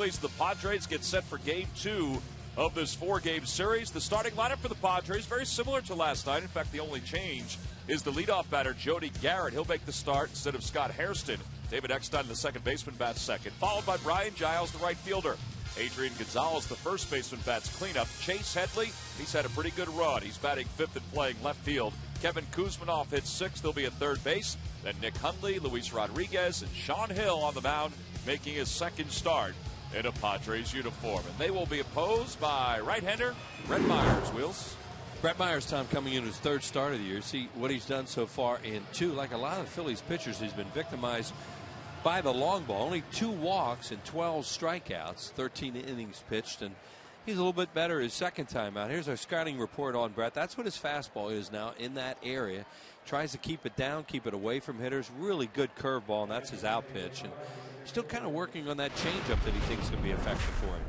The Padres get set for Game 2 of this 4-game series. The starting lineup for the Padres, very similar to last night. In fact, the only change is the leadoff batter, Jody Garrett. He'll make the start instead of Scott Hairston. David Eckstein, the second baseman, bats second, followed by Brian Giles, the right fielder. Adrian Gonzalez, the first baseman, bats cleanup. Chase Headley, he's had a pretty good run. He's batting fifth and playing left field. Kevin Kuzmanoff hits sixth. He'll be at third base. Then Nick Hundley, Luis Rodriguez, and Sean Hill on the mound, making his second start in a Padres uniform. And they will be opposed by right-hander Brett Myers. Wheels. Brett Myers, Tom, coming in his third start of the year. See what he's done so far in two. Like a lot of the Phillies pitchers, he's been victimized by the long ball. Only 2 walks and 12 strikeouts, 13 innings pitched, and he's a little bit better his second time out. Here's our scouting report on Brett. That's what his fastball is now in that area. Tries to keep it down, keep it away from hitters. Really good curveball, and that's his out pitch. And still kind of working on that changeup that he thinks can be effective for him.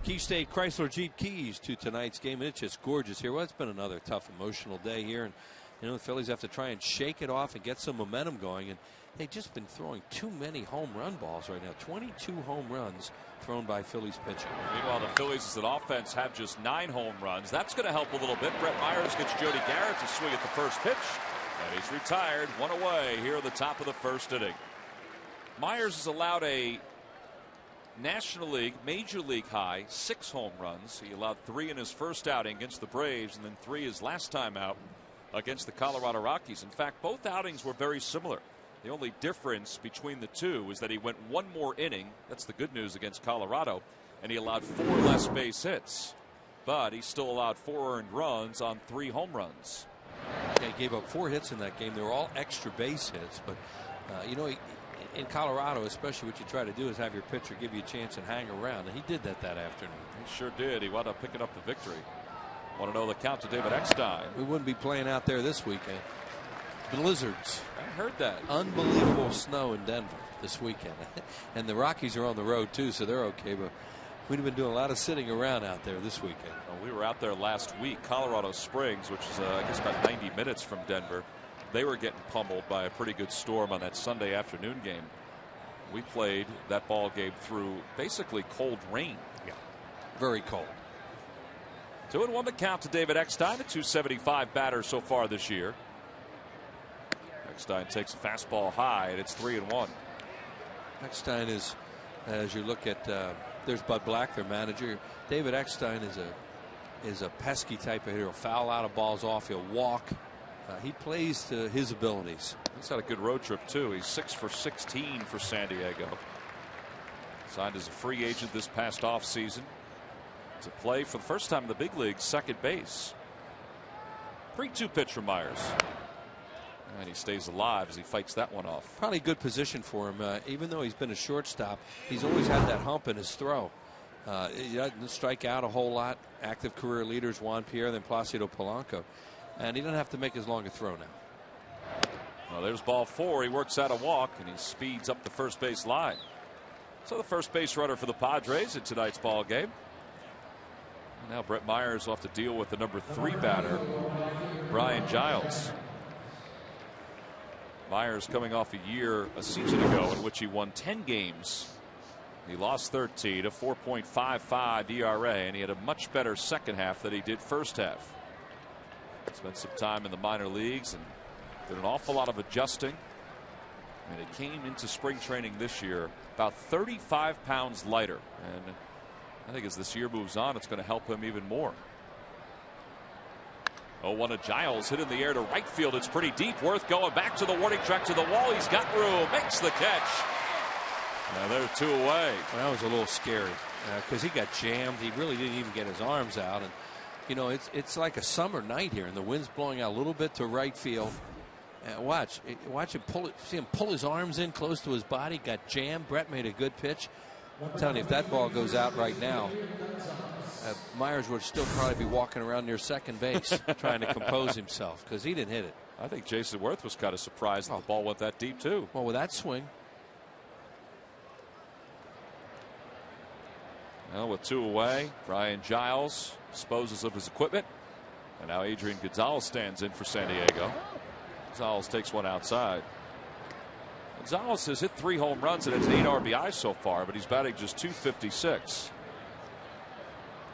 Key State Chrysler Jeep Keys to tonight's game, and it's just gorgeous here. Well, it's been another tough, emotional day here, and you know the Phillies have to try and shake it off and get some momentum going. And they've just been throwing too many home run balls right now. 22 home runs thrown by Phillies pitching. Meanwhile, the Phillies as an offense have just 9 home runs. That's going to help a little bit. Brett Myers gets Jody Garrett to swing at the first pitch, and he's retired. 1 away here at the top of the first inning. Myers has allowed a National League, Major League high 6 home runs. He allowed 3 in his first outing against the Braves, and then 3 his last time out against the Colorado Rockies. In fact, both outings were very similar. The only difference between the two is that he went 1 more inning. That's the good news against Colorado. And he allowed 4 less base hits. But he still allowed 4 earned runs on 3 home runs. Yeah, he gave up 4 hits in that game. They were all extra base hits. But, you know, in Colorado, especially, what you try to do is have your pitcher give you a chance and hang around. And he did that afternoon. He sure did. He wound up picking up the victory. Want to know the count to David Eckstein. We wouldn't be playing out there this weekend. Blizzards. I heard that. Unbelievable snow in Denver this weekend. And the Rockies are on the road too, so they're okay. But we'd have been doing a lot of sitting around out there this weekend. Well, we were out there last week. Colorado Springs, which is I guess about 90 minutes from Denver. They were getting pummeled by a pretty good storm on that Sunday afternoon game. We played that ball game through basically cold rain. Yeah, very cold. 2-1 the count to David Eckstein, a .275 batter so far this year. Eckstein takes a fastball high, and it's 3-1. Eckstein is, as you look at, there's Bud Black, their manager. David Eckstein is a pesky type of hitter. He'll foul out of balls off. He'll walk. He plays to his abilities. He's had a good road trip too. He's 6 for 16 for San Diego. Signed as a free agent this past offseason to play for the first time in the big leagues, second base. 3-2 pitch from Myers. And he stays alive as he fights that one off. Probably a good position for him. Even though he's been a shortstop, he's always had that hump in his throw. He doesn't strike out a whole lot. Active career leaders Juan Pierre, then Placido Polanco. And he doesn't have to make as long a throw now. Well, there's ball 4. He works out a walk, and he speeds up the first base line. So the first base runner for the Padres in tonight's ball game. And now Brett Myers will have to deal with the number 3 batter, Brian Giles. Myers coming off a season ago in which he won 10 games. He lost 13, a 4.55 ERA, and he had a much better second half than he did first half. Spent some time in the minor leagues and did an awful lot of adjusting. And he came into spring training this year about 35 pounds lighter. And I think as this year moves on, it's going to help him even more. 0-1 to Giles, hit in the air to right field. It's pretty deep. Worth going back to the warning track to the wall. He's got room, makes the catch. Now they're 2 away. Well, that was a little scary because he got jammed. He really didn't even get his arms out. And you know, it's like a summer night here, and the wind's blowing out a little bit to right field. Watch him pull it. See him pull his arms in close to his body. Got jammed. Brett made a good pitch. I'm telling you, if that ball goes out right now, Myers would still probably be walking around near second base trying to compose himself because he didn't hit it. I think Jason Worth was kind of surprised that the ball went that deep too. Well, with that swing. Well, with 2 away, Brian Giles disposes of his equipment. And now Adrian Gonzalez stands in for San Diego. Gonzalez takes one outside. Gonzalez has hit 3 home runs and has 8 RBIs so far, but he's batting just .256.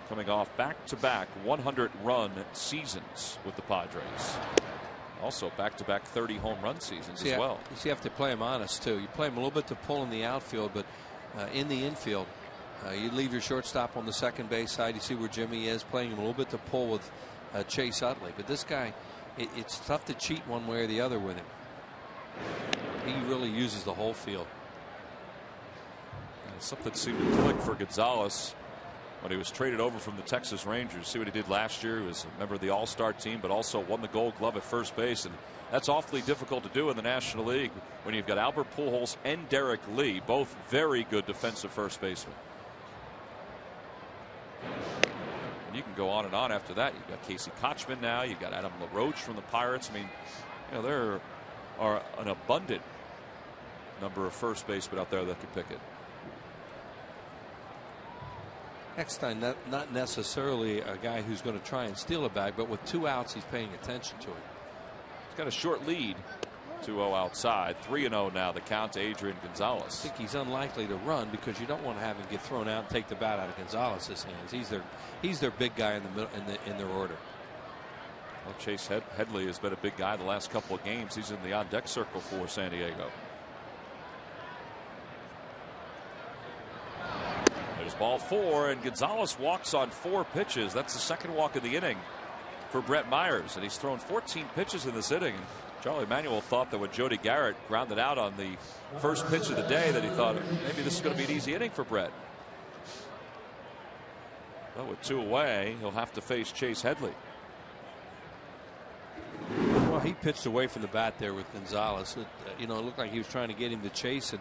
Coming off back-to-back 100-run seasons with the Padres. Also back-to-back 30 home run seasons as well. You have to play him honest too. You play him a little bit to pull in the outfield, but in the infield, you leave your shortstop on the second base side. You see where Jimmy is, playing him a little bit to pull with Chase Utley. But this guy, it's tough to cheat one way or the other with him. He really uses the whole field. Something seemed to click for Gonzalez when he was traded over from the Texas Rangers. See what he did last year. He was a member of the All-Star team, but also won the Gold Glove at first base. And that's awfully difficult to do in the National League when you've got Albert Pujols and Derek Lee, both very good defensive first basemen. And you can go on and on after that. You've got Casey Kochman now. You've got Adam LaRoche from the Pirates. I mean, there are an abundant number of first basemen out there that can pick it. Eckstein, not necessarily a guy who's going to try and steal a bag, but with 2 outs, he's paying attention to it. He's got a short lead, 2-0 outside, 3-0 now. The count to Adrian Gonzalez. I think he's unlikely to run because you don't want to have him get thrown out and take the bat out of Gonzalez's hands. He's their big guy in the middle in their order. Well, Chase Headley has been a big guy the last couple of games. He's in the on-deck circle for San Diego. There's ball 4, and Gonzalez walks on 4 pitches. That's the second walk of the inning for Brett Myers, and he's thrown 14 pitches in this inning. Charlie Manuel thought that when Jody Garrett grounded out on the first pitch of the day that he thought maybe this is going to be an easy inning for Brett. But with 2 away, he'll have to face Chase Headley. Well, he pitched away from the bat there with Gonzalez. It looked like he was trying to get him to chase it.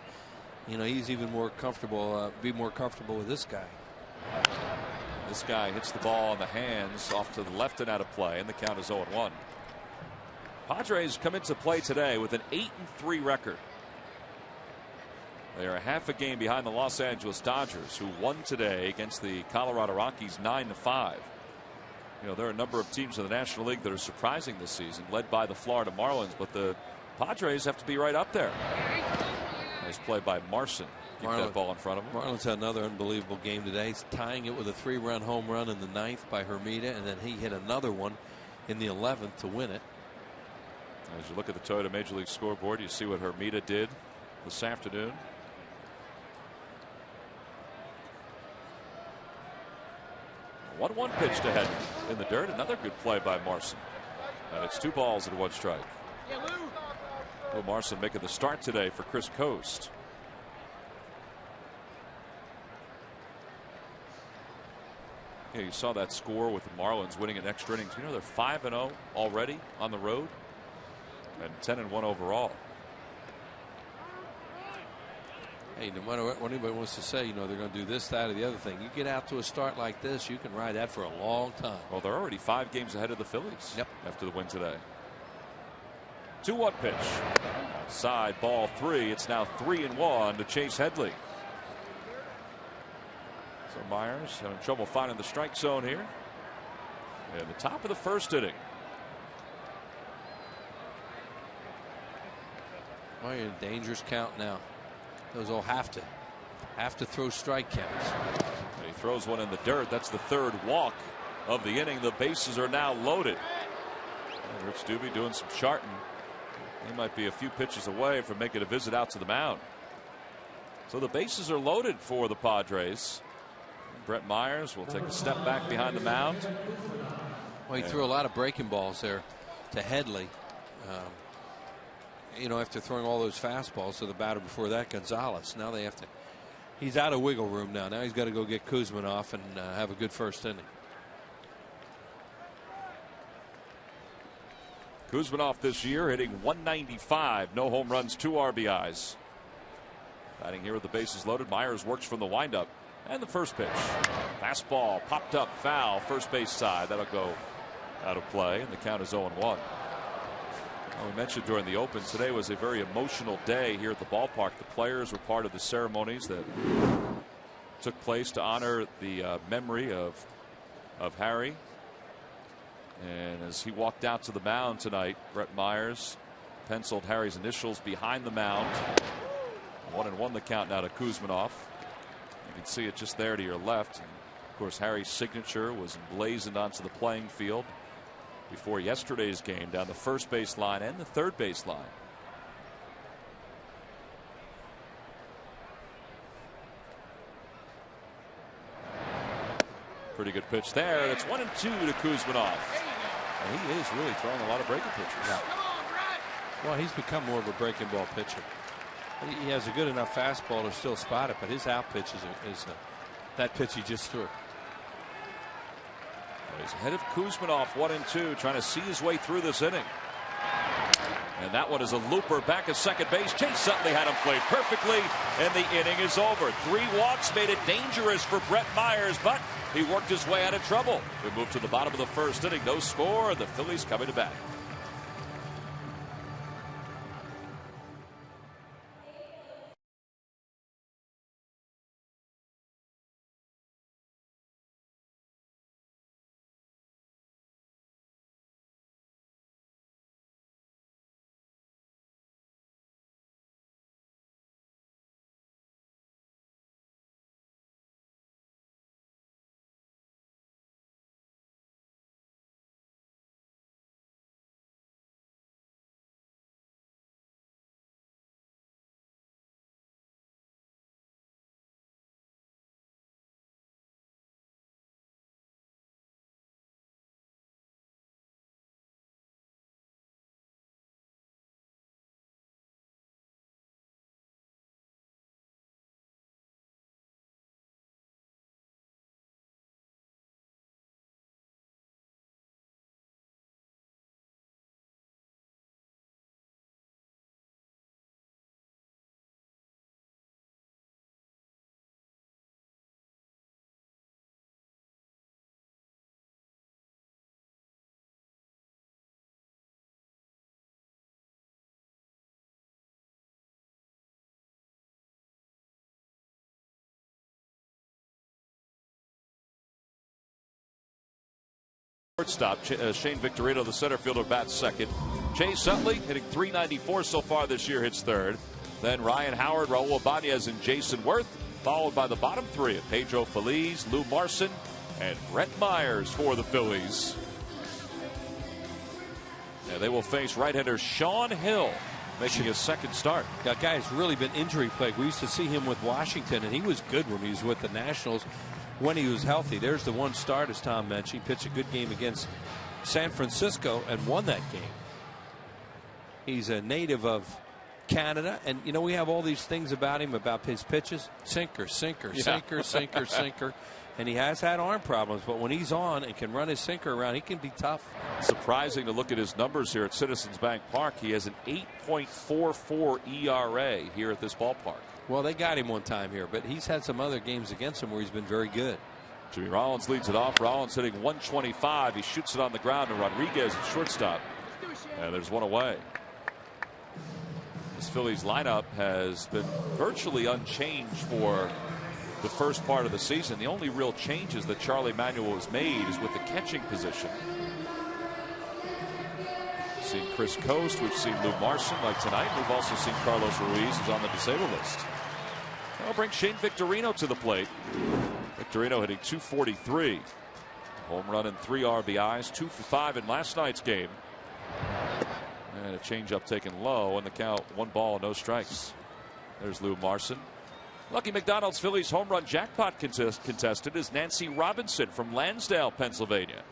He's even more comfortable, be more comfortable with this guy. This guy hits the ball on the hands off to the left and out of play, and the count is 0-1. Padres come into play today with an 8-3 record. They are half a game behind the Los Angeles Dodgers, who won today against the Colorado Rockies 9-5. There are a number of teams in the National League that are surprising this season, led by the Florida Marlins, but the Padres have to be right up there. Nice play by Marson. Keep that ball in front of him. Marlins had another unbelievable game today. He's tying it with a 3-run home run in the 9th by Hermida, and then he hit another one in the 11th to win it. As you look at the Toyota Major League scoreboard, you see what Hermida did this afternoon. A 1-1 pitch to Head in the dirt. Another good play by Marson. And it's 2 balls and 1 strike. Will Marson making the start today for Chris Coast. Yeah, you saw that score with the Marlins winning in extra innings. They're 5-0 already on the road and 10-1 overall. Hey, no matter what anybody wants to say, they're going to do this, that, or the other thing. You get out to a start like this, you can ride that for a long time. Well, they're already 5 games ahead of the Phillies. Yep. After the win today. 2-1 pitch. Outside, ball 3. It's now 3-1 to Chase Headley. So Myers having trouble finding the strike zone here. And the top of the first inning. Well, you're in a dangerous count now. Those all have to throw strike counts. And he throws one in the dirt. That's the 3rd walk of the inning. The bases are now loaded. And Rich Doobie doing some charting. He might be a few pitches away from making a visit out to the mound. So the bases are loaded for the Padres. Brett Myers will take a step back behind the mound. Well, he threw a lot of breaking balls there to Headley. After throwing all those fastballs to the batter before that, Gonzalez. Now they have to. He's out of wiggle room now. Now he's got to go get Kuzminoff and have a good first inning. Kuzminoff this year hitting .195, no home runs, 2 RBIs. Batting here with the bases loaded. Myers works from the windup. And the first pitch. Fastball popped up foul, first base side. That'll go out of play, and the count is 0-1. Well, we mentioned during the open, today was a very emotional day here at the ballpark. The players were part of the ceremonies that took place to honor the memory of Harry. And as he walked out to the mound tonight, Brett Myers penciled Harry's initials behind the mound. 1-1 the count now to Kuzminov. You can see it just there to your left. And of course, Harry's signature was emblazoned onto the playing field before yesterday's game down the first base line and the third base line. Pretty good pitch there. It's 1-2 to Kuzminov. And he is really throwing a lot of breaking pitches. Yeah. Well, he's become more of a breaking ball pitcher. He has a good enough fastball to still spot it, but his out pitch is that pitch he just threw. He's ahead of Kuzminov, 1-2, trying to see his way through this inning. And that one is a looper back at second base. Chase Utley had him played perfectly, and the inning is over. 3 walks made it dangerous for Brett Myers, but he worked his way out of trouble. We move to the bottom of the first inning. No score. The Phillies coming to bat. Shortstop Shane Victorino, the center fielder, bats second. Chase Utley hitting .394 so far this year, hits third. Then Ryan Howard, Raul Ibanez, and Jason Worth, followed by the bottom three of Pedro Feliz, Lou Marson, and Brett Myers for the Phillies. And they will face right-hander Sean Hill, making his second start. That guy's really been injury plagued. We used to see him with Washington, and he was good when he was with the Nationals. When he was healthy, there's the one start, as Tom mentioned. He pitched a good game against San Francisco and won that game. He's a native of Canada, and you know, we have all these things about him, about his pitches: sinker, sinker, sinker, sinker, sinker. And he has had arm problems, but when he's on and can run his sinker around, he can be tough. Surprising to look at his numbers here at Citizens Bank Park. He has an 8.44 ERA here at this ballpark. Well, they got him one time here, but he's had some other games against him where he's been very good. Jimmy Rollins leads it off. Rollins hitting .125. He shoots it on the ground to Rodriguez at shortstop. And there's one away. This Phillies lineup has been virtually unchanged for the first part of the season. The only real changes that Charlie Manuel has made is with the catching position. We've seen Chris Coast. We've seen Lou Marson like tonight. We've also seen Carlos Ruiz, who's on the disabled list. I'll bring Shane Victorino to the plate. Victorino hitting .243. Home run and 3 RBIs, 2 for 5 in last night's game. And a changeup taken low, and the count 1 ball, no strikes. There's Lou Marson. Lucky McDonald's Phillies home run jackpot contestant is Nancy Robinson from Lansdale, Pennsylvania.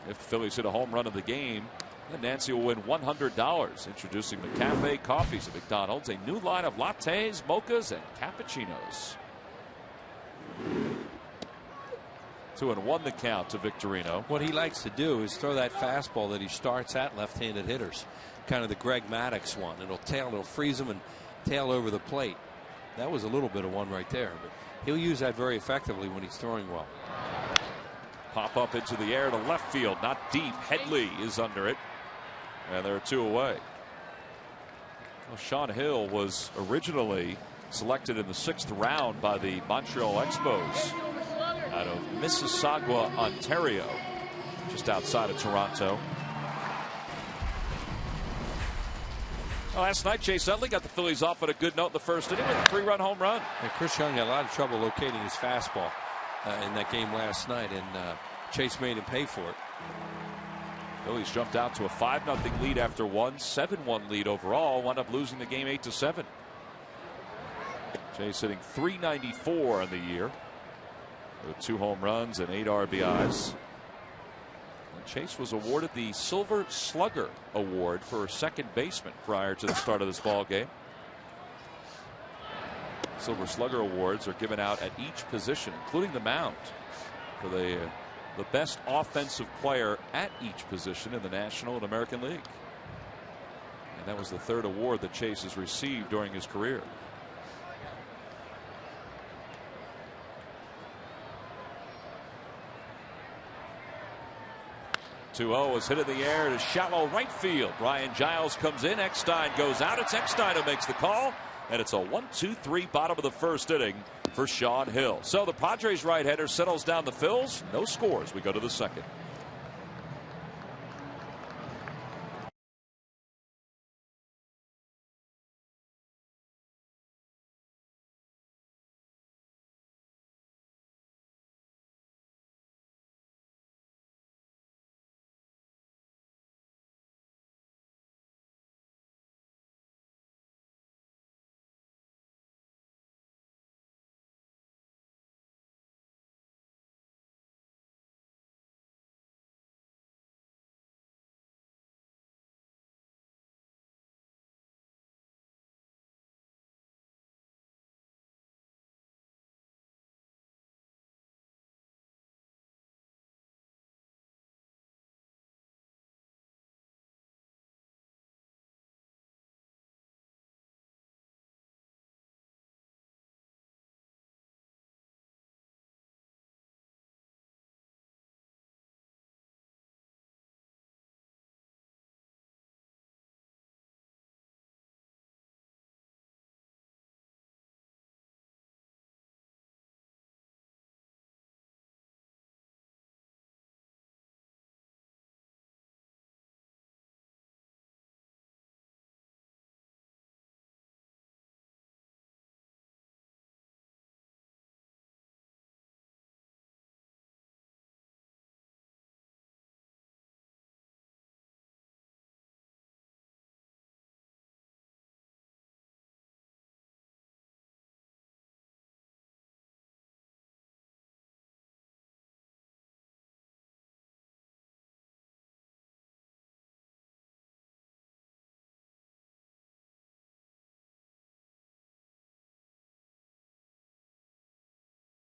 If the Phillies hit a home run of the game, then Nancy will win $100. Introducing McCafe Coffees at McDonald's, a new line of lattes, mochas, and cappuccinos. 2-1 the count to Victorino. What he likes to do is throw that fastball that he starts at left-handed hitters, kind of the Greg Maddux one. It'll freeze him and tail over the plate. That was a little bit of one right there, but he'll use that very effectively when he's throwing well. Pop up into the air to left field, not deep. Headley is under it, and there are 2 away. Well, Sean Hill was originally selected in the 6th round by the Montreal Expos out of Mississauga, Ontario, just outside of Toronto. Well, last night, Chase Utley got the Phillies off at a good note in the first inning with a 3-run home run. And Chris Young had a lot of trouble locating his fastball in that game last night, and Chase made him pay for it. Phillies jumped out to a 5-0 lead after one, 7-1 lead overall. Wound up losing the game 8-7. Chase hitting .394 on the year with 2 home runs and 8 RBIs. And Chase was awarded the Silver Slugger Award for second baseman prior to the start of this ball game. Silver Slugger Awards are given out at each position, including the mound, for the best offensive player at each position in the National and American League. And that was the 3rd award that Chase has received during his career. .2-0 is hit in the air to shallow right field. Brian Giles comes in. Eckstein goes out. It's Eckstein who makes the call. And it's a 1-2-3 bottom of the first inning for Sean Hill. So the Padres right-hander settles down the Phils. No scores. We go to the second.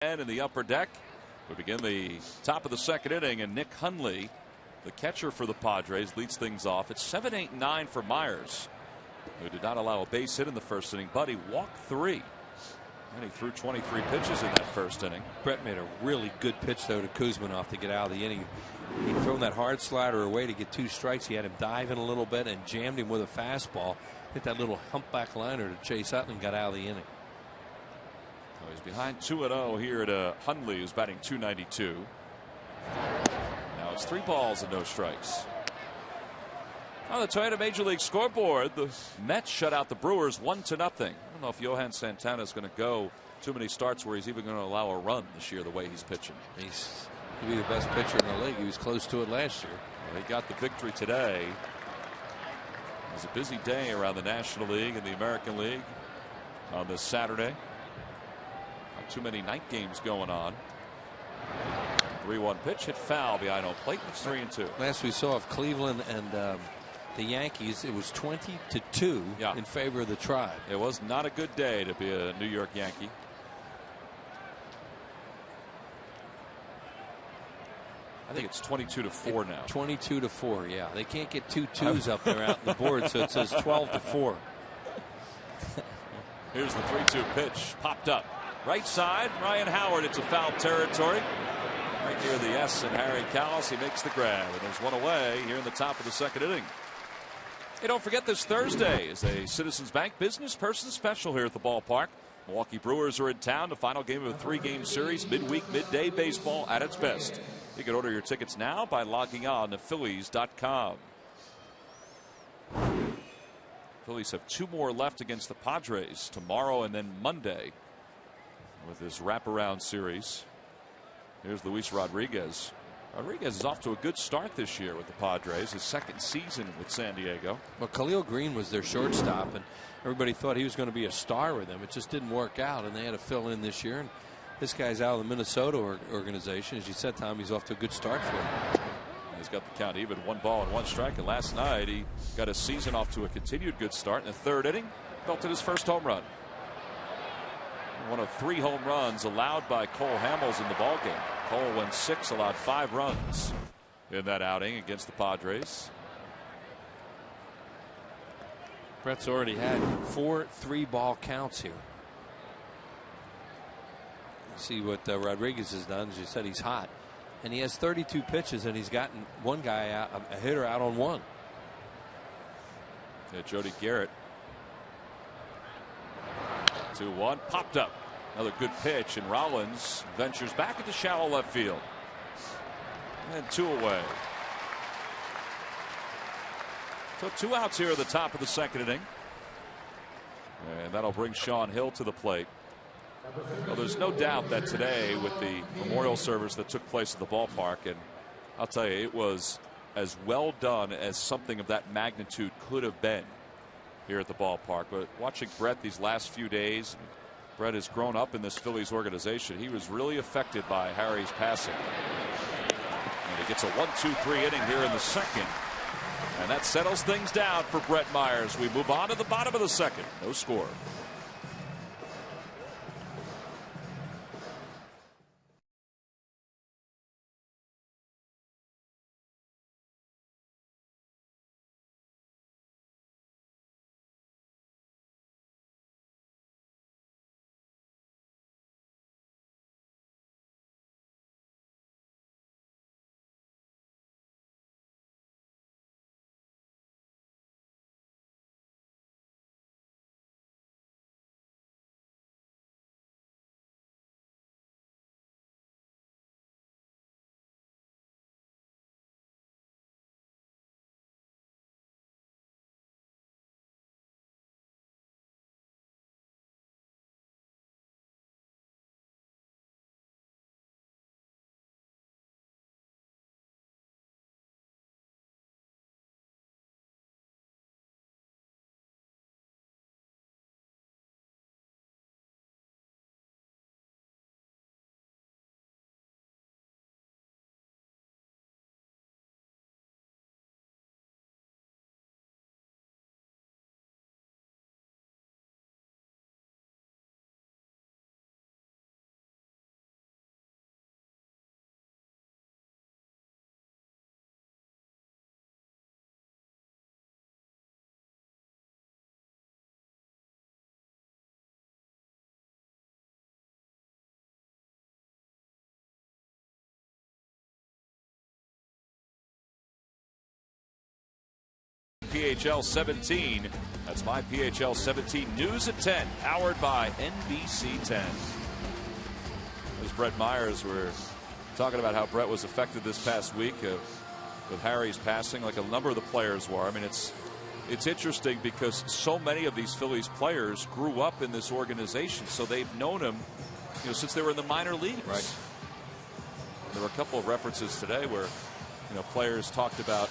And in the upper deck, we begin the top of the second inning, and Nick Hundley, the catcher for the Padres, leads things off. It's 7-8-9 for Myers, who did not allow a base hit in the first inning, but he walked 3. And he threw 23 pitches in that first inning. Brett made a really good pitch, though, to Kuzminoff to get out of the inning. He'd thrown that hard slider away to get 2 strikes. He had him diving a little bit and jammed him with a fastball. Hit that little humpback liner to Chase Utley and got out of the inning. So he's behind 2-0 here to Hundley, who's batting .292. Now it's 3 balls and no strikes. On the Toyota Major League scoreboard, the Mets shut out the Brewers 1-0. I don't know if Johan Santana is going to go too many starts where he's even going to allow a run this year the way he's pitching. He'll be the best pitcher in the league. He was close to it last year. Well, he got the victory today. It was a busy day around the National League and the American League on this Saturday. Not too many night games going on. 3-1 pitch hit foul behind home plate. It's 3-2. Last we saw of Cleveland and the Yankees, it was 20-2 in favor of the Tribe. It was not a good day to be a New York Yankee. I think it's 22-4 now. 22-4, yeah. They can't get 2 twos up there out on the board, so it says 12-4. Here's the 3-2 pitch, popped up. Right side, Ryan Howard. It's a foul territory. Right near the S and Harry Callis. He makes the grab, and there's one away here in the top of the second inning. Hey, don't forget this Thursday is a Citizens Bank Business Person Special here at the ballpark. Milwaukee Brewers are in town. The final game of a 3-game series. Midweek, midday baseball at its best. You can order your tickets now by logging on to Phillies.com. Phillies have 2 more left against the Padres tomorrow and then Monday with this wraparound series. Here's Luis Rodriguez. Rodriguez is off to a good start this year with the Padres, his 2nd season with San Diego. Well, Khalil Green was their shortstop, and everybody thought he was going to be a star with them. It just didn't work out, and they had to fill in this year. And this guy's out of the Minnesota organization. As you said, Tom, he's off to a good start for him. He's got the count even, 1 ball and 1 strike. And last night he got his season off to a continued good start. In the 3rd inning, belted his first home run. One of 3 home runs allowed by Cole Hamels in the ballgame. Cole went 6, allowed 5 runs in that outing against the Padres. Brett's already had 4 3-ball counts here. See what Rodriguez has done. As you said, he's hot. And he has 32 pitches, and he's gotten one guy out, a hitter out on 1. Yeah, Jody Garrett. 2-1, popped up. Another good pitch, and Rollins ventures back into shallow left field. And 2 away. So 2 outs here at the top of the 2nd inning. And that'll bring Sean Hill to the plate. Well, there's no doubt that today, with the memorial service that took place at the ballpark, and I'll tell you, it was as well done as something of that magnitude could have been here at the ballpark. But watching Brett these last few days, Brett has grown up in this Phillies organization. He was really affected by Harry's passing. And he gets a 1-2-3 inning here in the 2nd. And that settles things down for Brett Myers. We move on to the bottom of the 2nd. No score. PHL 17. That's my PHL 17 News at 10, powered by NBC 10. As Brett Myers, we're talking about how Brett was affected this past week with Harry's passing, like a number of the players were. I mean, it's interesting because so many of these Phillies players grew up in this organization, so they've known him, since they were in the minor leagues. Right. There were a couple of references today where, players talked about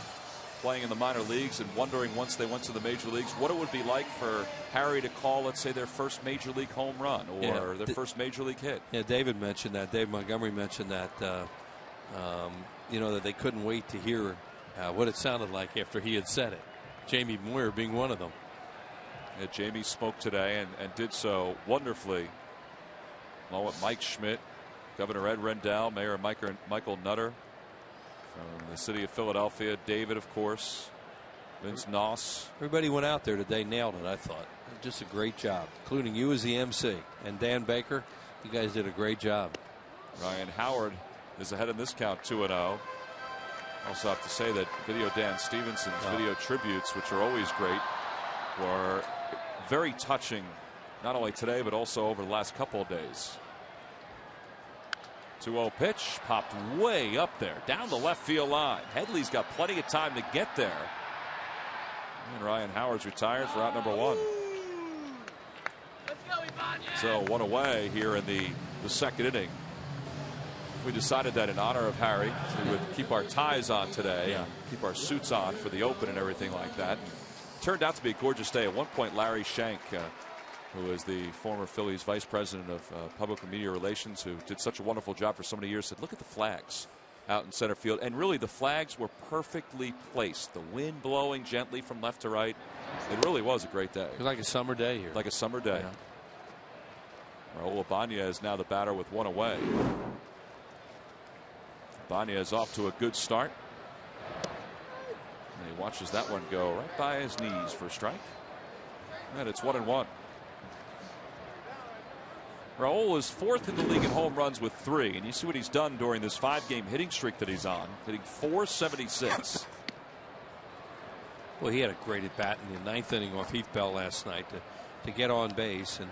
playing in the minor leagues and wondering once they went to the major leagues what it would be like for Harry to call, let's say, their first major league home run or their first major league hit. Yeah, David mentioned that. Dave Montgomery mentioned that, that they couldn't wait to hear what it sounded like after he had said it. Jamie Moyer being one of them. Yeah, Jamie spoke today and did so wonderfully, along with Mike Schmidt, Governor Ed Rendell, Mayor Michael Nutter from the city of Philadelphia, David, of course, Vince Noss. Everybody went out there today, nailed it, I thought. Just a great job, including you as the MC. And Dan Baker, you guys did a great job. Ryan Howard is ahead in this count, 2-0. Also have to say that Video Dan Stevenson's video tributes, which are always great, were very touching, not only today, but also over the last couple of days. 2-0 pitch, popped way up there, down the left field line. Headley's got plenty of time to get there. And Ryan Howard's retired for out number 1. So 1 away here in the second inning. We decided that in honor of Harry, we would keep our ties on today, and keep our suits on for the open and everything like that. Turned out to be a gorgeous day. At one point, Larry Shank, who is the former Phillies vice president of public and media relations, who did such a wonderful job for so many years, said, look at the flags out in center field. And really, the flags were perfectly placed. The wind blowing gently from left to right. It really was a great day. Like a summer day here. Like a summer day. Raul Ibanez now the batter with 1 away. Ibanez off to a good start. And he watches that one go right by his knees for a strike. And it's 1-1. Raul is 4th in the league in home runs with 3. And you see what he's done during this 5-game hitting streak that he's on, hitting .476. Well, he had a great at bat in the 9th inning off Heath Bell last night to get on base and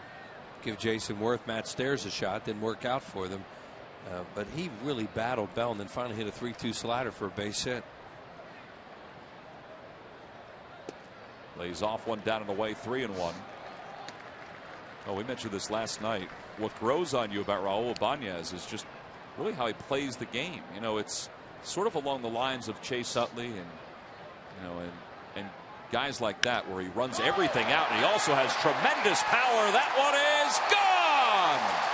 give Jason Worth, Matt Stairs a shot. Didn't work out for them. But he really battled Bell and then finally hit a 3-2 slider for a base hit. Lays off one down and away, 3-1. Oh, we mentioned this last night. What grows on you about Raul Ibanez is just really how he plays the game. You know, it's sort of along the lines of Chase Utley and guys like that, where he runs everything out, and he also has tremendous power. That one is gone.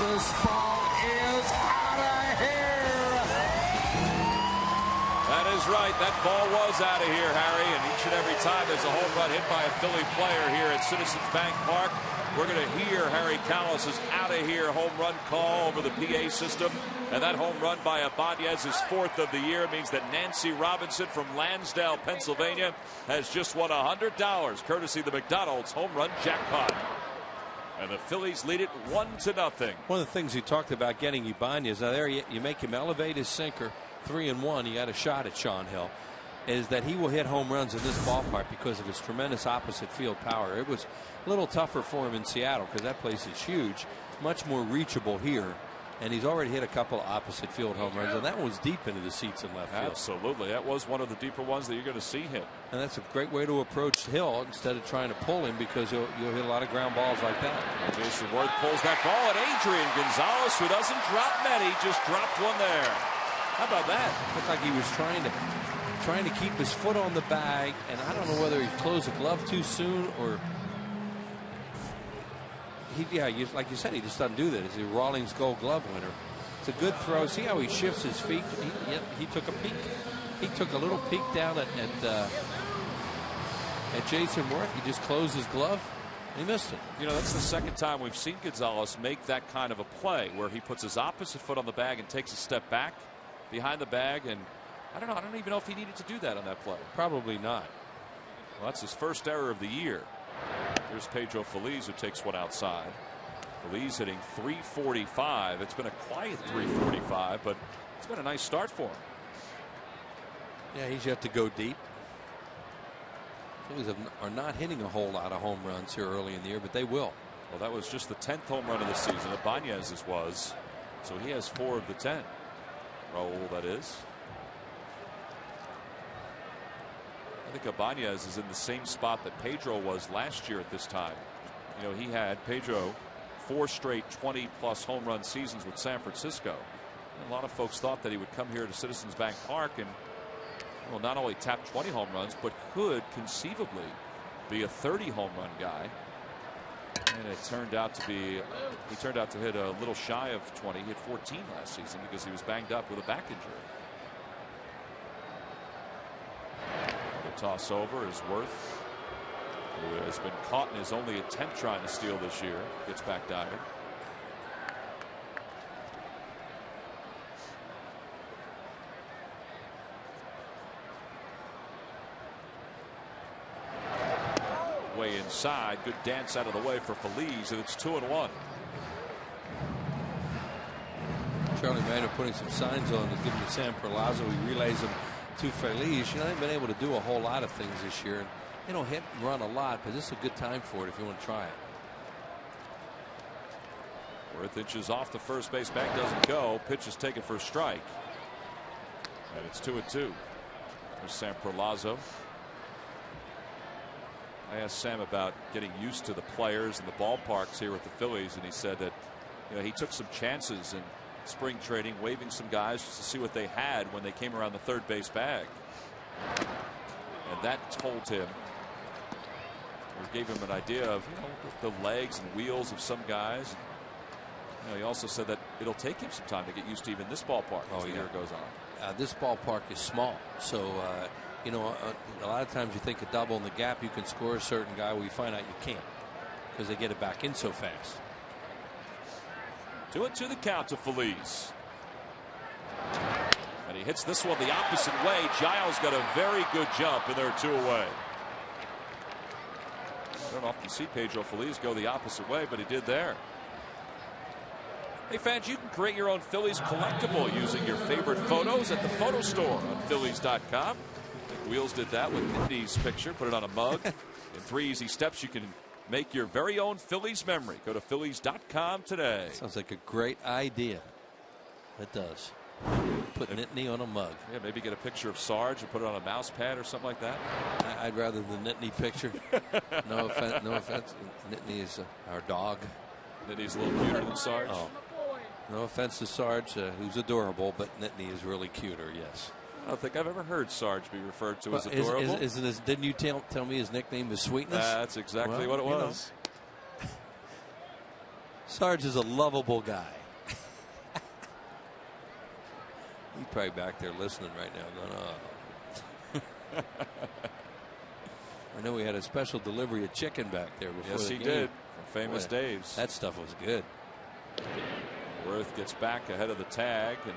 This ball is out of here. That is right. That ball was out of here, Harry. And each and every time there's a home run hit by a Philly player here at Citizens Bank Park, we're going to hear Harry Kalas's out of here home run call over the PA system. And that home run by Ibanez is 4th of the year. It means that Nancy Robinson from Lansdale, Pennsylvania, has just won $100, courtesy of the McDonald's home run jackpot. And the Phillies lead it 1-0. One of the things you talked about getting Ibanez, now there you make him elevate his sinker 3-1. He had a shot at Sean Hill. Is that he will hit home runs in this ballpark because of his tremendous opposite field power. It was a little tougher for him in Seattle because that place is huge, much more reachable here. And he's already hit a couple of opposite field home runs, and that one was deep into the seats in left field. Absolutely. That was one of the deeper ones that you're going to see hit. And that's a great way to approach Hill instead of trying to pull him, because you'll hit a lot of ground balls like that. Jason Worth pulls that ball, and Adrian Gonzalez, who doesn't drop many, just dropped one there. How about that? Looked like he was trying to keep his foot on the bag, and I don't know whether he closed the glove too soon or like you said, he just doesn't do that. He's a Rawlings Gold Glove winner. It's a good throw. See how he shifts his feet? He took a peek. He took a little peek down at Jason Worth. He just closed his glove. He missed it. You know, that's the second time we've seen Gonzalez make that kind of a play where he puts his opposite foot on the bag and takes a step back behind the bag. And I don't even know if he needed to do that on that play. Probably not. Well, that's his first error of the year. Here's Pedro Feliz, who takes one outside. Feliz hitting .345. It's been a quiet .345, but it's been a nice start for him. Yeah, he's yet to go deep. Phillies are not hitting a whole lot of home runs here early in the year, but they will. Well, that was just the 10th home run of the season. Ibanez's was. So he has 4 of the 10. Raul, that is. I think Ibanez is in the same spot that Pedro was last year at this time. You know, he had Pedro 4 straight 20-plus home run seasons with San Francisco. And a lot of folks thought that he would come here to Citizens Bank Park and, well, not only tap 20 home runs, but could conceivably be a 30 home run guy. And it turned out to be, he turned out to hit a little shy of 20. He hit 14 last season because he was banged up with a back injury. The toss over is Worth, who has been caught in his only attempt trying to steal this year. Gets back diving. Way inside. Good dance out of the way for Feliz, and it's 2-1. Charlie Maynard putting some signs on to give him to Sam Perlaza. He relays them to Feliz. You know, they've been able to do a whole lot of things this year. They don't hit and run a lot, but this is a good time for it if you want to try it. Worth inches off the first base bag, doesn't go. Pitch is taken for a strike. And it's 2-2. There's Sam Perlazo. I asked Sam about getting used to the players and the ballparks here with the Phillies, and he said that he took some chances in spring training, waving some guys just to see what they had when they came around the third base bag. And that told him, or gave him an idea of the legs and wheels of some guys. He also said that it'll take him some time to get used to even this ballpark as the year goes on. This ballpark is small, so a lot of times you think a double in the gap you can score a certain guy. Well, you find out you can't because they get it back in so fast. 2-2 the count to Phillies. And he hits this one the opposite way. Giles got a very good jump, and they're 2 away. I don't often see Pedro Feliz go the opposite way, but he did there. Hey fans, you can create your own Phillies collectible using your favorite photos at the photo store on Phillies.com. Wheels did that with Indy's picture, put it on a mug. In 3 easy steps, you can make your very own Phillies memory. Go to Phillies.com today. Sounds like a great idea. It does. Put Nittany on a mug. Yeah, maybe get a picture of Sarge and put it on a mouse pad or something like that. I'd rather the Nittany picture. No offense. Nittany is our dog. Nittany's a little cuter than Sarge. Oh. No offense to Sarge, who's adorable, but Nittany is really cuter, yes. I don't think I've ever heard Sarge be referred to as adorable. Didn't you tell me his nickname is Sweetness? That's exactly what it was. Sarge is a lovable guy. He's probably back there listening right now going, oh. I know we had a special delivery of chicken back there before Yes, the he game. did. From Famous Dave's. That stuff was good. Worth gets back ahead of the tag, and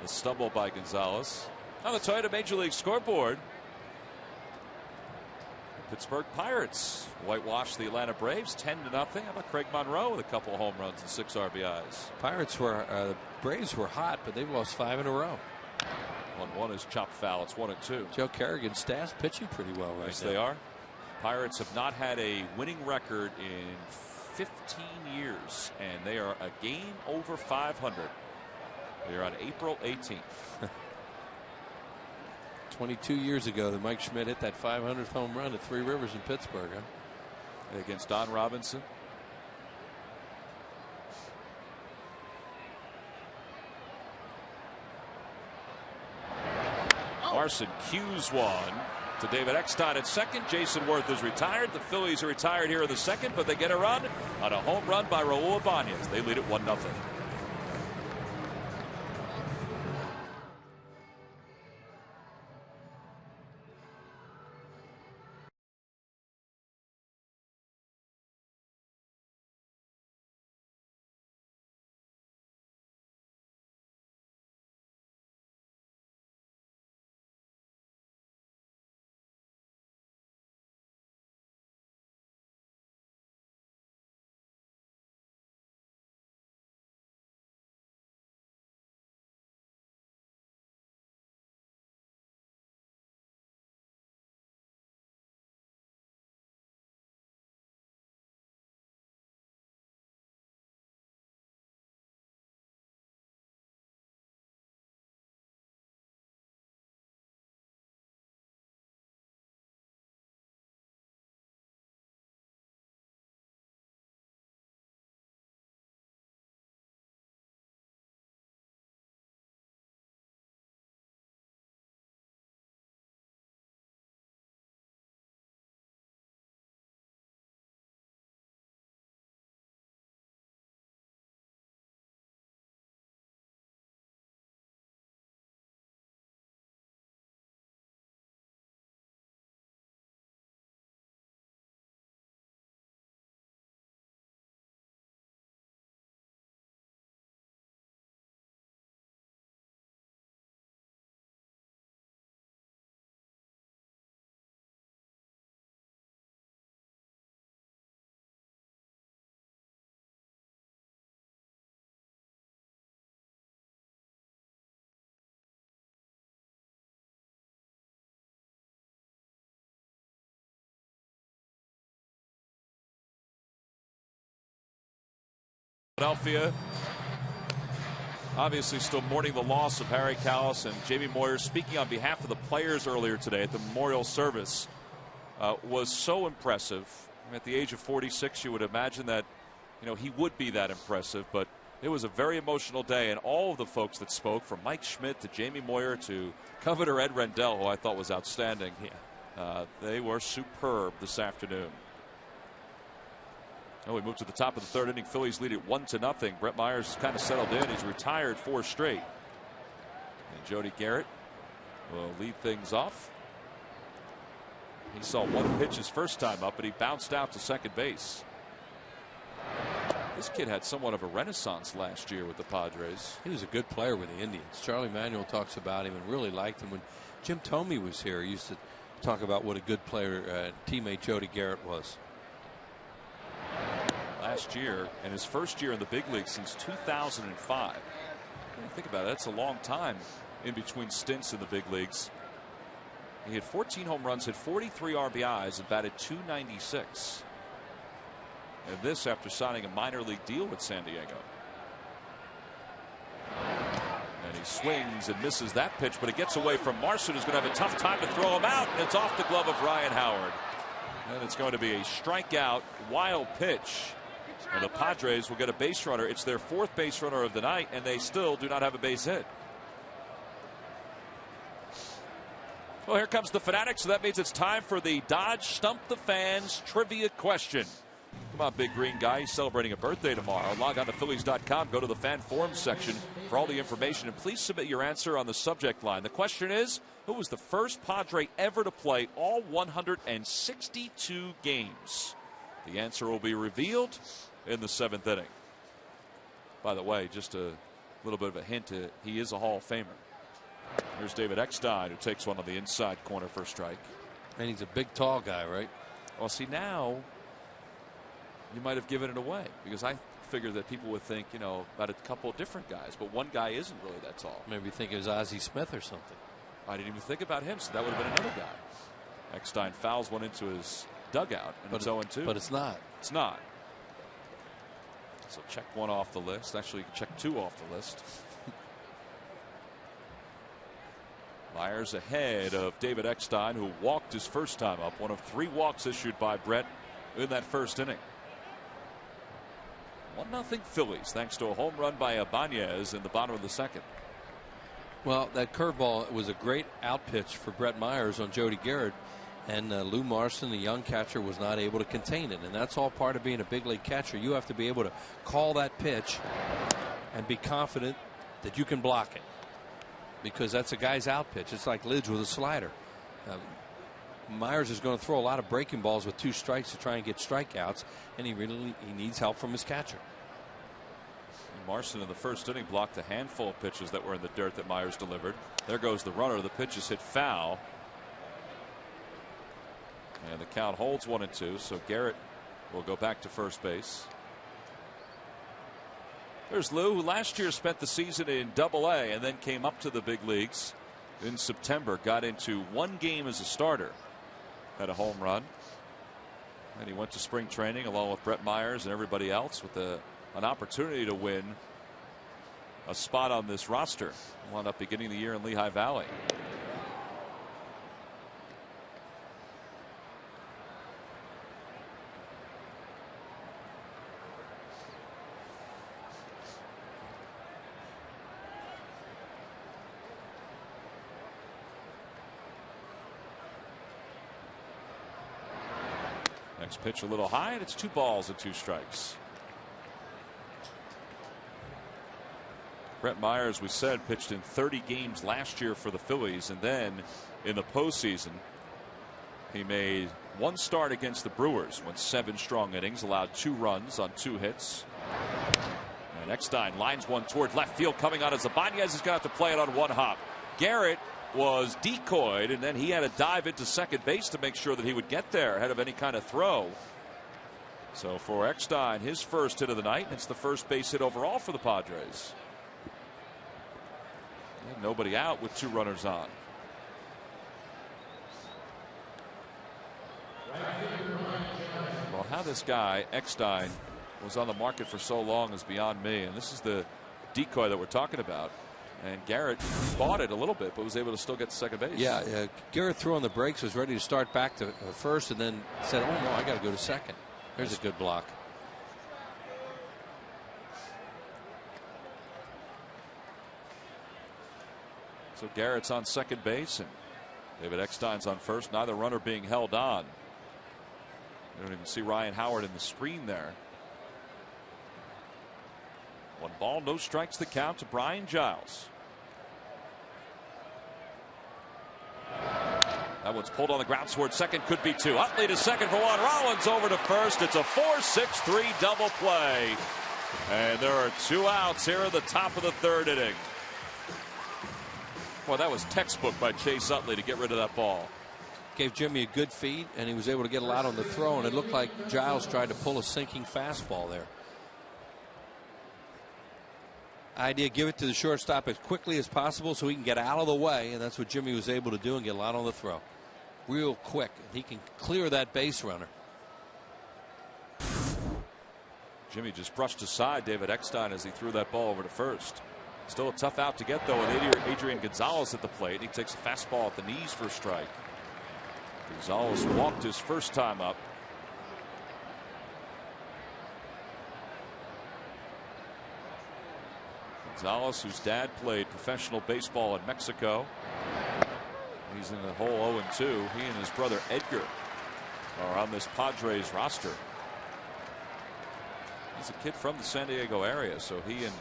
the stumble by Gonzalez. On the Toyota Major League scoreboard, Pittsburgh Pirates whitewashed the Atlanta Braves 10-0. How about Craig Monroe with a couple home runs and 6 RBIs? The Braves were hot, but they've lost 5 in a row. 1-1 is chopped foul. It's 1-2. Joe Kerrigan's staff's pitching pretty well right now. Yes, they are. Pirates have not had a winning record in 15 years, and they are a game over 500. They're on April 18th. 22 years ago that Mike Schmidt hit that 500th home run at Three Rivers in Pittsburgh. Against Don Robinson. Larson cues one to David Eckstein at second. Jason Worth is retired. The Phillies are retired here in the second, but they get a run on a home run by Raul Ibanez. They lead it 1-0. Philadelphia obviously still mourning the loss of Harry Kalas and Jamie Moyer. Speaking on behalf of the players earlier today at the memorial service was so impressive. At the age of 46, you would imagine that he would be that impressive, but it was a very emotional day, and all of the folks that spoke, from Mike Schmidt to Jamie Moyer to Coveter Ed Rendell, who I thought was outstanding, they were superb this afternoon. We move to the top of the third inning. Phillies lead it 1-0. Brett Myers has kind of settled in. He's retired 4 straight. And Jody Garrett will lead things off. He saw one pitch his first time up, but he bounced out to second base. This kid had somewhat of a renaissance last year with the Padres. He was a good player with the Indians. Charlie Manuel talks about him and really liked him. When Jim Thome was here, he used to talk about what a good player, teammate Jody Garrett was. Last year, and his first year in the big league since 2005. Think about it, that's a long time in between stints in the big leagues. He had 14 home runs, hit 43 RBIs, and batted .296. And this after signing a minor league deal with San Diego. And he swings and misses that pitch, but it gets away from Marson, who's going to have a tough time to throw him out, and it's off the glove of Ryan Howard. And it's going to be a strikeout, wild pitch. And the Padres will get a base runner. It's their 4th base runner of the night, and they still do not have a base hit. Well, here comes the Fanatic, so that means it's time for the Dodge Stump the Fans trivia question. Come on, big green guy. He's celebrating a birthday tomorrow. Log on to Phillies.com. Go to the fan forums section for all the information. And please submit your answer on the subject line. The question is, who was the first Padre ever to play all 162 games? The answer will be revealed in the 7th inning. By the way, just a little bit of a hint, he is a Hall of Famer. Here's David Eckstein, who takes one on the inside corner for a strike. And he's a big, tall guy, right? Well, see, now you might have given it away, because I figured that people would think, about a couple of different guys, but one guy isn't really that tall. Maybe think it was Ozzie Smith or something. I didn't even think about him, so that would have been another guy. Eckstein fouls one into his dugout, and it's 0-2. But it's not. It's not. So check one off the list. Actually, you can check 2 off the list. Myers ahead of David Eckstein, who walked his first time up. One of 3 walks issued by Brett in that first inning. 1-0 Phillies, thanks to a home run by Ibanez in the bottom of the 2nd. Well, that curveball was a great out pitch for Brett Myers on Jody Garrett. And Lou Marson, the young catcher, was not able to contain it. And that's all part of being a big league catcher. You have to be able to call that pitch and be confident that you can block it, because that's a guy's out pitch. It's like Lidge with a slider. Myers is going to throw a lot of breaking balls with 2 strikes to try and get strikeouts, and he needs help from his catcher. Marson in the first inning blocked a handful of pitches that were in the dirt that Myers delivered. There goes the runner. The pitch is hit foul. And the count holds 1-2, so Garrett will go back to first base. There's Lou, who last year spent the season in Double-A and then came up to the big leagues in September. Got into 1 game as a starter. Had a home run. And he went to spring training along with Brett Myers and everybody else with an opportunity to win a spot on this roster. Wound up beginning the year in Lehigh Valley. Next pitch a little high, and it's 2 balls and 2 strikes. Brett Myers, we said, pitched in 30 games last year for the Phillies, and then in the postseason he made 1 start against the Brewers, went 7 strong innings, allowed 2 runs on 2 hits. And Eckstein lines one toward left field, coming out as Ibanez is going to have to play it on 1 hop. Garrett was decoyed, and then he had to dive into second base to make sure that he would get there ahead of any kind of throw. So for Eckstein, his first hit of the night, it's the first base hit overall for the Padres. And nobody out with 2 runners on. Well, how this guy Eckstein was on the market for so long is beyond me. And this is the decoy that we're talking about. And Garrett bought it a little bit, but was able to still get to second base. Yeah, Garrett threw on the brakes, was ready to start back to first, and then said, "Oh no, I got to go to second." There's a good block. So Garrett's on second base, and David Eckstein's on first. Neither runner being held on. You don't even see Ryan Howard in the screen there. 1 ball, no strikes the count to Brian Giles. That one's pulled on the ground toward second, could be 2. Utley to second for 1. Rollins over to first. It's a 4-6-3 double play. And there are 2 outs here at the top of the 3rd inning. Boy, that was textbook by Chase Utley to get rid of that ball. Gave Jimmy a good feed, and he was able to get a lot on the throw, and it looked like Giles tried to pull a sinking fastball there. Idea, give it to the shortstop as quickly as possible so he can get out of the way, and that's what Jimmy was able to do and get a lot on the throw. Real quick. He can clear that base runner. Jimmy just brushed aside David Eckstein as he threw that ball over to first. Still a tough out to get, though, with Adrian Gonzalez at the plate. He takes a fastball at the knees for a strike. Gonzalez walked his first time up. Gonzalez, whose dad played professional baseball in Mexico. He's in the hole 0-2. He and his brother Edgar are on this Padres roster. He's a kid from the San Diego area, so he and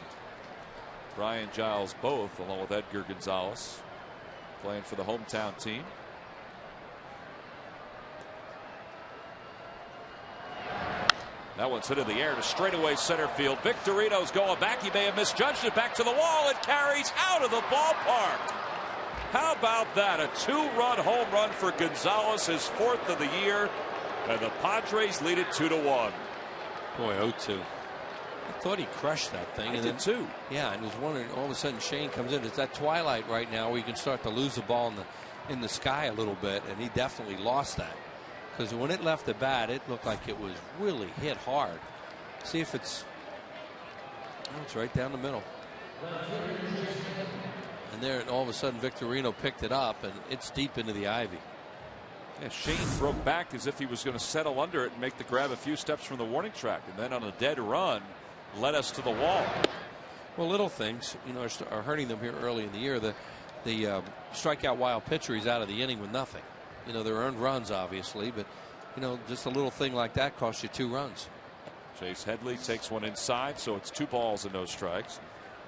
Brian Giles both, along with Edgar Gonzalez, playing for the hometown team. That one's hit in the air to straightaway center field. Victorino's going back. He may have misjudged it. Back to the wall. It carries out of the ballpark. How about that? A 2-run home run for Gonzalez, his 4th of the year. And the Padres lead it 2-1. Boy, 0-2. I thought he crushed that thing. I did too. Yeah, and was wondering, all of a sudden Shane comes in. It's that twilight right now where you can start to lose the ball in the sky a little bit, and he definitely lost that. Because when it left the bat, it looked like it was really hit hard. See if it's right down the middle. And there, all of a sudden, Victorino picked it up, and it's deep into the ivy. Yeah, Shane broke back as if he was going to settle under it and make the grab a few steps from the warning track, and then on a dead run, led us to the wall. Well, little things, are hurting them here early in the year. The strikeout wild pitcher is out of the inning with nothing. They're earned runs, obviously, but just a little thing like that costs you 2 runs. Chase Headley takes one inside, so it's 2 balls and no strikes.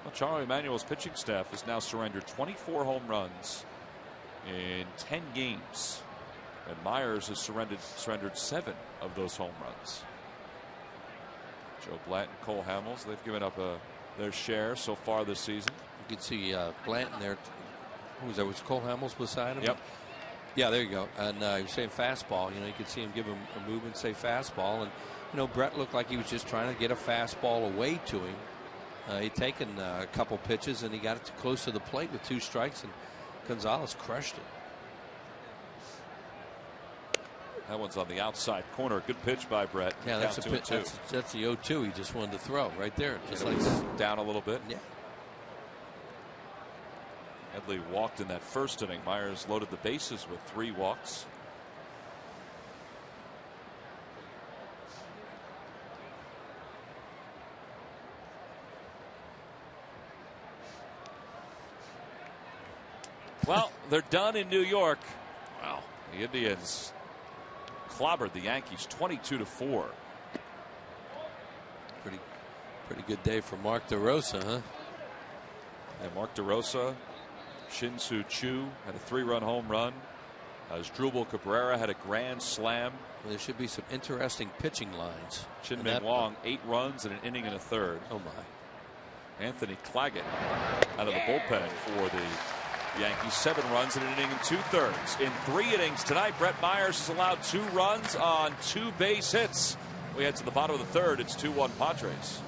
Well, Charlie Emanuel's pitching staff has now surrendered 24 home runs in 10 games, and Myers has surrendered 7 of those home runs. Joe Blanton, Cole Hamels, they've given up their share so far this season. You can see Blanton there. Who was that? Was Cole Hamels beside him? Yep. Yeah, there you go. And he was saying fastball. You could see him give him a movement, say fastball. And, Brett looked like he was just trying to get a fastball away to him. He'd taken a couple pitches, and he got it close to the plate with 2 strikes, and Gonzalez crushed it. That one's on the outside corner. Good pitch by Brett. Yeah, that's the 0-2 he just wanted to throw right there. Just like down a little bit. Yeah. Headley walked in that first inning. Myers loaded the bases with 3 walks. Well, they're done in New York. Wow. The Indians clobbered the Yankees 22-4. Pretty good day for Mark DeRosa, huh? And Mark DeRosa, Shin-Soo Choo had a 3-run home run. Asdrubal Cabrera had a grand slam. Well, there should be some interesting pitching lines. Chin-Min Wong 8 runs in an inning and a third. Oh my. Anthony Claggett out of the bullpen for the Yankees, 7 runs in an inning and 2/3. In 3 innings tonight, Brett Myers has allowed 2 runs on 2 base hits. We head to the bottom of the 3rd. It's 2-1 Padres.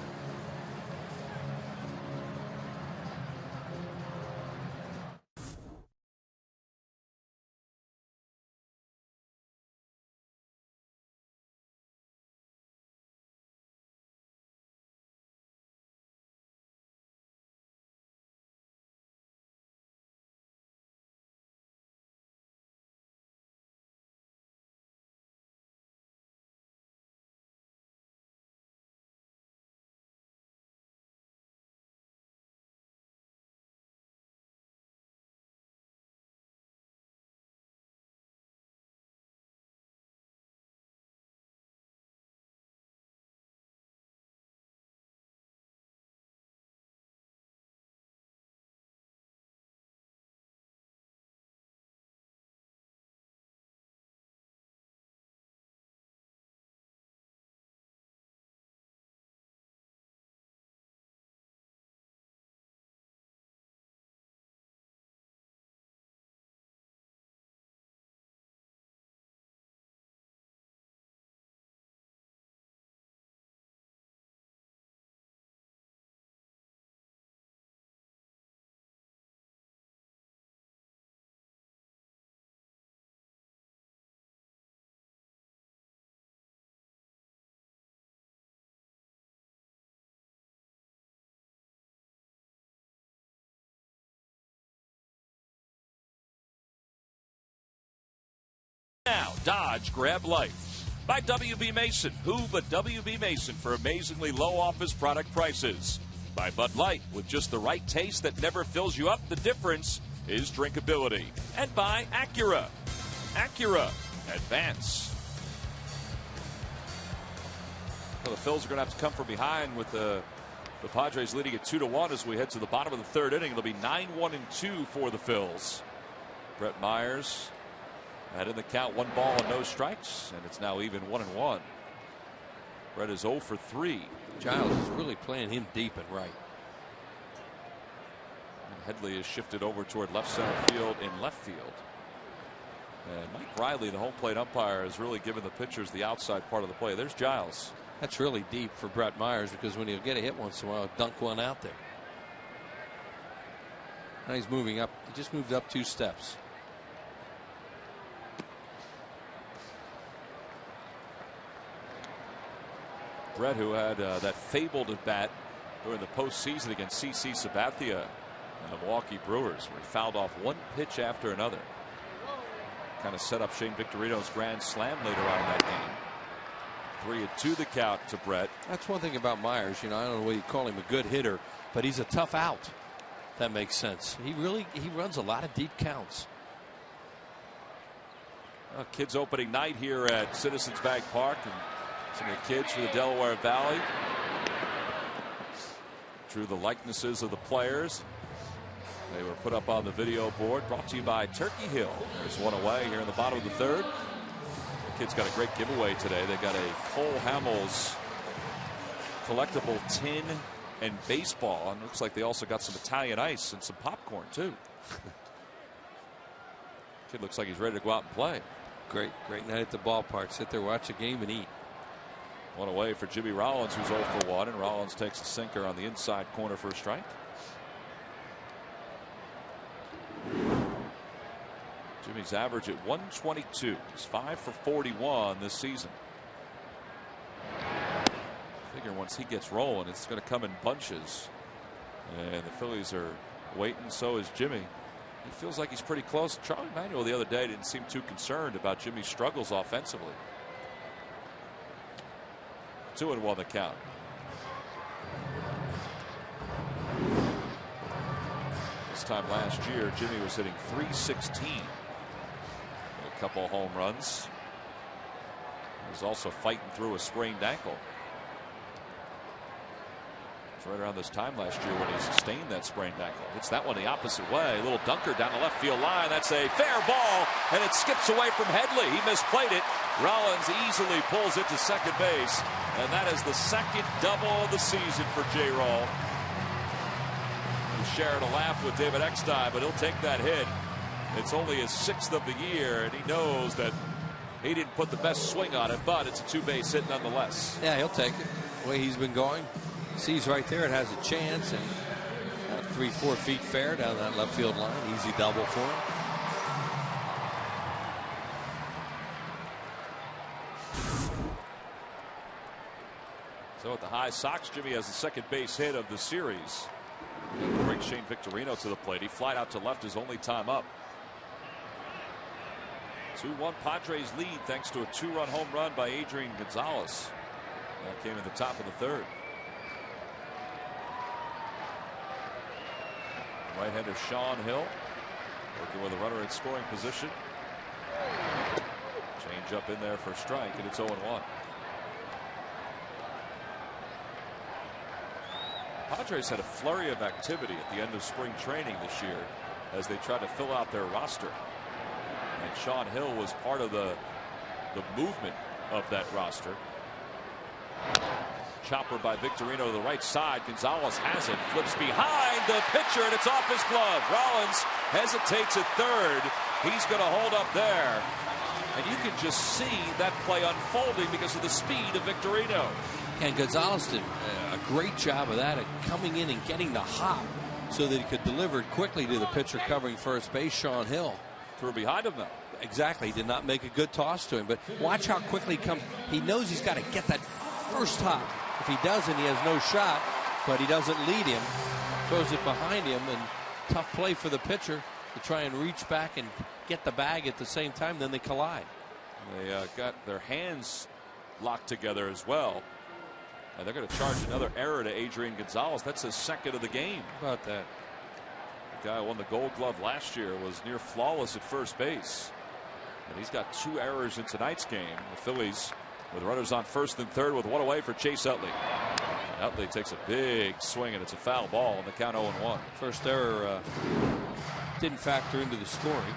Now, Dodge Grab Life by W.B. Mason. Who but W.B. Mason for amazingly low office product prices. By Bud Light, with just the right taste that never fills you up. The difference is drinkability. And by Acura. Acura Advance. Well, the Phils are going to have to come from behind with the Padres leading at 2-1 as we head to the bottom of the third inning. It'll be 9-1-2 for the Phils. Brett Myers had in the count, 1 ball and no strikes, and it's now even 1-1. Brett is 0 for 3. Giles is really playing him deep and right. And Headley is shifted over toward left center field in left field. And Mike Riley, the home plate umpire, has really given the pitchers the outside part of the play. There's Giles. That's really deep for Brett Myers, because when he'll get a hit once in a while, he'll dunk one out there. Now he's moving up. He just moved up 2 steps. Brett, who had that fabled at bat during the postseason against CC Sabathia and the Milwaukee Brewers, where he fouled off 1 pitch after another. Kind of set up Shane Victorino's grand slam later on in that game. 3-2 the count to Brett. That's one thing about Myers. You know, I don't know whether you call him a good hitter, but he's a tough out. That makes sense. He runs a lot of deep counts. Well, kids opening night here at Citizens Bank Park, and some of the kids from the Delaware Valley drew the likenesses of the players. They were put up on the video board. Brought to you by Turkey Hill. There's one away here in the bottom of the third. The kids got a great giveaway today. They got a Cole Hamels collectible tin and baseball, and looks like they also got some Italian ice and some popcorn too. Kid looks like he's ready to go out and play. Great night at the ballpark. Sit there, watch a game, and eat. One away for Jimmy Rollins, who's 0 for 1, and Rollins takes a sinker on the inside corner for a strike. Jimmy's average at 122. He's 5 for 41 this season. Figure once he gets rolling, it's going to come in bunches. And the Phillies are waiting, so is Jimmy. He feels like he's pretty close. Charlie Manuel the other day didn't seem too concerned about Jimmy's struggles offensively. 2-1 the count. This time last year, Jimmy was hitting .316. A couple of home runs. He was also fighting through a sprained ankle. It's right around this time last year when he sustained that sprained ankle. Hits that one the opposite way. A little dunker down the left field line. That's a fair ball, and it skips away from Headley. He misplayed it. Rollins easily pulls it to second base, and that is the second double of the season for J-Roll. He's sharing a laugh with David Eckstein, but he'll take that hit. It's only his 6th of the year, and he knows that he didn't put the best swing on it, but it's a 2-base hit nonetheless. Yeah, he'll take it. The way he's been going, sees right there it has a chance, and 3-4 feet fair down that left field line. Easy double for him. So at the high Sox, Jimmy has the second base hit of the series. Brings Shane Victorino to the plate. He flied out to left his only time up. 2-1 Padres lead thanks to a 2-run home run by Adrian Gonzalez. That came at the top of the third. Right-hander Sean Hill working with a runner in scoring position. Change up in there for a strike, and it's 0-1. Padres had a flurry of activity at the end of spring training this year as they tried to fill out their roster. And Sean Hill was part of the movement of that roster. Chopper by Victorino to the right side. Gonzalez has it. Flips behind the pitcher, and it's off his glove. Rollins hesitates at third. He's going to hold up there. And you can just see that play unfolding because of the speed of Victorino. And Gonzalez did a great job of that, coming in and getting the hop so that he could deliver it quickly to the pitcher covering first base, Sean Hill. Threw behind him, though. Exactly. He did not make a good toss to him. But watch how quickly he comes. He knows he's got to get that first hop. If he doesn't, he has no shot. But he doesn't lead him. Throws it behind him. And tough play for the pitcher to try and reach back and get the bag at the same time. Then they collide. They got their hands locked together as well. And they're going to charge another error to Adrian Gonzalez. That's his second of the game. How about that? The guy who won the Gold Glove last year was near flawless at first base. And he's got 2 errors in tonight's game. The Phillies with runners on first and third with 1 away for Chase Utley. And Utley takes a big swing, and it's a foul ball on the count 0-1. First error didn't factor into the scoring.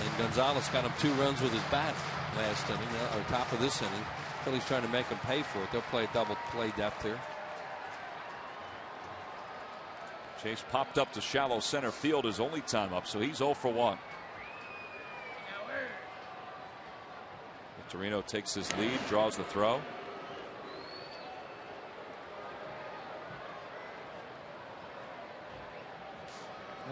And Gonzalez got him 2 runs with his bat last inning, or top of this inning. Phillies trying to make him pay for it. They'll play double play depth here. Chase popped up to shallow center field his only time up, so he's 0 for 1. Victorino takes his lead, draws the throw.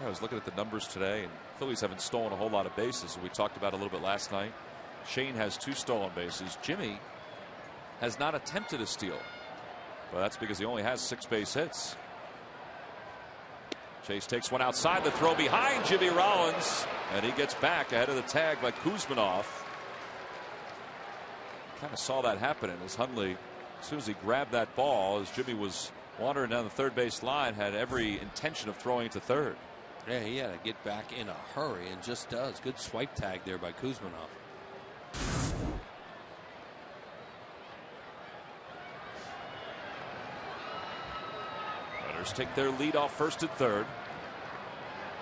I was looking at the numbers today, and Phillies haven't stolen a whole lot of bases. We talked about a little bit last night. Shane has 2 stolen bases. Jimmy has not attempted a steal, but that's because he only has 6 base hits. Chase takes one outside, the throw behind Jimmy Rollins, and he gets back ahead of the tag by Kuzminoff. Kind of saw that happen, and as Hundley, as soon as he grabbed that ball, as Jimmy was wandering down the third base line, had every intention of throwing it to third. Yeah, he had to get back in a hurry, and just does. Good swipe tag there by Kuzminoff. Runners take their lead off first and third.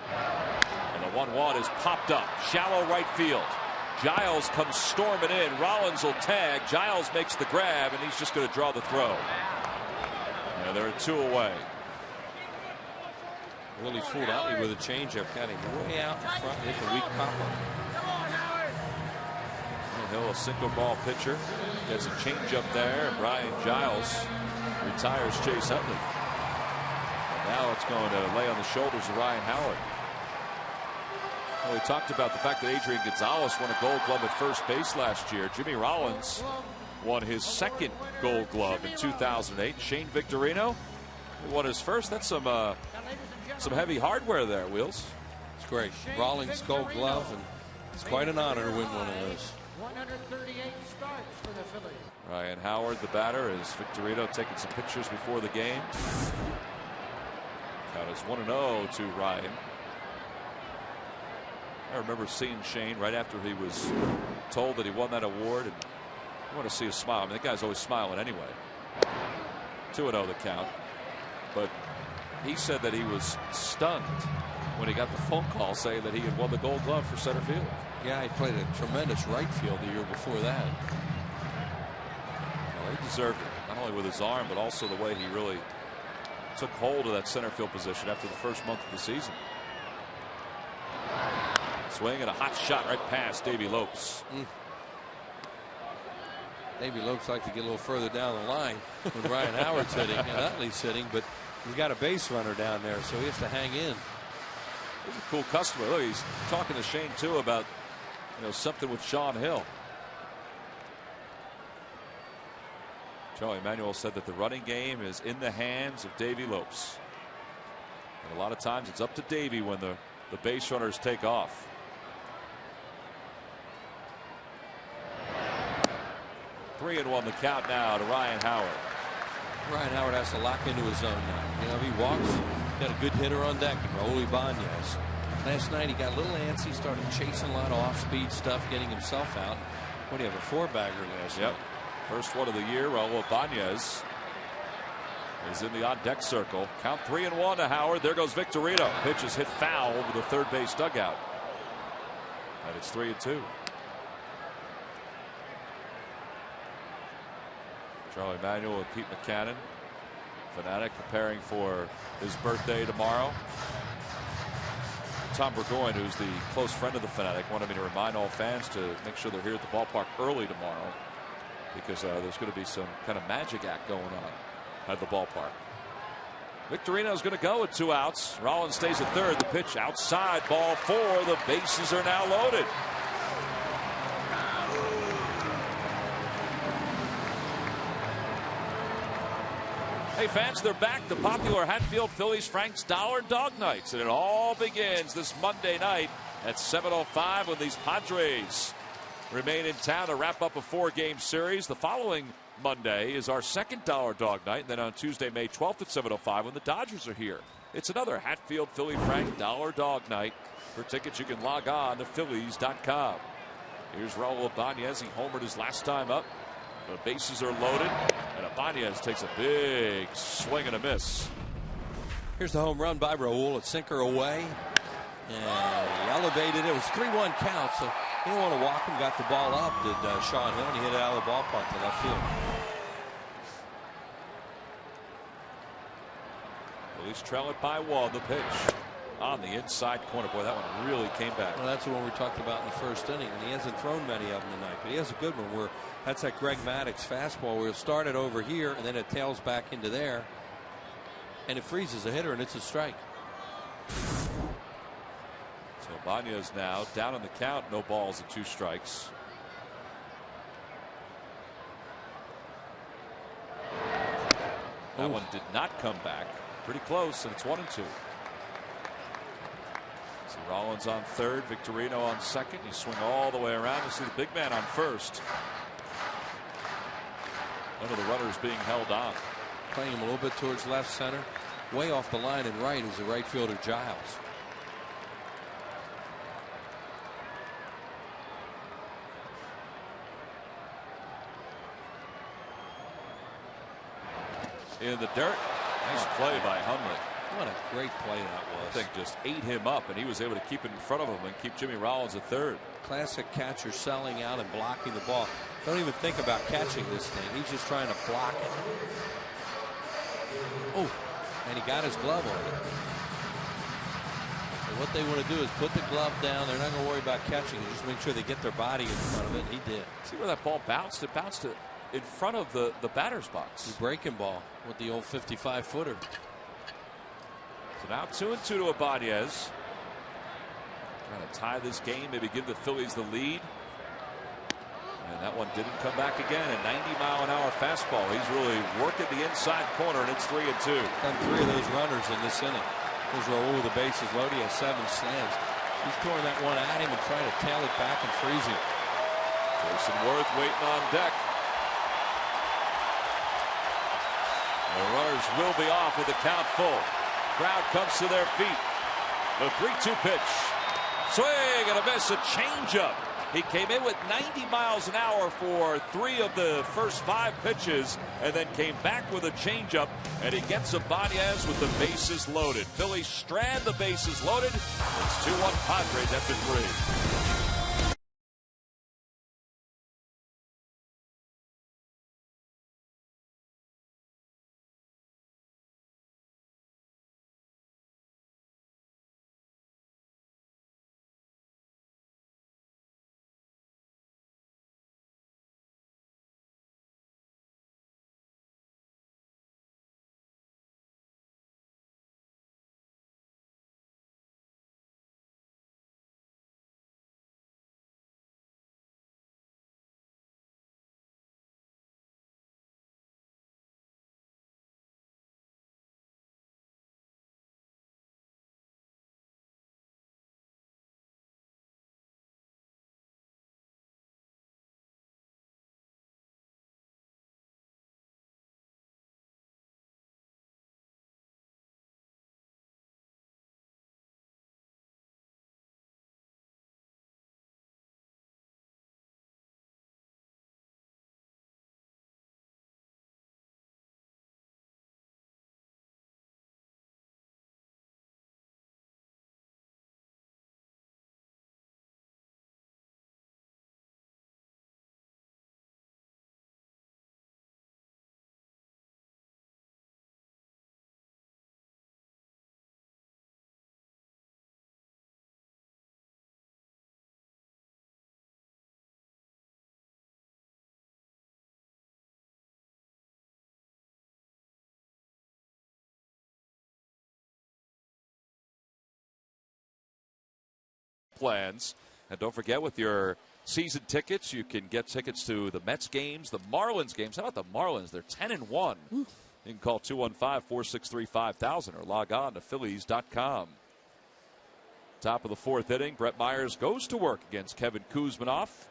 And the 1-1 is popped up. Shallow right field. Giles comes storming in. Rollins will tag. Giles makes the grab, and he's just going to draw the throw. And they're 2 away. Really fooled Utley with a changeup. Got him way out in front. Hit the weak pop-up. Hill, a single ball pitcher, gets a changeup there, and Brian Giles retires Chase Utley. And now it's going to lay on the shoulders of Ryan Howard. Well, we talked about the fact that Adrian Gonzalez won a Gold Glove at first base last year. Jimmy Rollins won his 2nd Gold Glove in 2008. Shane Victorino won his first. That's some heavy hardware there, Wheels. It's great. Rollins Gold Glove, and it's quite an honor to win one of those. 138 starts for the Phillies. Ryan Howard, the batter, as Victorino taking some pictures before the game. Count is 1-0 to Ryan. I remember seeing Shane right after he was told that he won that award, and I want to see a smile. I mean, that guy's always smiling anyway. 2-0 the count. But he said that he was stunned when he got the phone call saying that he had won the Gold Glove for center field. Yeah, he played a tremendous right field the year before that. Well, he deserved it, not only with his arm, but also the way he really took hold of that center field position after the first month of the season. Swing and a hot shot right past Davey Lopes. Davey Lopes like to get a little further down the line when Ryan Howard's hitting and Utley's hitting, but he's got a base runner down there, so he has to hang in. He's a cool customer. Look, he's talking to Shane too about something with Sean Hill. Charlie Emanuel said that the running game is in the hands of Davey Lopes. And a lot of times it's up to Davey when the base runners take off. Three and one the count now to Ryan Howard. Ryan Howard has to lock into his zone now. If he walks, got a good hitter on deck, Raul Ibanez. Last night he got a little antsy, started chasing a lot of off-speed stuff, getting himself out. What do you have, a 4-bagger last night? First one of the year. Raul Ibanez is in the on-deck circle. Count 3-1 to Howard. There goes Victorino. Pitch is hit foul over the third base dugout. And it's 3-2. Charlie Emanuel and Pete McCannon. Fanatic preparing for his birthday tomorrow. Tom Burgoyne, who's the close friend of the Fanatic, wanted me to remind all fans to make sure they're here at the ballpark early tomorrow, because there's going to be some kind of magic act going on at the ballpark. Victorino's going to go with 2 outs. Rollins stays at third. The pitch outside, ball 4. The bases are now loaded. Hey fans, they're back. The popular Hatfield Phillies Frank's Dollar Dog Nights, and it all begins this Monday night at 7:05 when these Padres remain in town to wrap up a 4-game series. The following Monday is our second dollar dog night. And then on Tuesday, May 12th at 7:05 when the Dodgers are here. It's another Hatfield Philly Frank dollar dog night. For tickets, you can log on to Phillies.com. Here's Raul Ibanez. He homered his last time up. The bases are loaded, and Ibanez takes a big swing and a miss. Here's the home run by Raul. A sinker away. And he elevated it. It was 3-1 count, so he didn't want to walk him. Got the ball up, did Sean Hill, and he hit it out of the ballpark to left field. Phillies trail it by 1. The pitch on the inside corner. Boy, that one really came back. Well, that's the one we talked about in the first inning, and he hasn't thrown many of them tonight, but he has a good one where that's that Greg Maddux fastball where he'll start it over here and then it tails back into there, and it freezes a hitter, and it's a strike. So Ibanez now down on the count, no balls and 2 strikes. That one did not come back. Pretty close, and it's 1-2. See Rollins on third, Victorino on second. You swing all the way around. You see the big man on first. One of the runners being held on. Playing him a little bit towards left center. Way off the line and right is the right fielder Giles. In the dirt. Nice play by Hundley. What a great play that was. I think just ate him up, and he was able to keep it in front of him and keep Jimmy Rollins at third. Classic catcher selling out and blocking the ball. Don't even think about catching this thing. He's just trying to block it. Oh, and he got his glove on it. So what they want to do is put the glove down. They're not going to worry about catching it. Just make sure they get their body in front of it. And he did. See where that ball bounced? It bounced in front of the batter's box. The breaking ball with the old 55-footer. So now 2-2 to Ibanez. Trying to tie this game, maybe give the Phillies the lead. And that one didn't come back again. A 90-mile-an-hour fastball. He's really working the inside corner, and it's 3-2. Done 3 of those runners in this inning. There's Raul with the bases loaded. He has 7 slams. He's throwing that one at him and trying to tail it back and freeze him. Jason Worth waiting on deck. The runners will be off with the count full. Crowd comes to their feet. The 3-2 pitch. Swing and a miss, a changeup. He came in with 90 miles an hour for 3 of the first 5 pitches and then came back with a changeup, and he gets Ibanez with the bases loaded. Phillies strand the bases loaded. It's 2-1 Padres after 3. Plans. And don't forget, with your season tickets, you can get tickets to the Mets games, the Marlins games. How about the Marlins? They're 10-1. You can call 215-463-5000 or log on to Phillies.com. Top of the 4th inning, Brett Myers goes to work against Kevin Kuzminoff.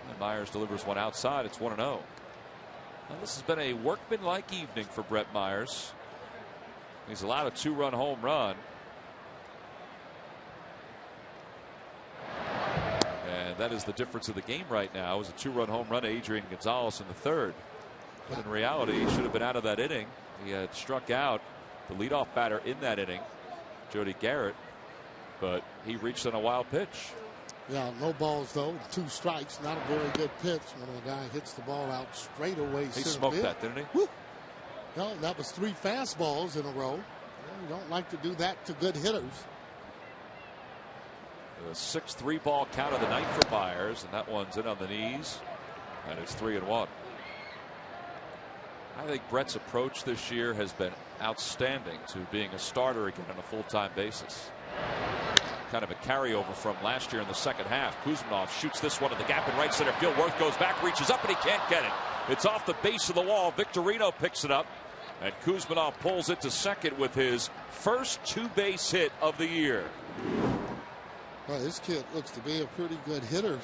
And Myers delivers one outside. It's 1-0. Now, this has been a workmanlike evening for Brett Myers. He's allowed a 2-run home run. And that is the difference of the game right now, is a 2-run home run to Adrian Gonzalez in the third. But in reality, he should have been out of that inning. He had struck out the leadoff batter in that inning, Jody Garrett, but he reached on a wild pitch. Yeah, no balls though, 2 strikes. Not a very good pitch when a guy hits the ball out straight away. He smoked that, didn't he? Woo. No, that was 3 fastballs in a row. You don't like to do that to good hitters. The 6-3 ball count of the night for Myers, and that one's in on the knees, and it's 3-1. I think Brett's approach this year has been outstanding to being a starter again on a full-time basis. Kind of a carryover from last year in the second half. Kuzmanov shoots this one in the gap in right center field. Worth goes back, reaches up, and he can't get it. It's off the base of the wall. Victorino picks it up, and Kuzmanov pulls it to second with his first 2-base hit of the year. Well, this kid looks to be a pretty good hitter.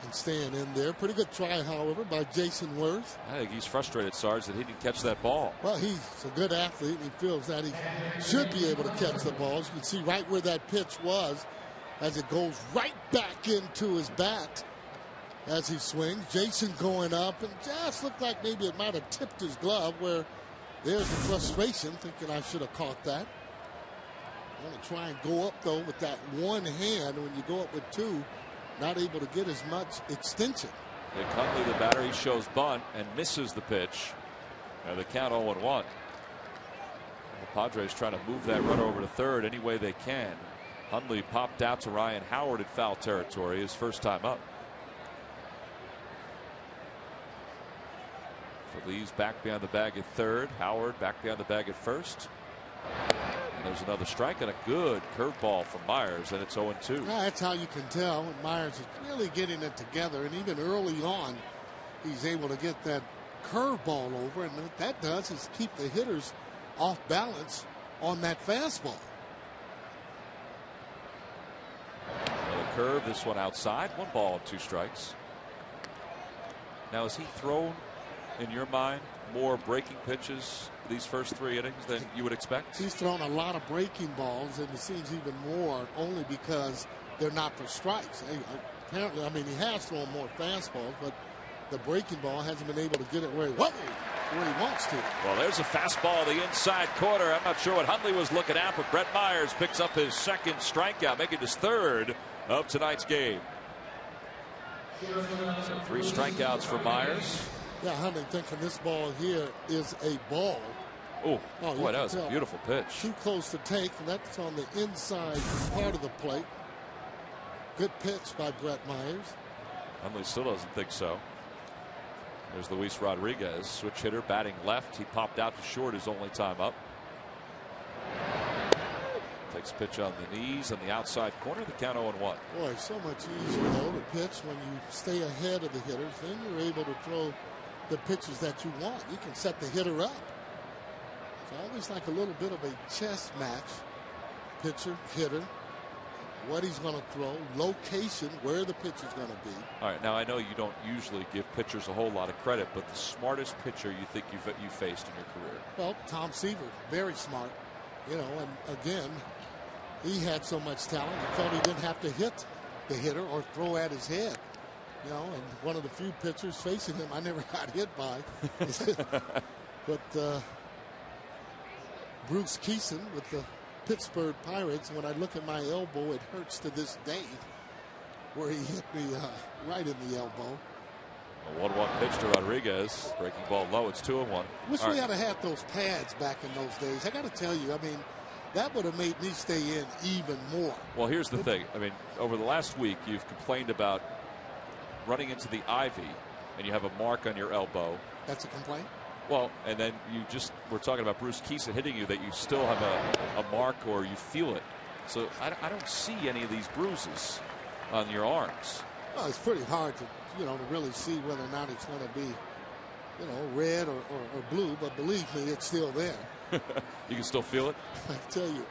And staying in there. Pretty good try, however, by Jason Worth. I think he's frustrated, Sarge, that he didn't catch that ball. Well, he's a good athlete, and he feels that he should be able to catch the balls. You can see right where that pitch was as it goes right back into his bat as he swings. Jason going up, and just looked like maybe it might have tipped his glove, where there's the frustration, thinking I should have caught that. I want to try and go up, though, with that one hand. When you go up with 2, not able to get as much extension. Nick Hundley, the batter, he shows bunt and misses the pitch. And the count 0-1. The Padres trying to move that runner over to third any way they can. Hundley popped out to Ryan Howard in foul territory, his first time up. Phillies back behind the bag at third. Howard back behind the bag at first. And there's another strike and a good curveball from Myers, and it's 0-2. That's how you can tell when Myers is really getting it together, and even early on, he's able to get that curveball over, and what that does is keep the hitters off balance on that fastball. Another curve, this one outside, 1 ball and 2 strikes. Now, has he thrown, in your mind, more breaking pitches these first 3 innings than you would expect? He's thrown a lot of breaking balls, and it seems even more only because they're not for strikes. Apparently, I mean, he has thrown more fastballs, but the breaking ball hasn't been able to get it where he wants to. Well, there's a fastball the inside corner. I'm not sure what Hundley was looking at, but Brett Myers picks up his 2nd strikeout, making his 3rd of tonight's game. So 3 strikeouts for Myers. Yeah, Hundley thinking this ball here is a ball. Oh, boy, that was a beautiful pitch. Too close to take, and that's on the inside part of the plate. Good pitch by Brett Myers. Hundley still doesn't think so. There's Luis Rodriguez, switch hitter, batting left. He popped out to short his only time up. Takes pitch on the knees on the outside corner. The count 0-1. Boy, so much easier, though, to pitch when you stay ahead of the hitters. Then you're able to throw the pitches that you want. You can set the hitter up. It's always like a little bit of a chess match. Pitcher, hitter, what he's going to throw, location, where the pitch is going to be. All right, now I know you don't usually give pitchers a whole lot of credit, but the smartest pitcher you think you've faced in your career? Well, Tom Seaver, very smart. You know, and again, he had so much talent, he felt he didn't have to hit the hitter or throw at his head. You know, and one of the few pitchers facing him I never got hit by. But Bruce Keeson with the Pittsburgh Pirates, when I look at my elbow, it hurts to this day, where he hit me right in the elbow. A 1-1 pitch to Rodriguez. Breaking ball low. It's 2-1. Wish we had had those pads back in those days. I got to tell you, I mean, that would have made me stay in even more. Well, here's the thing. I mean, over the last week, you've complained about running into the ivy, and you have a mark on your elbow. That's a complaint? Well, and then we're talking about Bruce Keeson hitting you, that you still have a mark or you feel it. So I don't see any of these bruises on your arms. Well, it's pretty hard to, to really see whether or not it's going to be, red or blue. But believe me, it's still there. You can still feel it? I tell you,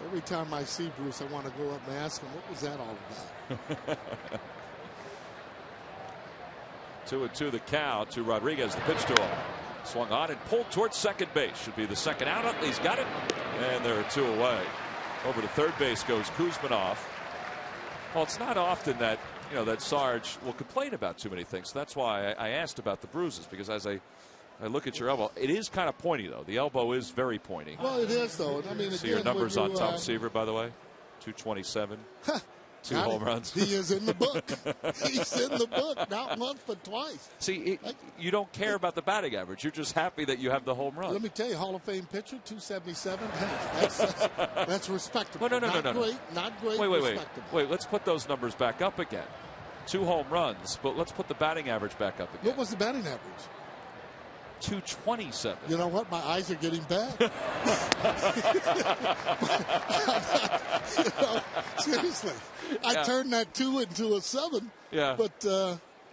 every time I see Bruce, I want to go up and ask him, what was that all about? 2-2 the count to Rodriguez. The pitch to him. Swung on and pulled towards second base. Should be the second out. Utley's got it. And there are 2 away. Over to third base goes Kuzmanov. Well, it's not often that, that Sarge will complain about too many things. So that's why I asked about the bruises, because as I look at your elbow, it is kind of pointy, though. The elbow is very pointy. Well, it is, though. I mean, see your numbers on Tom Seaver, by the way. 227. 2 home runs. He is in the book. He's in the book, not once but twice. See, you don't care about the batting average. You're just happy that you have the home run. Let me tell you, Hall of Fame pitcher, 277. That's respectable. No. Not great. Wait. Let's put those numbers back up again. 2 home runs, but let's put the batting average back up again. What was the batting average? 227. You know what? My eyes are getting bad. Seriously. I turned that 2 into a 7. Yeah. But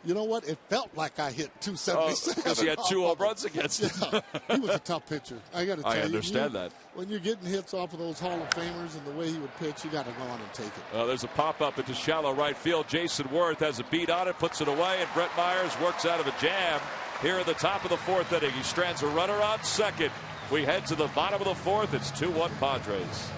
you know what? It felt like I hit 277. Because he had 2 home runs against him. Yeah. He was a tough pitcher. I got to tell you. I understand that. When you're getting hits off of those Hall of Famers and the way he would pitch, you got to go on and take it. There's a pop-up into shallow right field. Jason Worth has a beat on it, puts it away, and Brett Myers works out of a jam. Here at the top of the 4th inning, he strands a runner on second. We head to the bottom of the 4th. It's 2-1 Padres.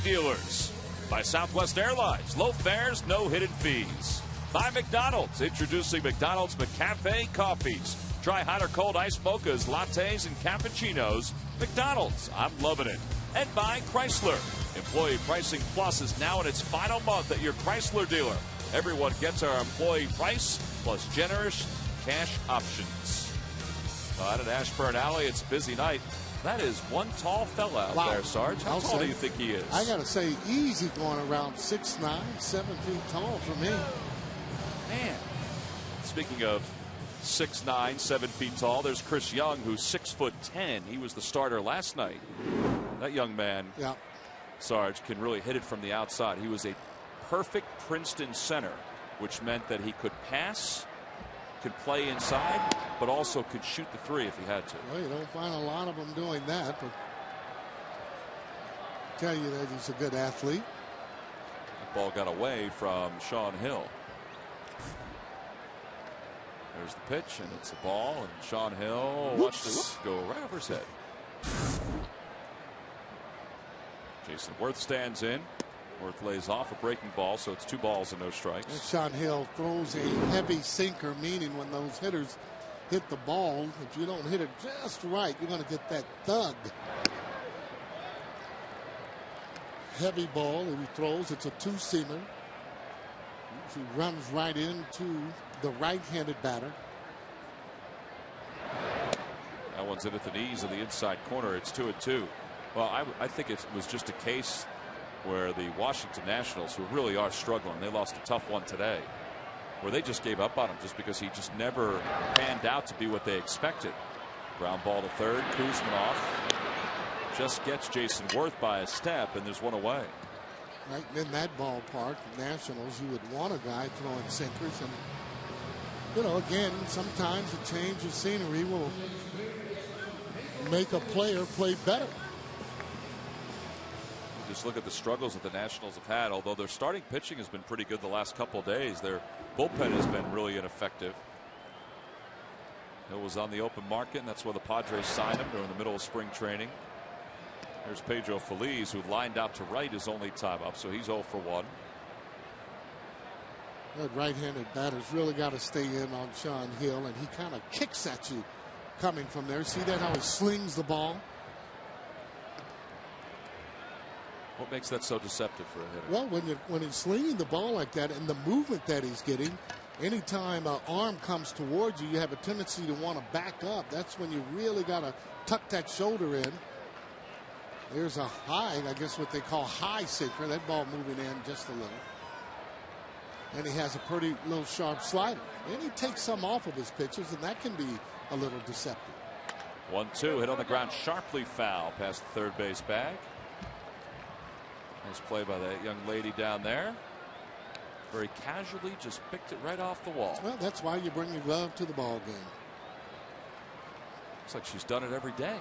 Dealers. By Southwest Airlines. Low fares, no hidden fees. By McDonald's. Introducing McDonald's McCafe coffees. Try hot or cold iced mochas, lattes, and cappuccinos. McDonald's. I'm loving it. And by Chrysler. Employee Pricing Plus is now in its final month at your Chrysler dealer. Everyone gets our employee price plus generous cash options. Out at Ashburn Alley, it's a busy night. That is one tall fella out there, Sarge. How tall do you think he is? I got to say, easy going around 6'9", 7 feet tall for me. Man. Speaking of 6'9", 7 feet tall, there's Chris Young, who's 6'10". He was the starter last night. That young man, Sarge, can really hit it from the outside. He was a perfect Princeton center, which meant that he could pass, could play inside, but also could shoot the 3 if he had to. Well, you don't find a lot of them doing that, but I tell you that he's a good athlete. The ball got away from Sean Hill. There's the pitch, and it's a ball, and Sean Hill watched it go right over his head. Jason Worth stands in. Worth lays off a breaking ball, so it's 2 balls and no strikes. And Sean Hill throws a heavy sinker, meaning when those hitters hit the ball, if you don't hit it just right, you're going to get that thud. Heavy ball that he throws. It's a 2-seamer. He runs right into the right-handed batter. That one's in at the knees of the inside corner. It's 2-2. Well, I think it was just a case where the Washington Nationals, who really are struggling, they lost a tough one today, where they just gave up on him just because he just never panned out to be what they expected. Ground ball to third. Kuzmanov just gets Jason Worth by a step, and there's one away. Right in that ballpark, Nationals, you would want a guy throwing sinkers. And, you know, again, sometimes a change of scenery will make a player play better. Just look at the struggles that the Nationals have had. Although their starting pitching has been pretty good the last couple of days, their bullpen has been really ineffective. Hill was on the open market, and that's where the Padres signed him during the middle of spring training. There's Pedro Feliz, who lined out to right his only time up, so he's 0 for 1. That right-handed batter's really got to stay in on Sean Hill, and he kind of kicks at you coming from there. See that, how he slings the ball? What makes that so deceptive for a hitter? Well, when he's slinging the ball like that and the movement that he's getting, anytime an arm comes towards you, you have a tendency to want to back up. That's when you really got to tuck that shoulder in. There's a high, I guess what they call high sinker. That ball moving in just a little. And he has a pretty little sharp slider. And he takes some off of his pitches, and that can be a little deceptive. 1-2, hit on the ground sharply foul past the third base bag. Nice play by that young lady down there. Very casually just picked it right off the wall. Well, that's why you bring your glove to the ball game. Looks like she's done it every day.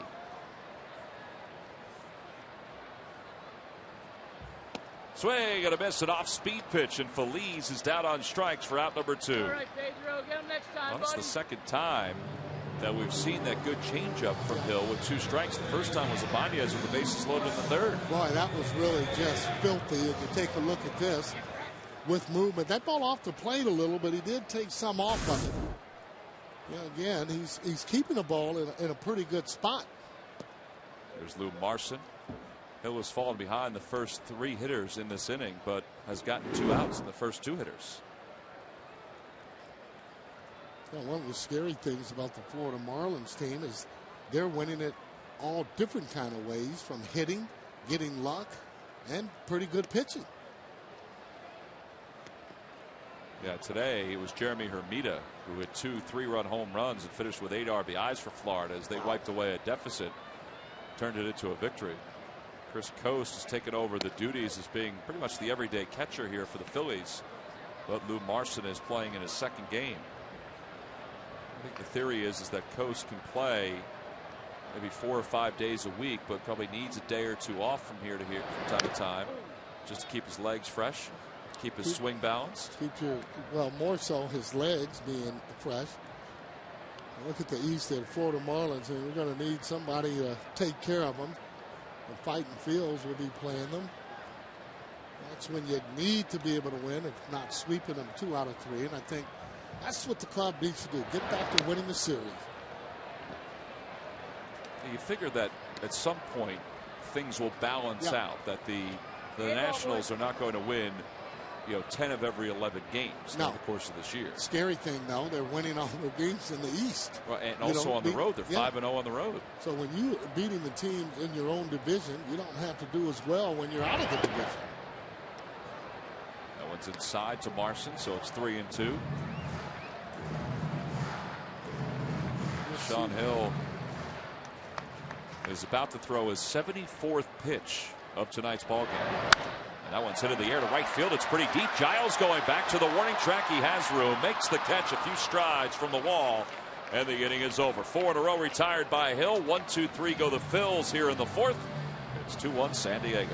Swing and a miss, an off-speed pitch, and Feliz is down on strikes for out number 2. All right, Pedro, get him next time, Well, that's buddy. the second time that we've seen that good changeup from Hill with 2 strikes. The first time was Ibanez with the bases loaded in the third. Boy, that was really just filthy. If you take a look at this with movement, that ball off the plate a little, but he did take some off of it. Yeah, again, he's keeping the ball in a pretty good spot. There's Lou Marson. Hill has fallen behind the first 3 hitters in this inning, but has gotten 2 outs in the first 2 hitters. Well, one of the scary things about the Florida Marlins team is they're winning it all different kind of ways, from hitting, getting luck, and pretty good pitching. Yeah, today it was Jeremy Hermida who hit 2 3-run home runs and finished with 8 RBIs for Florida as they wiped away a deficit, turned it into a victory. Chris Coast has taken over the duties as being pretty much the everyday catcher here for the Phillies, but Lou Marson is playing in his second game. I think the theory is that Coast can play maybe 4 or 5 days a week, but probably needs a day or 2 off from here to here from time to time, just to keep his legs fresh, keep his swing balanced. Well, more so his legs being fresh. Look at the East there, Florida Marlins, and we're going to need somebody to take care of them. The Fighting Fields will be playing them. That's when you need to be able to win, if not sweeping them 2 out of 3. And I think that's what the club needs to do. Get back to winning the series. You figure that at some point things will balance out, that the Nationals are not going to win 10 of every 11 games in the course of this year. Scary thing, though, they're winning all the games in the East. Well, and also on the road. They're 5-0 on the road. So when you are beating the teams in your own division, you don't have to do as well when you're out of the division. That one's inside to Marson, so it's 3-2. Sean Hill is about to throw his 74th pitch of tonight's ballgame. And that one's hit in the air to right field. It's pretty deep. Giles going back to the warning track. He has room. Makes the catch a few strides from the wall. And the inning is over. 4 in a row retired by Hill. 1, 2, 3 go the Phils here in the 4th. It's 2-1 San Diego.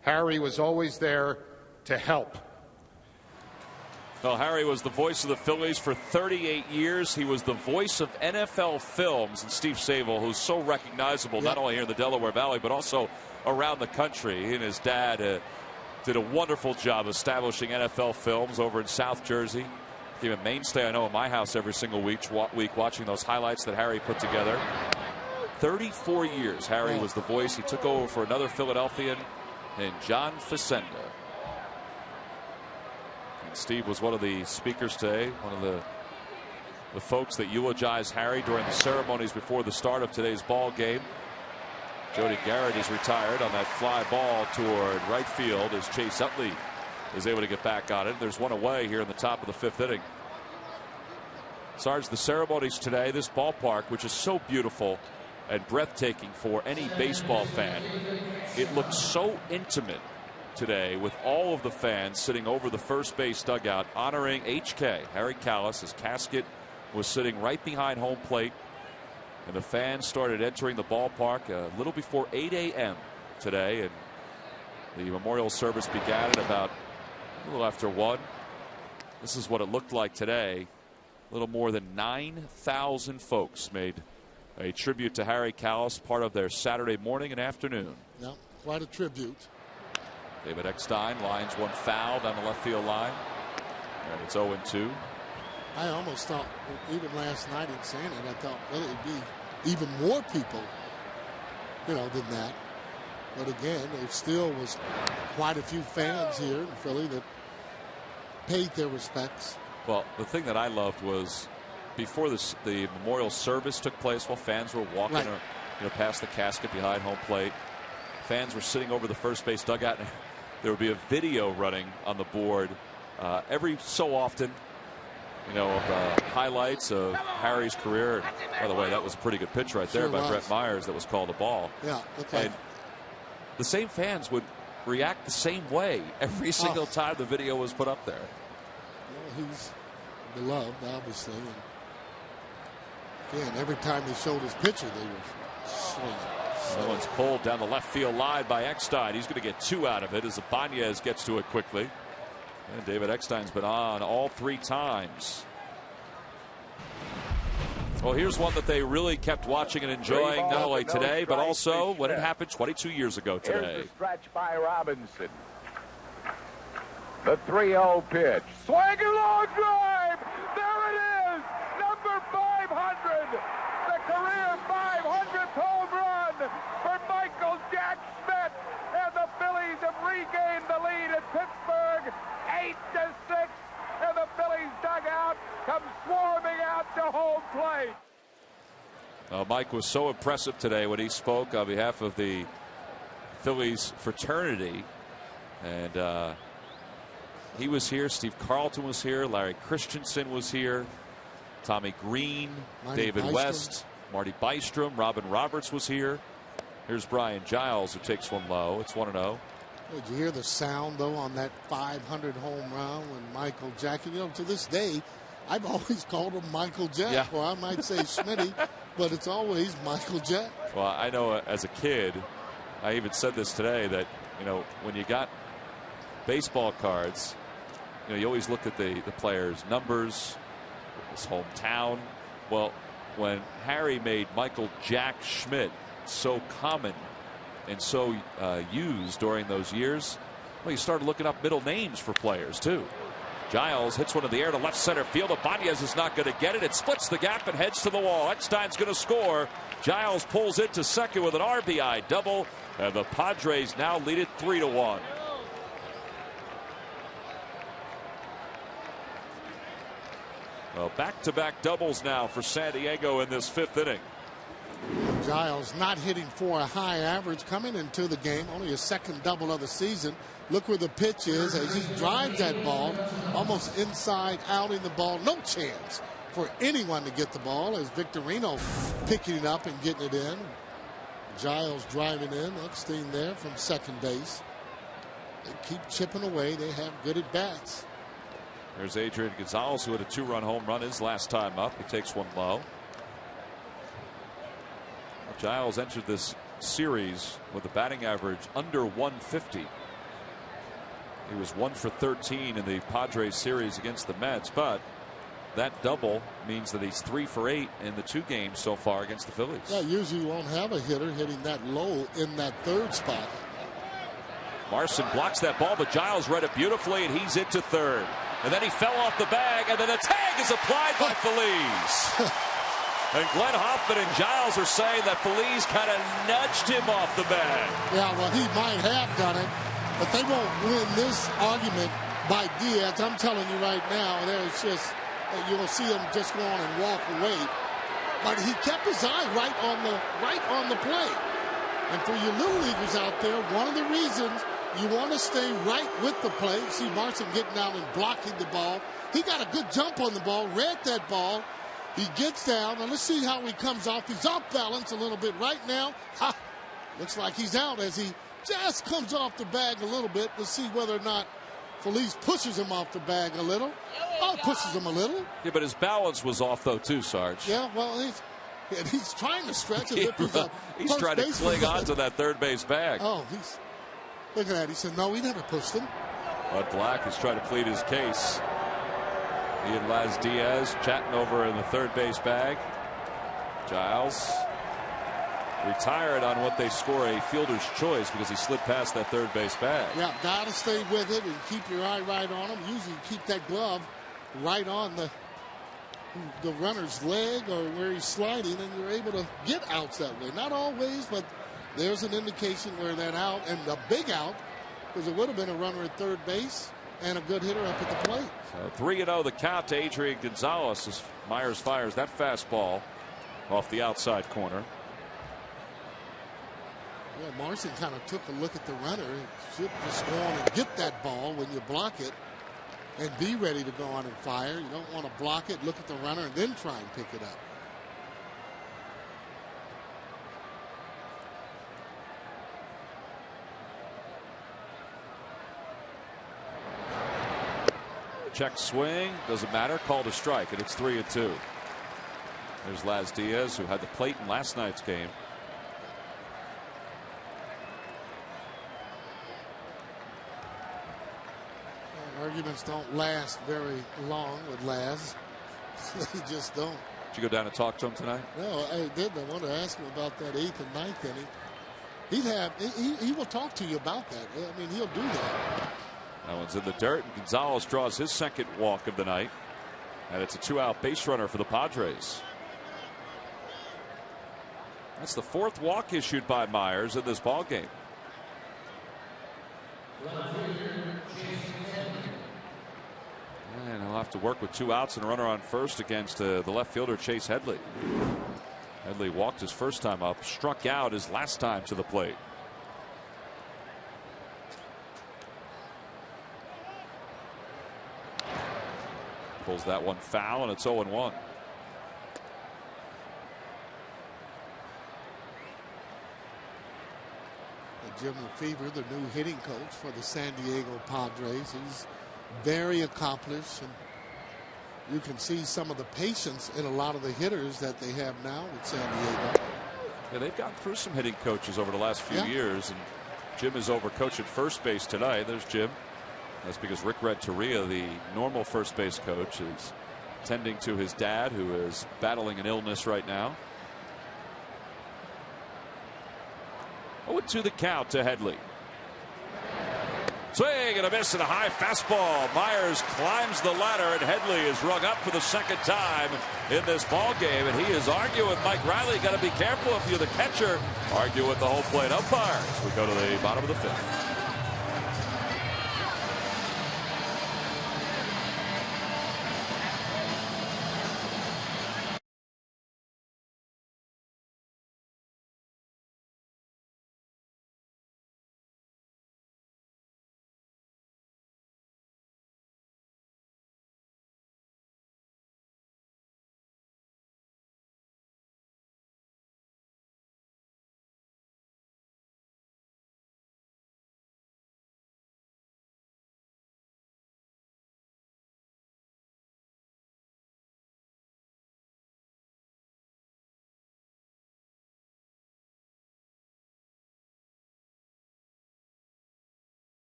Harry was always there to help. Well, Harry was the voice of the Phillies for 38 years. He was the voice of NFL Films, and Steve Sabol, who's so recognizable not only here in the Delaware Valley but also around the country. He and his dad did a wonderful job establishing NFL Films over in South Jersey. Became a mainstay, I know, in my house every single week watching those highlights that Harry put together. 34 years Harry was the voice. He took over for another Philadelphian and John Facenda. And Steve was one of the speakers today, one of the folks that eulogized Harry during the ceremonies before the start of today's ball game. Jody Garrett is retired on that fly ball toward right field as Chase Utley is able to get back on it. There's one away here in the top of the fifth inning. Sarge, the ceremonies today, this ballpark, which is so beautiful and breathtaking for any baseball fan, it looks so intimate today with all of the fans sitting over the first base dugout honoring HK, Harry Kalas. His casket was sitting right behind home plate, and the fans started entering the ballpark a little before 8 a.m. today, and the memorial service began at about a little after 1. This is what it looked like today. A little more than 9,000 folks made a tribute to Harry Kalas, part of their Saturday morning and afternoon. Yeah, quite a tribute. David Eckstein lines one foul down the left field line, and it's 0-2. I almost thought, even last night in saying it, I thought, well, it'd be even more people, than that. But again, it still was quite a few fans here in Philly that paid their respects. Well, the thing that I loved was before the memorial service took place, while fans were walking past the casket behind home plate, fans were sitting over the first base dugout, and there would be a video running on the board every so often, of highlights of Harry's career. And by the way, that was a pretty good pitch right there by Brett Myers that was called a ball. Yeah, okay. And the same fans would react the same way every single time the video was put up there. Well, he's beloved, obviously. And again, every time they showed his picture, they were swinging. Someone's pulled down the left field line by Eckstein. He's going to get 2 out of it as Ibanez gets to it quickly. And David Eckstein's been on all 3 times. Well, here's one that they really kept watching and enjoying, not only today, but also when it happened 22 years ago today. Here's the stretch by Robinson. The 3-0 pitch. Swing and long drive. There it is. Number 500. The career 500th home run for Michael Jack Schmidt. And the Phillies have regained the lead at Pittsburgh. 8-6. And the Phillies dugout comes swarming out to home plate. Mike was so impressive today when he spoke on behalf of the Phillies fraternity. And he was here. Steve Carlton was here. Larry Christensen was here. Tommy Green, David West, Marty Bystrom, Robin Roberts was here. Here's Brian Giles, who takes one low. It's 1-0. Did you hear the sound, though, on that 500 home run when Michael Jack? To this day, I've always called him Michael Jack. Yeah. Or I might say Schmitty, but it's always Michael Jack. Well, I know as a kid, I even said this today, that, when you got baseball cards, you always looked at the players' numbers, his hometown. Well, when Harry made Michael Jack Schmidt so common and so used during those years, well, you started looking up middle names for players too. Giles hits one in the air to left center field. Ibanez is not going to get it. It splits the gap and heads to the wall. Eckstein's going to score. Giles pulls into second with an RBI double, and the Padres now lead it 3-1. Well, back-to-back doubles now for San Diego in this 5th inning. Giles not hitting for a high average coming into the game. Only a second double of the season. Look where the pitch is as he drives that ball almost inside out in the ball. No chance for anyone to get the ball as Victorino picking it up and getting it in. Giles driving in. Eckstein there from second base. They keep chipping away. They have good at bats. There's Adrian Gonzalez, who had a 2-run home run his last time up. He takes one low. Giles entered this series with a batting average under 150. He was 1 for 13 in the Padres series against the Mets, but that double means that he's 3 for 8 in the 2 games so far against the Phillies. Yeah, usually you won't have a hitter hitting that low in that third spot. Marson blocks that ball, but Giles read it beautifully, and he's into third. And then he fell off the bag, and then the tag is applied by Phillies. And Glenn Hoffman and Giles are saying that Phillies kind of nudged him off the bag. Yeah, well, he might have done it, but they won't win this argument by Diaz. I'm telling you right now, there's just, you'll see him just go on and walk away. But he kept his eye right on the play. And for you little leaguers out there, one of the reasons you want to stay right with the play. See Marson getting down and blocking the ball. He got a good jump on the ball, read that ball. He gets down, and let's see how he comes off. He's off balance a little bit right now. Ha! Looks like he's out as he just comes off the bag a little bit. Let's see whether or not Felice pushes him off the bag a little. Oh, pushes him a little. Yeah, but his balance was off, though, too, Sarge. Yeah, well, he's trying to stretch it. He's trying to cling on to that third base bag. Oh, look at that. He said, no, we never pushed him. Bud Black is trying to plead his case. He and Laz Diaz chatting over in the third base bag. Giles retired on what they score a fielder's choice because he slid past that third base bag. Yeah, got to stay with it and keep your eye right on him. Usually keep that glove right on the runner's leg or where he's sliding, and you're able to get outs that way. Not always, but there's an indication where that out, and the big out, because it would have been a runner at third base and a good hitter up at the plate. So 3-0 the count to Adrian Gonzalez as Myers fires that fastball off the outside corner. Yeah, Marson kind of took a look at the runner. He should just go on and get that ball when you block it and be ready to go on and fire. You don't want to block it, look at the runner, and then try and pick it up. Check swing, doesn't matter, called a strike, and it's 3-2. There's Laz Diaz, who had the plate in last night's game. Arguments don't last very long with Laz. They just don't. Did you go down and talk to him tonight? No, I didn't. I wanted to ask him about that 8th and 9th inning. He will talk to you about that. I mean, he'll do that. That one's in the dirt, and Gonzalez draws his second walk of the night. And it's a 2-out base runner for the Padres. That's the 4th walk issued by Myers in this ball game. And he'll have to work with 2 outs and a runner on first against the left fielder Chase Headley. Headley walked his first time up, struck out his last time to the plate. Pulls that one foul, and it's 0-1. Jim Lefebvre, the new hitting coach for the San Diego Padres. He's very accomplished, and you can see some of the patience in a lot of the hitters that they have now with San Diego. Yeah, they've gone through some hitting coaches over the last few years, and Jim is over coach at first base tonight. There's Jim. That's because Rick Renteria, the normal first base coach, is tending to his dad, who is battling an illness right now. 0-2 the count to Headley. Swing and a miss and a high fastball. Myers climbs the ladder, and Headley is rung up for the second time in this ball game. And he is arguing with Mike Riley. Got to be careful if you're the catcher. Argue with the home plate umpires. We go to the bottom of the 5th.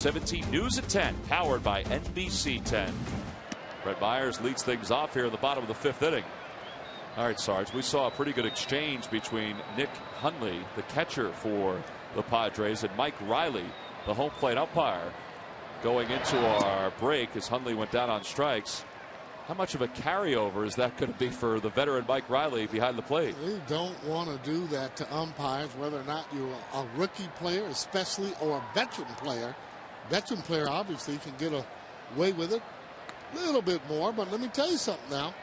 17 News at 10, powered by NBC 10. Brett Myers leads things off here in the bottom of the 5th inning. All right, Sarge, we saw a pretty good exchange between Nick Hundley, the catcher for the Padres, and Mike Riley, the home plate umpire, going into our break as Hundley went down on strikes. How much of a carryover is that going to be for the veteran Mike Riley behind the plate? You don't want to do that to umpires, whether or not you're a rookie player, especially, or a veteran player. Veteran player obviously can get away with it a little bit more, but let me tell you something now.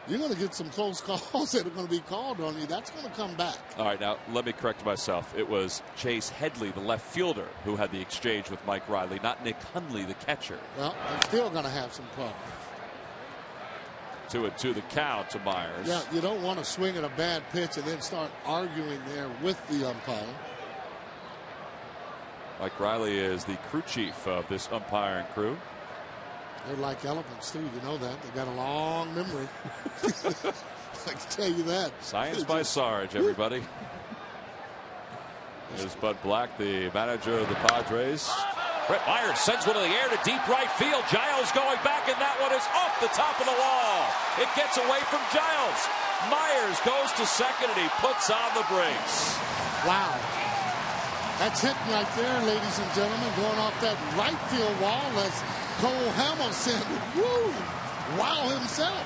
You're going to get some close calls that are going to be called on you. That's going to come back. All right, now let me correct myself. It was Chase Headley, the left fielder, who had the exchange with Mike Riley, not Nick Hundley, the catcher. Well, they're still going to have some problems. 2-2 the count to Myers. Yeah, you don't want to swing at a bad pitch and then start arguing there with the umpire. Mike Riley is the crew chief of this umpiring crew. They're like elephants, too. You know that. They've got a long memory. I can tell you that. Science by Sarge, everybody. There's Bud Black, the manager of the Padres. Brett Myers sends one in the air to deep right field. Giles going back, and that one is off the top of the wall. It gets away from Giles. Myers goes to second, and he puts on the brakes. Wow. That's hitting right there, ladies and gentlemen, going off that right field wall as Cole Hamilton, woo, wow himself.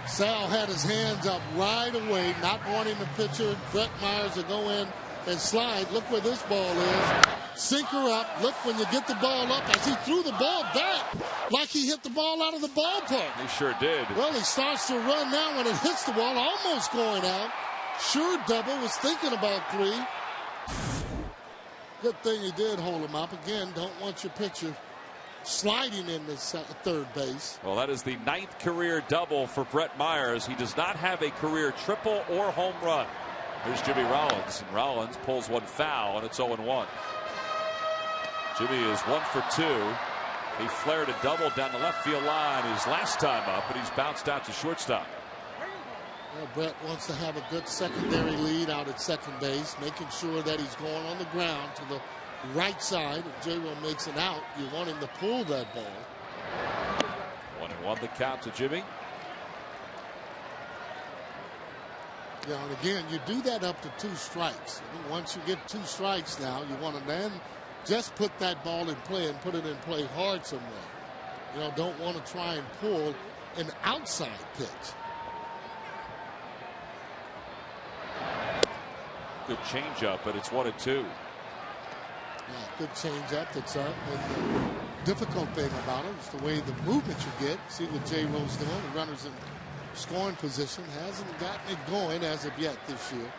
Sal had his hands up right away, not wanting the pitcher, Brett Myers, to go in and slide. Look where this ball is. Sinker up. Look when you get the ball up as he threw the ball back like he hit the ball out of the ballpark. He sure did. Well, he starts to run now when it hits the wall, almost going out. Sure double, was thinking about 3. Good thing he did hold him up. Again, don't want your pitcher sliding in the third base. Well, that is the 9th career double for Brett Myers. He does not have a career triple or home run. Here's Jimmy Rollins, and Rollins pulls one foul, and it's 0-1. Jimmy is 1 for 2. He flared a double down the left field line his last time up, but he's bounced out to shortstop. Well, Brett wants to have a good secondary lead out at second base, making sure that he's going on the ground to the right side. If J-Ro makes an out, you want him to pull that ball. 1-1 the count to Jimmy. Yeah, and again, you do that up to 2 strikes. I mean, once you get 2 strikes now, you want to then just put that ball in play and put it in play hard somewhere. You know, don't want to try and pull an outside pitch. Good changeup, but it's 1-2. Yeah, good changeup that's up. And the difficult thing about it is the way the movement you get. See what J-Ro's doing. The runner's in scoring position. Hasn't gotten it going as of yet this year.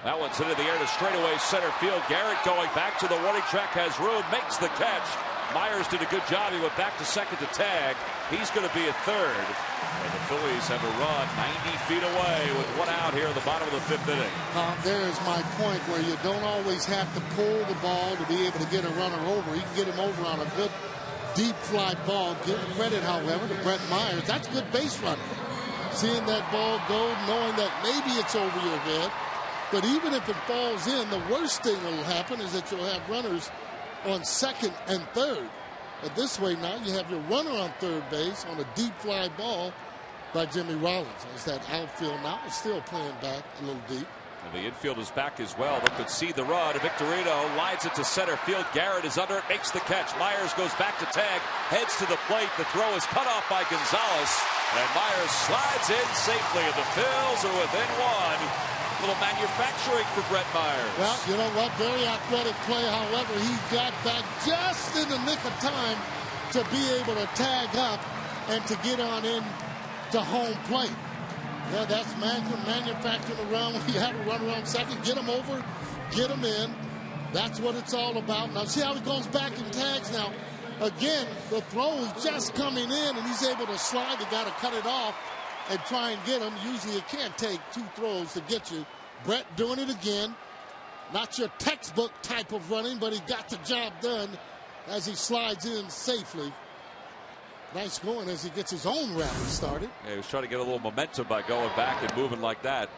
That one's into the air to straightaway center field. Garrett going back to the warning track, has room, makes the catch. Myers did a good job. He went back to second to tag. He's going to be a third. And the Phillies have a run 90 feet away with 1 out here in the bottom of the 5th inning. There's my point where you don't always have to pull the ball to be able to get a runner over. You can get him over on a good deep fly ball. Give credit, however, to Brett Myers. That's good base running. Seeing that ball go, knowing that maybe it's over your head. But even if it falls in, the worst thing that will happen is that you'll have runners on second and third. But this way now you have your runner on third base on a deep fly ball by Jimmy Rollins. As that outfield now is still playing back a little deep. And the infield is back as well. They could see the run. Victorino lines it to center field. Garrett is under it, makes the catch. Myers goes back to tag, heads to the plate. The throw is cut off by Gonzalez. And Myers slides in safely, and the Phils are within 1. Little manufacturing for Brett Myers. Well, you know what? Very athletic play. However, he got back just in the nick of time to be able to tag up and to get on in to home plate. Yeah, that's manufacturing around. When you have a run around second, get him over, get him in. That's what it's all about. Now, see how he goes back and tags now. Again, the throw is just coming in, and he's able to slide. You got to cut it off and try and get him. Usually it can't take 2 throws to get you. Brett doing it again. Not your textbook type of running, but he got the job done as he slides in safely. Nice going as he gets his own rally started. Yeah, he was trying to get a little momentum by going back and moving like that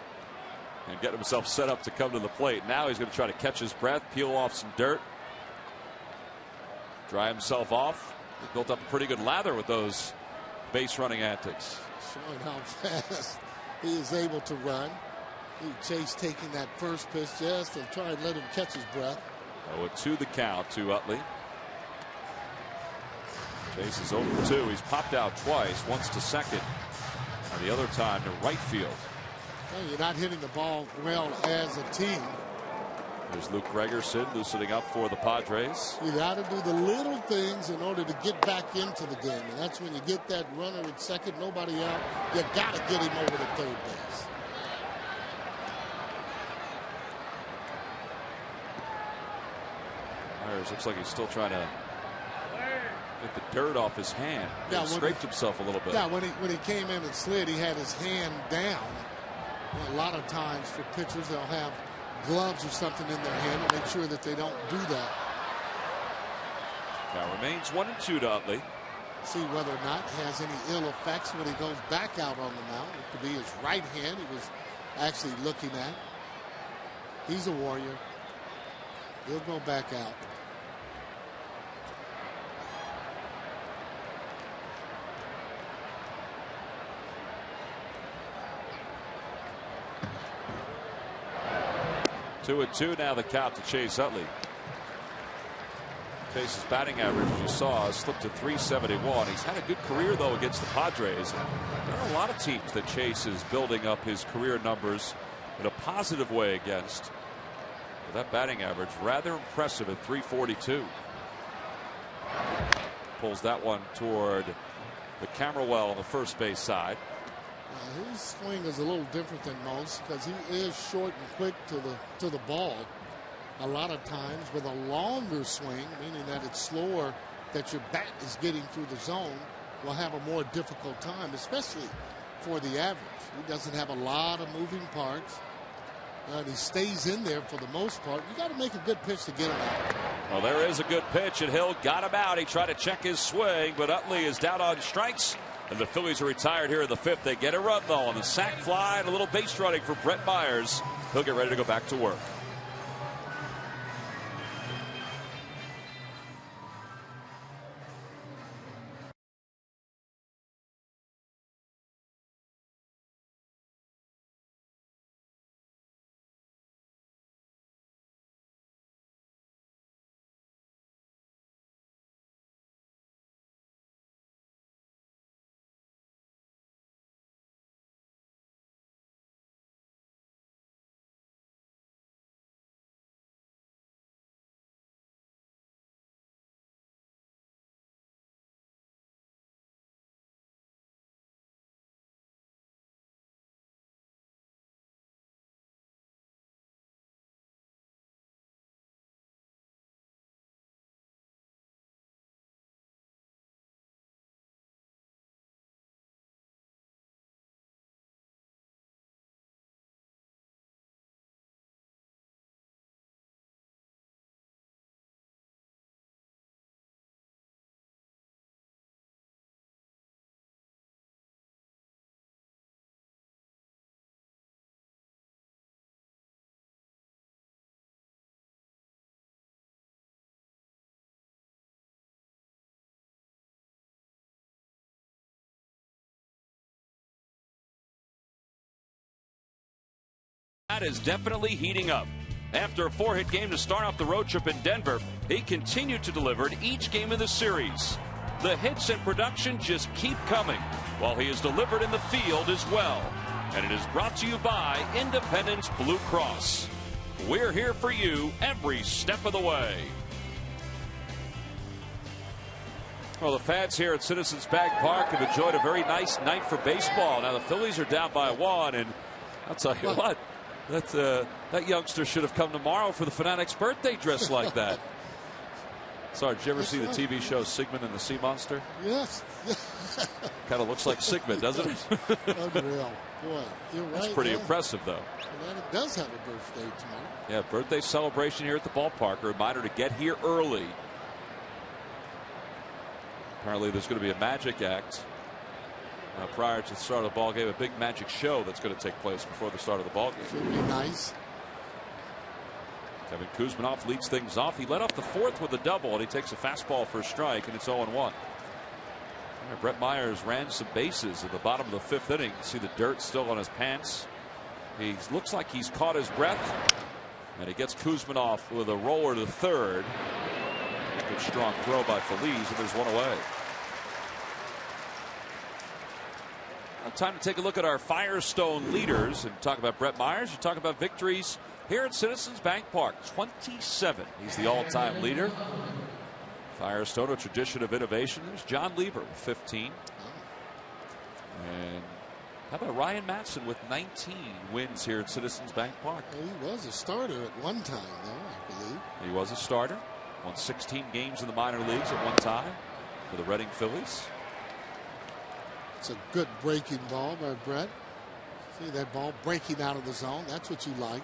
and getting himself set up to come to the plate. Now he's going to try to catch his breath, peel off some dirt, dry himself off. He built up a pretty good lather with those base running antics. Showing how fast he is able to run. Chase taking that first pitch just to try and let him catch his breath. 0-2 the count to Utley. Chase is 0-2. He's popped out twice, once to second, and the other time to right field. Well, you're not hitting the ball well as a team. There's Luke Gregerson loosening up for the Padres. You got to do the little things in order to get back into the game, and that's when you get that runner at second, nobody out. You got to get him over to third base. Myers looks like he's still trying to get the dirt off his hand. Yeah, he scraped himself a little bit. Yeah, when he came in and slid, he had his hand down. A lot of times for pitchers, they'll have gloves or something in their hand to make sure that they don't do that. Now remains 1-2 to Utley. See whether or not he has any ill effects when he goes back out on the mound. It could be his right hand he was actually looking at. He's a warrior. He'll go back out. Two and two now the count to Chase Utley. Chase's batting average, as you saw, slipped to .371. He's had a good career, though, against the Padres. There are a lot of teams that Chase is building up his career numbers in a positive way against. But that batting average, rather impressive at .342. Pulls that one toward the camera well on the first base side. His swing is a little different than most because he is short and quick to the ball. A lot of times with a longer swing, meaning that it's slower, that your bat is getting through the zone, will have a more difficult time, especially for the average. He doesn't have a lot of moving parts. And he stays in there for the most part. You got to make a good pitch to get him out. Well, there is a good pitch, and Hill got him out. He tried to check his swing, but Utley is down on strikes. And the Phillies are retired here in the fifth. They get a run, though, on the sac fly and a little base running for Brett Myers. He'll get ready to go back to work. That is definitely heating up. After a 4-hit game to start off the road trip in Denver, he continued to deliver in each game of the series. The hits and production just keep coming, while he is delivered in the field as well. And it is brought to you by Independence Blue Cross. We're here for you every step of the way. Well, the fans here at Citizens Bank Park have enjoyed a very nice night for baseball. Now the Phillies are down by 1, and I'll tell you what. That youngster should have come tomorrow for the Fanatic's birthday dressed like that. Sorry, did you ever see the TV show Sigmund and the Sea Monster? Yes. Kind of looks like Sigmund, doesn't it? Unreal. Boy, you're right. That's pretty impressive, though. Fanatic does have a birthday tomorrow. Yeah, birthday celebration here at the ballpark. A reminder to get here early. Apparently there's going to be a magic act prior to the start of the ball game, a big magic show that's going to take place before the start of the ball game. Should be nice. Kevin Kuzminoff leads things off. He led off the fourth with a double, and he takes a fastball for a strike, and it's 0-1. Brett Myers ran some bases at the bottom of the fifth inning. See the dirt still on his pants. He looks like he's caught his breath, and he gets Kuzminoff with a roller to third. Good strong throw by Phillies, and there's one away. Now time to take a look at our Firestone leaders and talk about Brett Myers. You talk about victories here at Citizens Bank Park. 27. He's the all-time leader. Firestone, a tradition of innovation. There's John Lieber with 15. And how about Ryan Matson with 19 wins here at Citizens Bank Park? Well, he was a starter at one time, though, I believe. He was a starter. Won 16 games in the minor leagues at one time for the Reading Phillies. It's a good breaking ball by Brett. See that ball breaking out of the zone. That's what you like.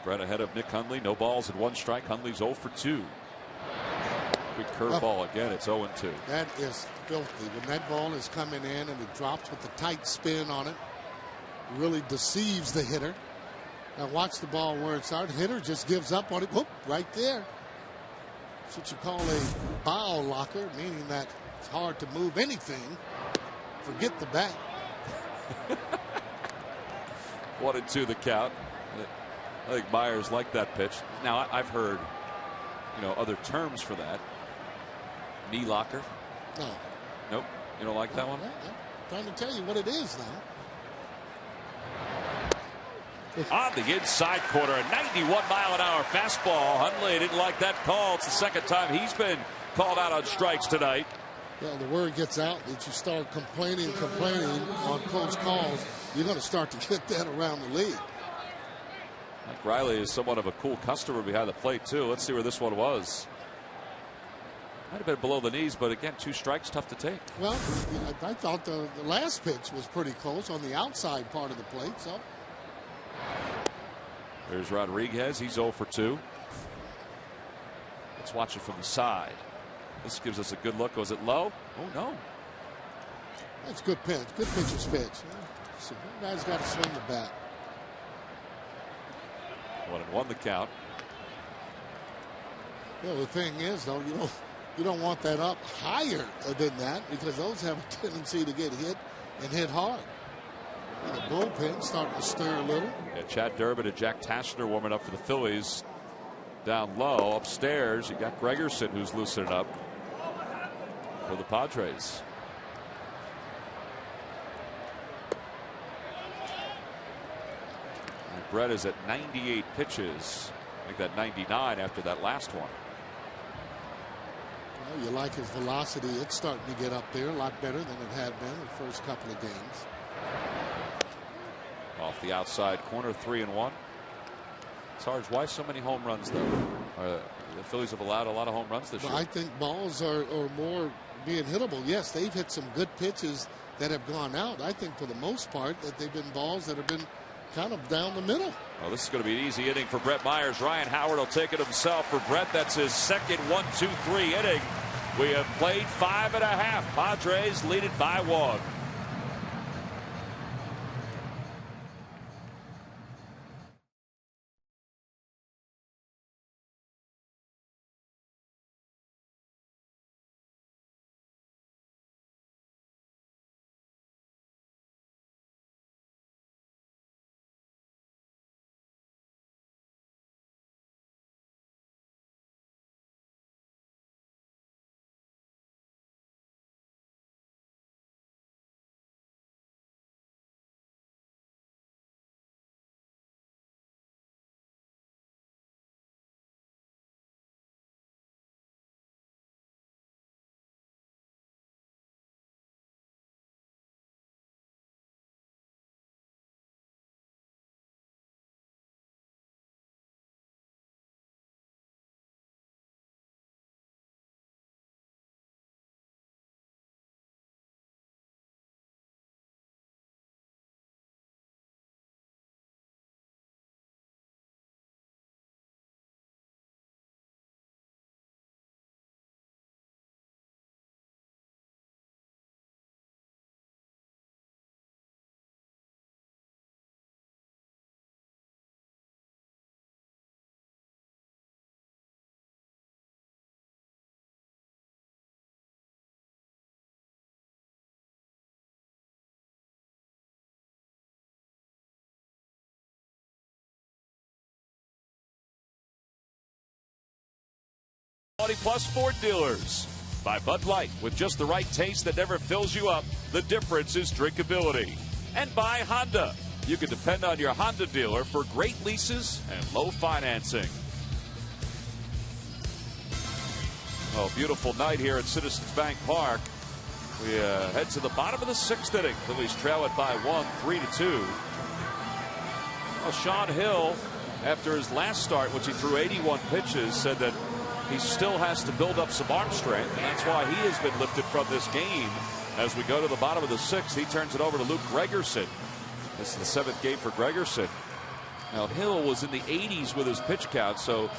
Brett ahead of Nick Hundley. No balls and one strike. Hundley's 0 for 2. Quick curveball again. It's 0-2. That is filthy. When that ball is coming in and it drops with the tight spin on it, it really deceives the hitter. Now watch the ball where it's out. Hitter just gives up on it. Whoop, right there. That's what you call a ball locker, meaning that it's hard to move anything. Forget the bat. 1-2 the count. I think Myers liked that pitch. Now I've heard, other terms for that. Knee locker. No. Nope. You don't like that one? I'm trying to tell you what it is now. On the inside corner, a 91-mile-an-hour fastball. Hundley didn't like that call. It's the second time he's been called out on strikes tonight. Well, the word gets out that you start complaining on close calls. You're going to start to get that around the league. Mike Riley is somewhat of a cool customer behind the plate, too. Let's see where this one was. Might have been below the knees, but again, 2 strikes, tough to take. Well, I thought the last pitch was pretty close on the outside part of the plate, so. There's Rodriguez. He's 0 for 2. Let's watch it from the side. This gives us a good look. Was it low? Oh, no. That's good pitch. Good pitcher's pitch. So you guys got to swing the bat. 1-1 the count. Well, the thing is, though, you don't want that up higher than that because those have a tendency to get hit and hit hard. And the bullpen starting to stir a little. Yeah, Chad Durbin and Jack Taschner warming up for the Phillies. Down low, upstairs, you got Gregerson who's loosening up for the Padres. And Brett is at 98 pitches. I think that 99 after that last one. Well, you like his velocity. It's starting to get up there a lot better than it had been the first couple of games. Off the outside corner, 3-1. Sarge, why so many home runs, though? The Phillies have allowed a lot of home runs this year. I think balls are more being hittable. Yes, they've hit some good pitches that have gone out. I think for the most part that they've been balls that have been kind of down the middle. Well, this is going to be an easy inning for Brett Myers. Ryan Howard will take it himself. For Brett, that's his second 1-2-3 inning. We have played 5.5. Padres lead it by 1. Plus Ford dealers. By Bud Light, with just the right taste that never fills you up, the difference is drinkability. And by Honda. You can depend on your Honda dealer for great leases and low financing. Oh, beautiful night here at Citizens Bank Park. We head to the bottom of the 6th inning. Phillies trail it by 1, 3-2. Well, Sean Hill, after his last start, which he threw 81 pitches, said that he still has to build up some arm strength, and that's why he has been lifted from this game. As we go to the bottom of the 6th, he turns it over to Luke Gregerson. This is the 7th game for Gregerson. Now, Hill was in the 80s with his pitch count, so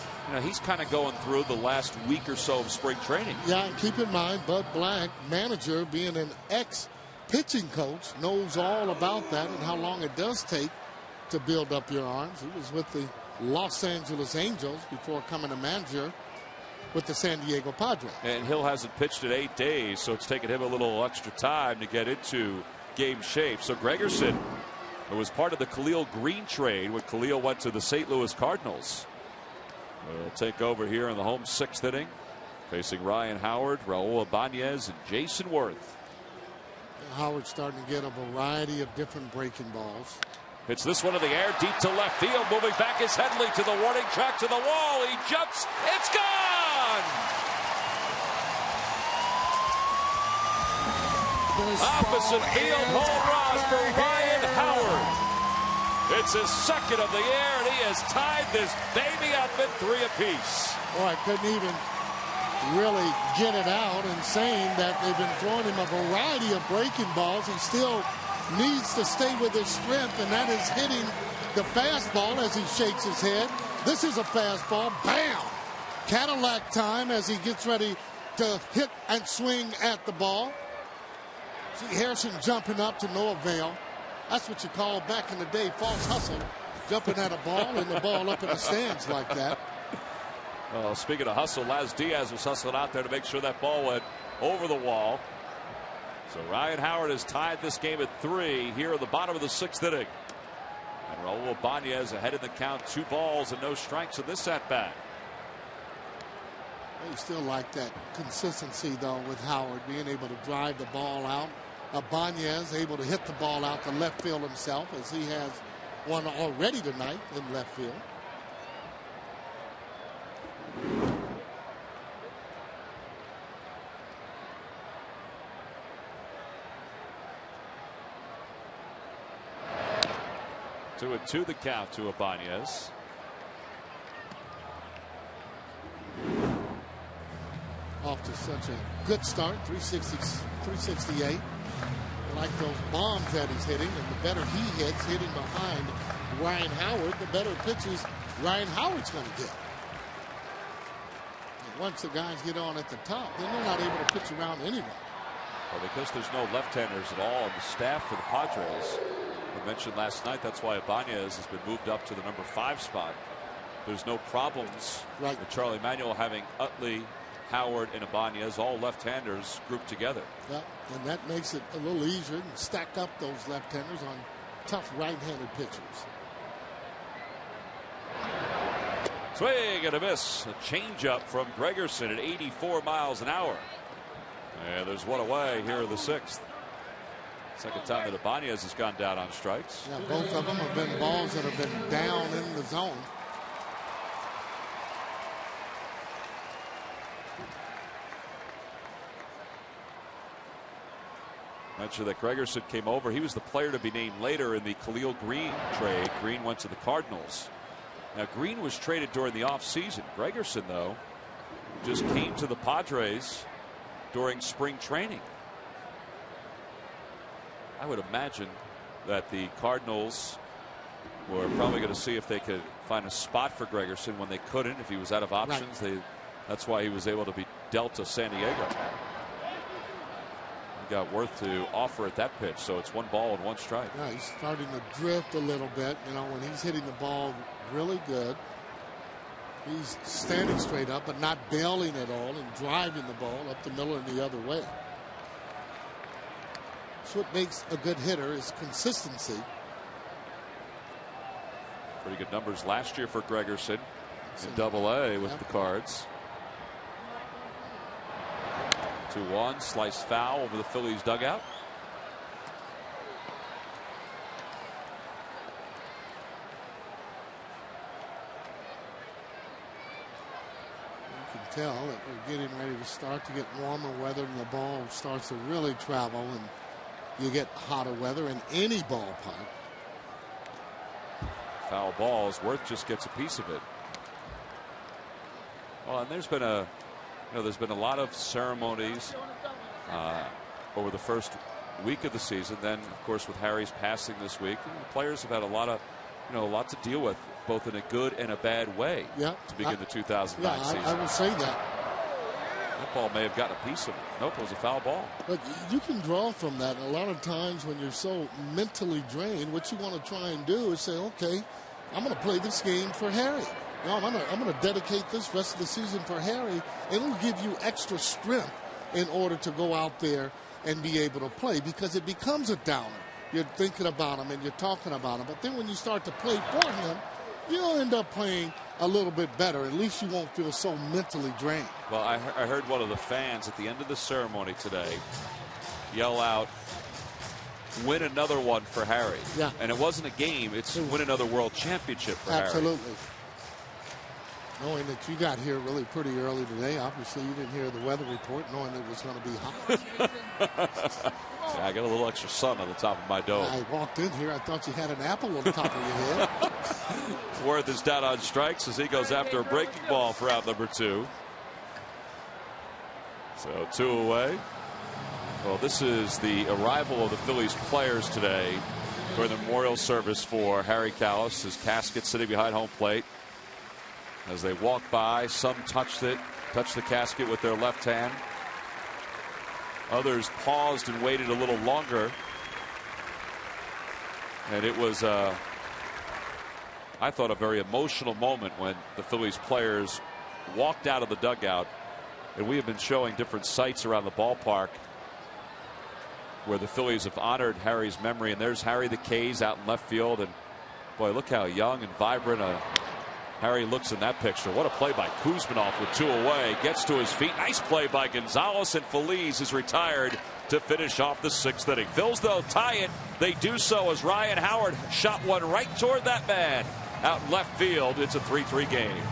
he's kind of going through the last week or so of spring training. Yeah, and keep in mind, Bud Black, manager, being an ex-pitching coach, knows all about that and how long it does take to build up your arms. He was with the Los Angeles Angels before coming a manager with the San Diego Padres. And Hill hasn't pitched in 8 days, so it's taken him a little extra time to get into game shape. So Gregerson, it was part of the Khalil Green trade when Khalil went to the St. Louis Cardinals. Will take over here in the home 6th inning, facing Ryan Howard, Raul Ibanez, and Jason Worth. Howard's starting to get a variety of different breaking balls. Hits this one in the air, deep to left field. Moving back is Headley to the warning track, to the wall. He jumps. It's gone! Opposite field home run for Ryan Howard. It's his 2nd of the year, and he has tied this baby up at 3 apiece. Boy, I couldn't even really get it out, and saying that they've been throwing him a variety of breaking balls. He still needs to stay with his strength, and that is hitting the fastball as he shakes his head. This is a fastball. Bam! Cadillac time as he gets ready to hit and swing at the ball. See Harrison jumping up to no avail. That's what you call back in the day false hustle. Jumping at a ball and the ball up in the stands like that. Well, speaking of hustle, Laz Diaz was hustling out there to make sure that ball went over the wall. So Ryan Howard has tied this game at 3 here at the bottom of the 6th inning. And Raul Ibanez ahead in the count, 2 balls and no strikes in this at bat. You still like that consistency, though, with Howard being able to drive the ball out. Ibanez able to hit the ball out to left field himself, as he has one already tonight in left field. Two and 2 the count to Ibanez. Off to such a good start, 368. I like those bombs that he's hitting, and the better he hits, hitting behind Ryan Howard, the better pitches Ryan Howard's going to get. And once the guys get on at the top, then they're not able to pitch around anyone. Well, because there's no left-handers at all on the staff for the Padres. We mentioned last night that's why Ibanez has been moved up to the number 5 spot. There's no problems with Charlie Manuel having Utley, Howard, and Ibanez, all left-handers grouped together. Yeah, and that makes it a little easier to stack up those left-handers on tough right-handed pitchers. Swing and a miss. A changeup from Gregerson at 84 miles an hour. And there's one away here in the 6th. Second time that Ibanez has gone down on strikes. Yeah, both of them have been balls that have been down in the zone. Mentioned that Gregerson came over. He was the player to be named later in the Khalil Green trade. Green went to the Cardinals. Now, Green was traded during the offseason. Gregerson, though, just came to the Padres during spring training. I would imagine that the Cardinals were probably going to see if they could find a spot for Gregerson when they couldn't. If he was out of options, that's why he was able to be dealt to San Diego. He got Worth to offer at that pitch, so it's 1 ball and 1 strike. Yeah, he's starting to drift a little bit. You know, when he's hitting the ball really good, he's standing straight up but not bailing at all and driving the ball up the middle and the other way. That's what makes a good hitter, is consistency. Pretty good numbers last year for Gregerson in Double-A with the Cards. 2-1, sliced foul over the Phillies dugout. You can tell that we're getting ready to start to get warmer weather and the ball starts to really travel and you get hotter weather in any ballpark. Foul balls. Worth just gets a piece of it. Well, and there's been a lot of ceremonies over the first week of the season. Then, of course, with Harry's passing this week, the players have had a lot to deal with, both in a good and a bad way. Yeah, to begin the 2009 season. I will say that. That ball may have gotten a piece of it. Nope, it was a foul ball. But you can draw from that. A lot of times when you're so mentally drained, what you want to try and do is say, okay, I'm going to play this game for Harry. No, I'm going to dedicate this rest of the season for Harry, and it'll give you extra strength in order to go out there and be able to play, because it becomes a downer. You're thinking about him and you're talking about him, but then when you start to play for him, you'll end up playing a little bit better. At least you won't feel so mentally drained. Well, I heard one of the fans at the end of the ceremony today yell out, "Win another one for Harry." Yeah. And it wasn't a game, it's win another world championship for Absolutely. Harry. Knowing that you got here really pretty early today, obviously you didn't hear the weather report, knowing it was going to be hot. Yeah, I got a little extra sun on the top of my dome. I walked in here, I thought you had an apple on the top of your head. Worth is down on strikes as he goes after a breaking ball for out number 2. So 2 away. Well, this is the arrival of the Phillies players today for the memorial service for Harry Kalas. His casket sitting behind home plate. As they walk by, some touched the casket with their left hand. Others paused and waited a little longer. And it was, I thought, a very emotional moment when the Phillies players walked out of the dugout. And we have been showing different sites around the ballpark where the Phillies have honored Harry's memory. And there's Harry the K's out in left field. And boy, look how young and vibrant Harry looks in that picture. What a play by Kuzminoff with 2 away. Gets to his feet. Nice play by Gonzalez, and Phillies is retired to finish off the 6th inning. Phils, they'll tie it. They do so as Ryan Howard shot one right toward that man out in left field. It's a 3-3 game.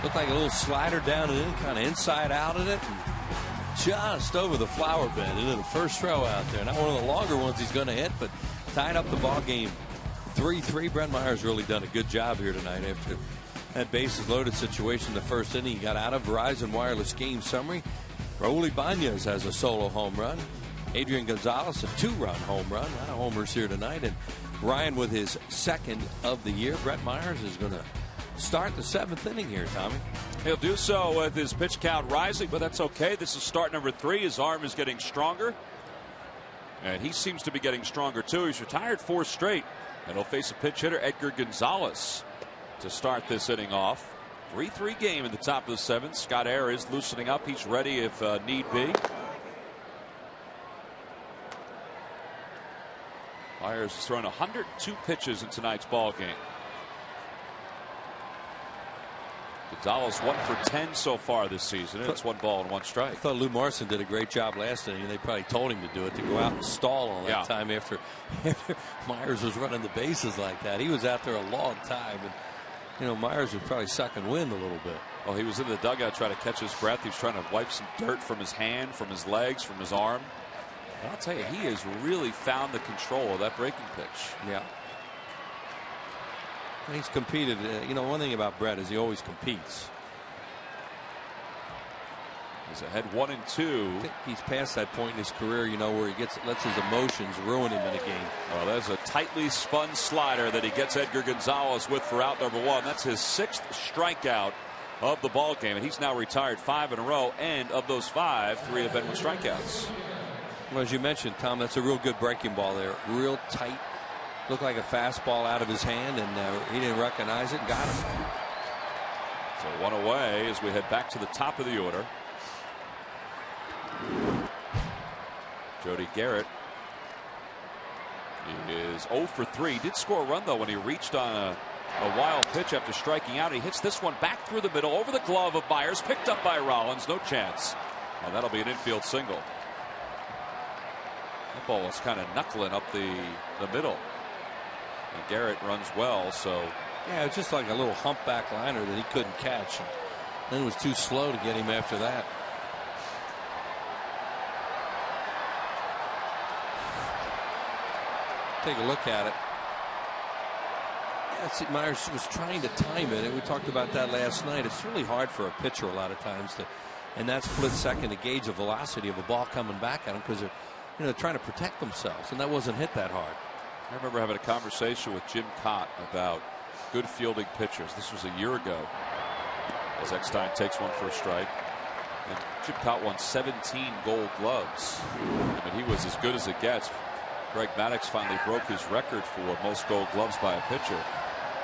Looked like a little slider down and in, kind of inside out of it, and just over the flower bed into the first row out there. Not one of the longer ones he's going to hit, but tied up the ball game 3-3. Brent Meyer's really done a good job here tonight after that bases loaded situation in the first inning. He got out of Verizon Wireless game summary. Raul Ibanez has a solo home run. Adrian Gonzalez, a 2-run home run. A lot of homers here tonight. And Ryan with his 2nd of the year. Brent Myers is going to start the 7th inning here, Tommy. He'll do so with his pitch count rising, but that's okay. This is start number 3. His arm is getting stronger, and he seems to be getting stronger too. He's retired 4 straight, and he'll face a pinch hitter, Edgar Gonzalez, to start this inning off. 3-3 game in the top of the 7th. Scott Air is loosening up. He's ready if need be. Myers has thrown 102 pitches in tonight's ball game. Gonzalez 1 for 10 so far this season. It's 1 ball and 1 strike. I thought Lou Morrison did a great job last inning. They probably told him to do it, to go out and stall all that time after Myers was running the bases like that. He was out there a long time, and you know, Myers was probably sucking wind a little bit. Well, he was in the dugout trying to catch his breath. He was trying to wipe some dirt from his hand, from his legs, from his arm. And I'll tell you, he has really found the control of that breaking pitch. Yeah. He's competed. You know, one thing about Brett is he always competes. He's ahead 1-2. I think he's past that point in his career, you know, where he lets his emotions ruin him in a game. Well, there's a tightly spun slider that he gets Edgar Gonzalez with for out number 1. That's his 6th strikeout of the ball game, and he's now retired 5 in a row. And of those 5, 3 have been with strikeouts. Well, as you mentioned, Tom, that's a real good breaking ball there. Real tight. Looked like a fastball out of his hand, and he didn't recognize it and got him. So 1 away as we head back to the top of the order. Jody Garrett is 0 for 3. He did score a run, though, when he reached on a wild pitch after striking out. He hits this one back through the middle over the glove of Myers, picked up by Rollins. No chance. And that'll be an infield single. That ball was kind of knuckling up the middle. And Garrett runs well, so. Yeah, it's just like a little humpback liner that he couldn't catch. And then it was too slow to get him after that. Take a look at it. Yeah, see, Myers was trying to time it, and we talked about that last night. It's really hard for a pitcher a lot of times to, in that split second, to gauge the velocity of a ball coming back at them, because they're trying to protect themselves, and that wasn't hit that hard. I remember having a conversation with Jim Cott about good fielding pitchers. This was a year ago, as Eckstein takes one for a strike. And Jim Cott won 17 Gold Gloves. I mean, he was as good as it gets. Greg Maddux finally broke his record for most Gold Gloves by a pitcher.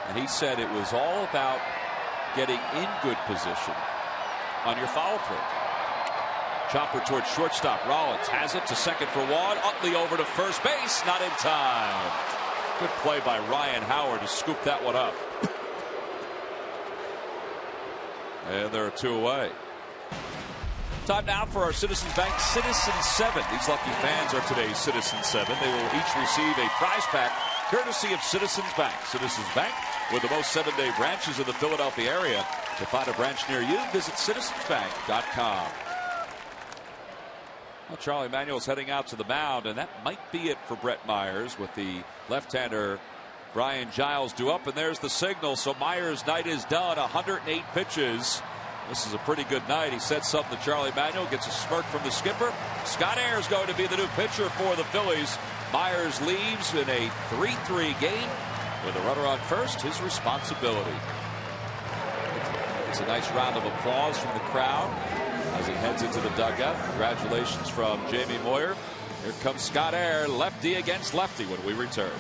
And he said it was all about getting in good position on your follow through. Chopper towards shortstop. Rollins has it to second for Juan. Utley over to first base. Not in time. Good play by Ryan Howard to scoop that one up. And there are 2 away. Time now for our Citizens Bank Citizen 7. These lucky fans are today's Citizen 7. They will each receive a prize pack courtesy of Citizens Bank. Citizens Bank, with the most 7-day branches in the Philadelphia area. To find a branch near you, visit citizensbank.com. Well, Charlie Manuel's heading out to the mound, and that might be it for Brett Myers, with the left-hander Brian Giles due up, and there's the signal. So Myers' night is done. 108 pitches. This is a pretty good night. He said something to Charlie Manuel, gets a smirk from the skipper. Scott Air is going to be the new pitcher for the Phillies. Myers leaves in a 3-3 game with a runner on first, his responsibility. It's a nice round of applause from the crowd as he heads into the dugout. Congratulations from Jamie Moyer. Here comes Scott Air, lefty against lefty, when we return.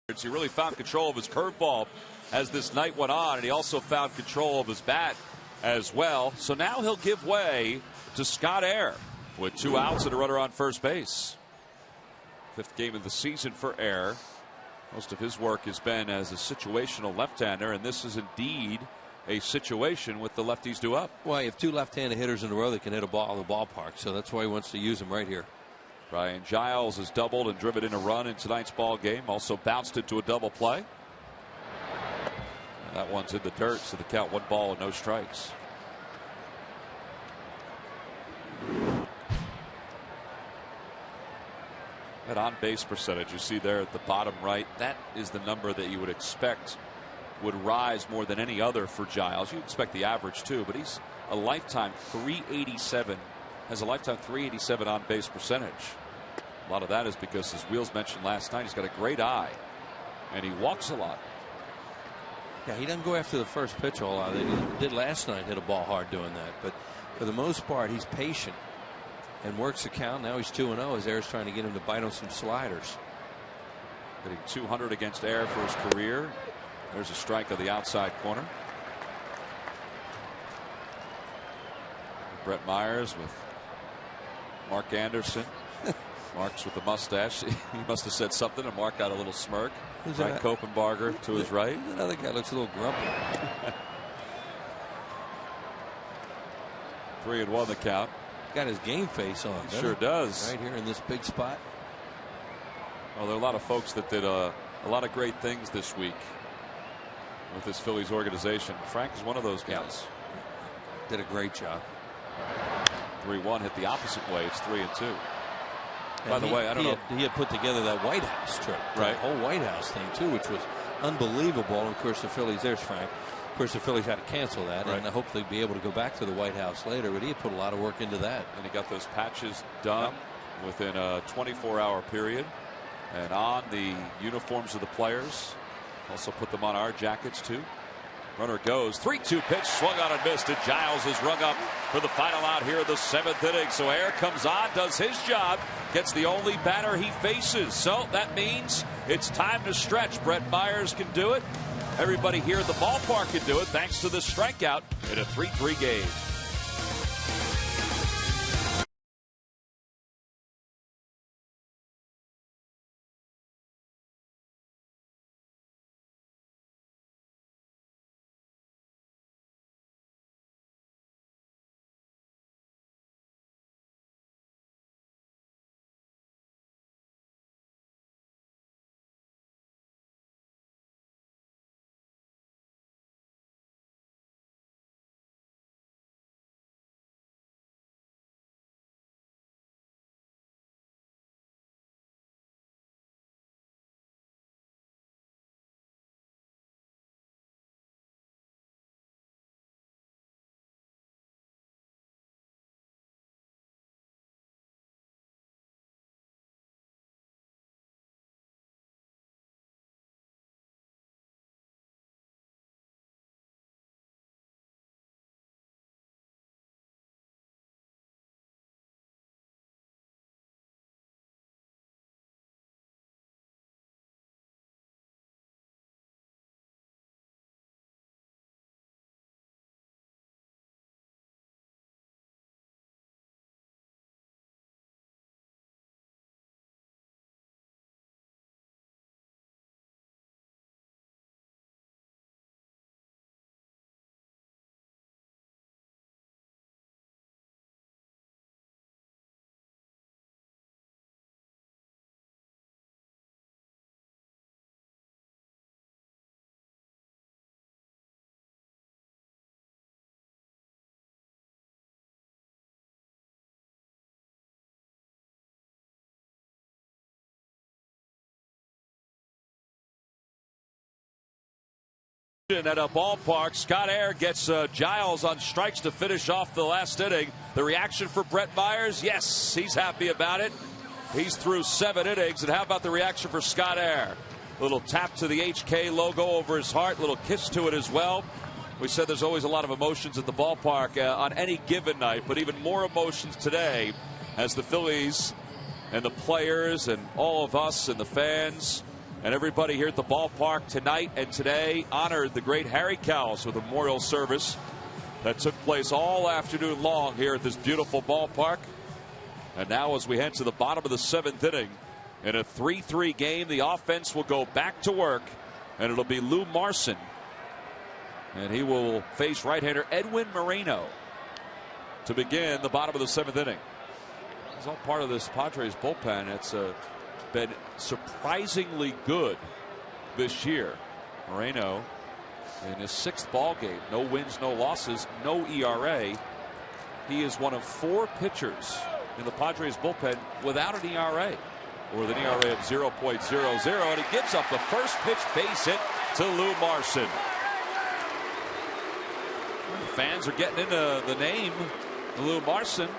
He really found control of his curveball as this night went on, and he also found control of his bat as well. So now he'll give way to Scott Air with 2 outs and a runner on first base. 5th game of the season for Air. Most of his work has been as a situational left-hander, and this is indeed a situation with the lefties due up. Well, you have 2 left-handed hitters in a row that can hit a ball in the ballpark, so that's why he wants to use them right here. Brian Giles has doubled and driven in a run in tonight's ball game. Also bounced into a double play. And that one's in the dirt, so the count 1 ball and no strikes. That on base percentage you see there at the bottom right, that is the number that you would expect would rise more than any other for Giles. You expect the average too, but he's a lifetime 387. Has a lifetime 387 on base percentage. A lot of that is because, as Wheels mentioned last night, he's got a great eye and he walks a lot. Yeah, he doesn't go after the first pitch a whole lot. He did last night, hit a ball hard doing that, but for the most part he's patient and works the count. Now he's 2-0 as Air's trying to get him to bite on some sliders. Hitting 200 against Air for his career. There's a strike on the outside corner. Brett Myers with Mark Anderson. Mark's with the mustache. He must have said something, and Mark got a little smirk. Frank Kopenbarger to his right. Another guy looks a little grumpy. 3-1 the count. Got his game face on. He sure does. Right here in this big spot. Well, there are a lot of folks that did a lot of great things this week with this Phillies organization. Frank is one of those guys. Did a great job. 3-1 hit the opposite way. It's 3-2. By the way, I don't know. He had put together that White House trip. Right. The whole White House thing, too, which was unbelievable. And of course, the Phillies, there's Frank. Of course, the Phillies had to cancel that. Right. And hopefully be able to go back to the White House later. But he had put a lot of work into that. And he got those patches done within a 24-hour period. And on the uniforms of the players. Also put them on our jackets, too. Runner goes. 3-2 pitch. Swung on and missed. And Giles is rung up for the final out here in the 7th inning. So Air comes on, does his job, gets the only batter he faces. So that means it's time to stretch. Brett Myers can do it. Everybody here at the ballpark can do it thanks to the strikeout in a 3-3 game. At a ballpark, Scott Air gets Giles on strikes to finish off the last inning. The reaction for Brett Myers, yes, he's happy about it. He's through 7 innings. And how about the reaction for Scott Air? Little tap to the HK logo over his heart, little kiss to it as well. We said there's always a lot of emotions at the ballpark on any given night, but even more emotions today as the Phillies and the players and all of us and the fans And everybody here at the ballpark tonight and today honored the great Harry Cowles with a memorial service that took place all afternoon long here at this beautiful ballpark. And now as we head to the bottom of the 7th inning in a 3-3 game, the offense will go back to work, and it'll be Lou Marson. And he will face right-hander Edwin Moreno to begin the bottom of the 7th inning. It's all part of this Padres bullpen. It's been surprisingly good this year. Moreno in his 6th ball game, no wins, no losses, no ERA. He is one of 4 pitchers in the Padres bullpen without an ERA, or with an ERA of 0.00, and he gives up the first pitch base hit to Lou Marson. The fans are getting into the name Lou Marson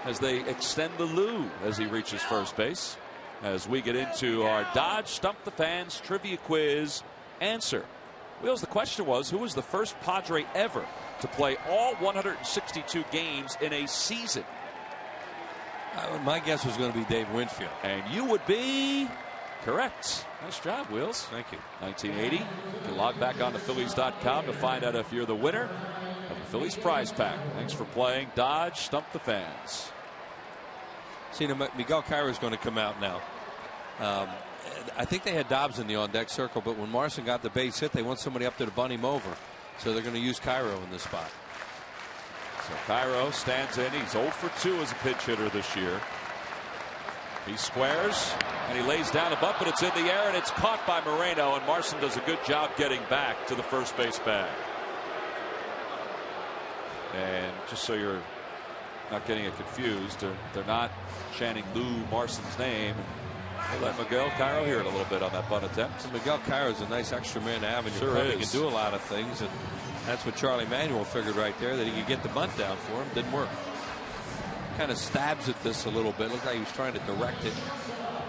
as they extend the Lou as he reaches first base. As we get into our Dodge Stump the Fans trivia quiz answer. Wheels, the question was, who was the first Padre ever to play all 162 games in a season? My guess was going to be Dave Winfield. And you would be correct. Nice job, Wheels. Thank you. 1980. You can log back on to Phillies.com to find out if you're the winner of the Phillies prize pack. Thanks for playing Dodge Stump the Fans. See, Miguel Cairo is going to come out now. I think they had Dobbs in the on-deck circle, but when Marson got the base hit, they want somebody up there to bunt him over. So they're going to use Cairo in this spot. So Cairo stands in. He's 0 for 2 as a pinch hitter this year. He squares and he lays down a bunt, but it's in the air and it's caught by Moreno, and Marson does a good job getting back to the first base bag. And just so you're not getting it confused, they're not chanting Lou Marson's name. They let Miguel Cairo hear it a little bit on that bunt attempt. So Miguel Cairo is a nice extra man to have in your club. He can do a lot of things, and that's what Charlie Manuel figured right there, that he could get the bunt down for him. Didn't work. Kind of stabs at this a little bit. Looked like he was trying to direct it,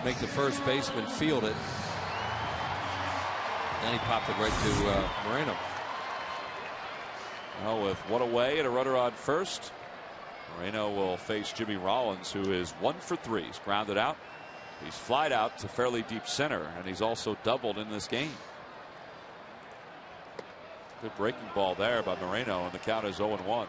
make the first baseman field it. Then he popped it right to Moreno. Well, with one away and a runner on first, Moreno will face Jimmy Rollins, who is 1 for 3. He's grounded out. He's flied out to fairly deep center, and he's also doubled in this game. Good breaking ball there by Moreno, and the count is 0-1.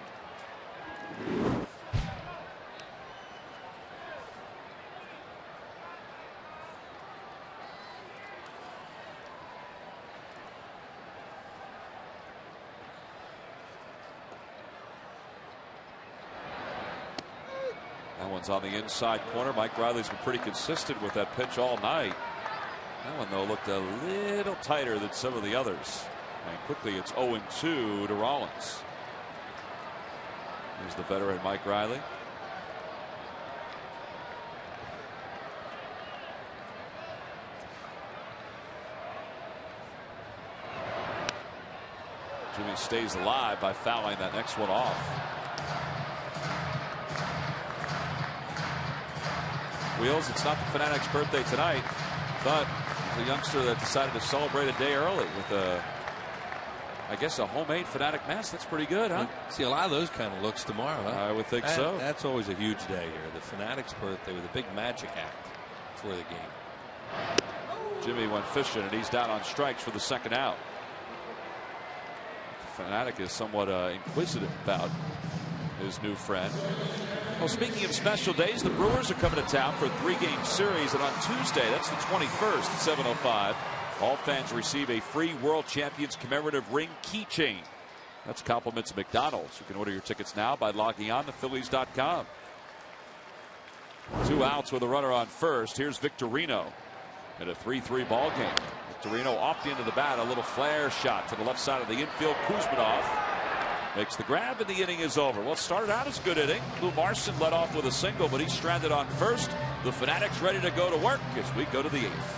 That one's on the inside corner. Mike Riley's been pretty consistent with that pitch all night. That one, though, looked a little tighter than some of the others. And quickly it's 0-2 to Rollins. Here's the veteran Mike Riley. Jimmy stays alive by fouling that next one off. Wheels, it's not the Fanatic's birthday tonight, but there's a youngster that decided to celebrate a day early with I guess a homemade Fanatic mask. That's pretty good, huh? See a lot of those kind of looks tomorrow, huh? I would think so. That's always a huge day here. The Fanatic's birthday with a big magic act for the game. Jimmy went fishing, and he's down on strikes for the second out. The Fanatic is somewhat inquisitive about his new friend. Well, speaking of special days, the Brewers are coming to town for a 3-game series, and on Tuesday, that's the 21st at 7:05, all fans receive a free World Champions commemorative ring keychain. That's compliments of McDonald's. You can order your tickets now by logging on to Phillies.com. 2 outs with a runner on first. Here's Victorino in a 3-3 ball game. Victorino off the end of the bat, a little flare shot to the left side of the infield. Kuzmanov makes the grab, and the inning is over. Well, it started out as a good inning. Lou Marson led off with a single, but he's stranded on first. The Fanatics ready to go to work as we go to the 8th.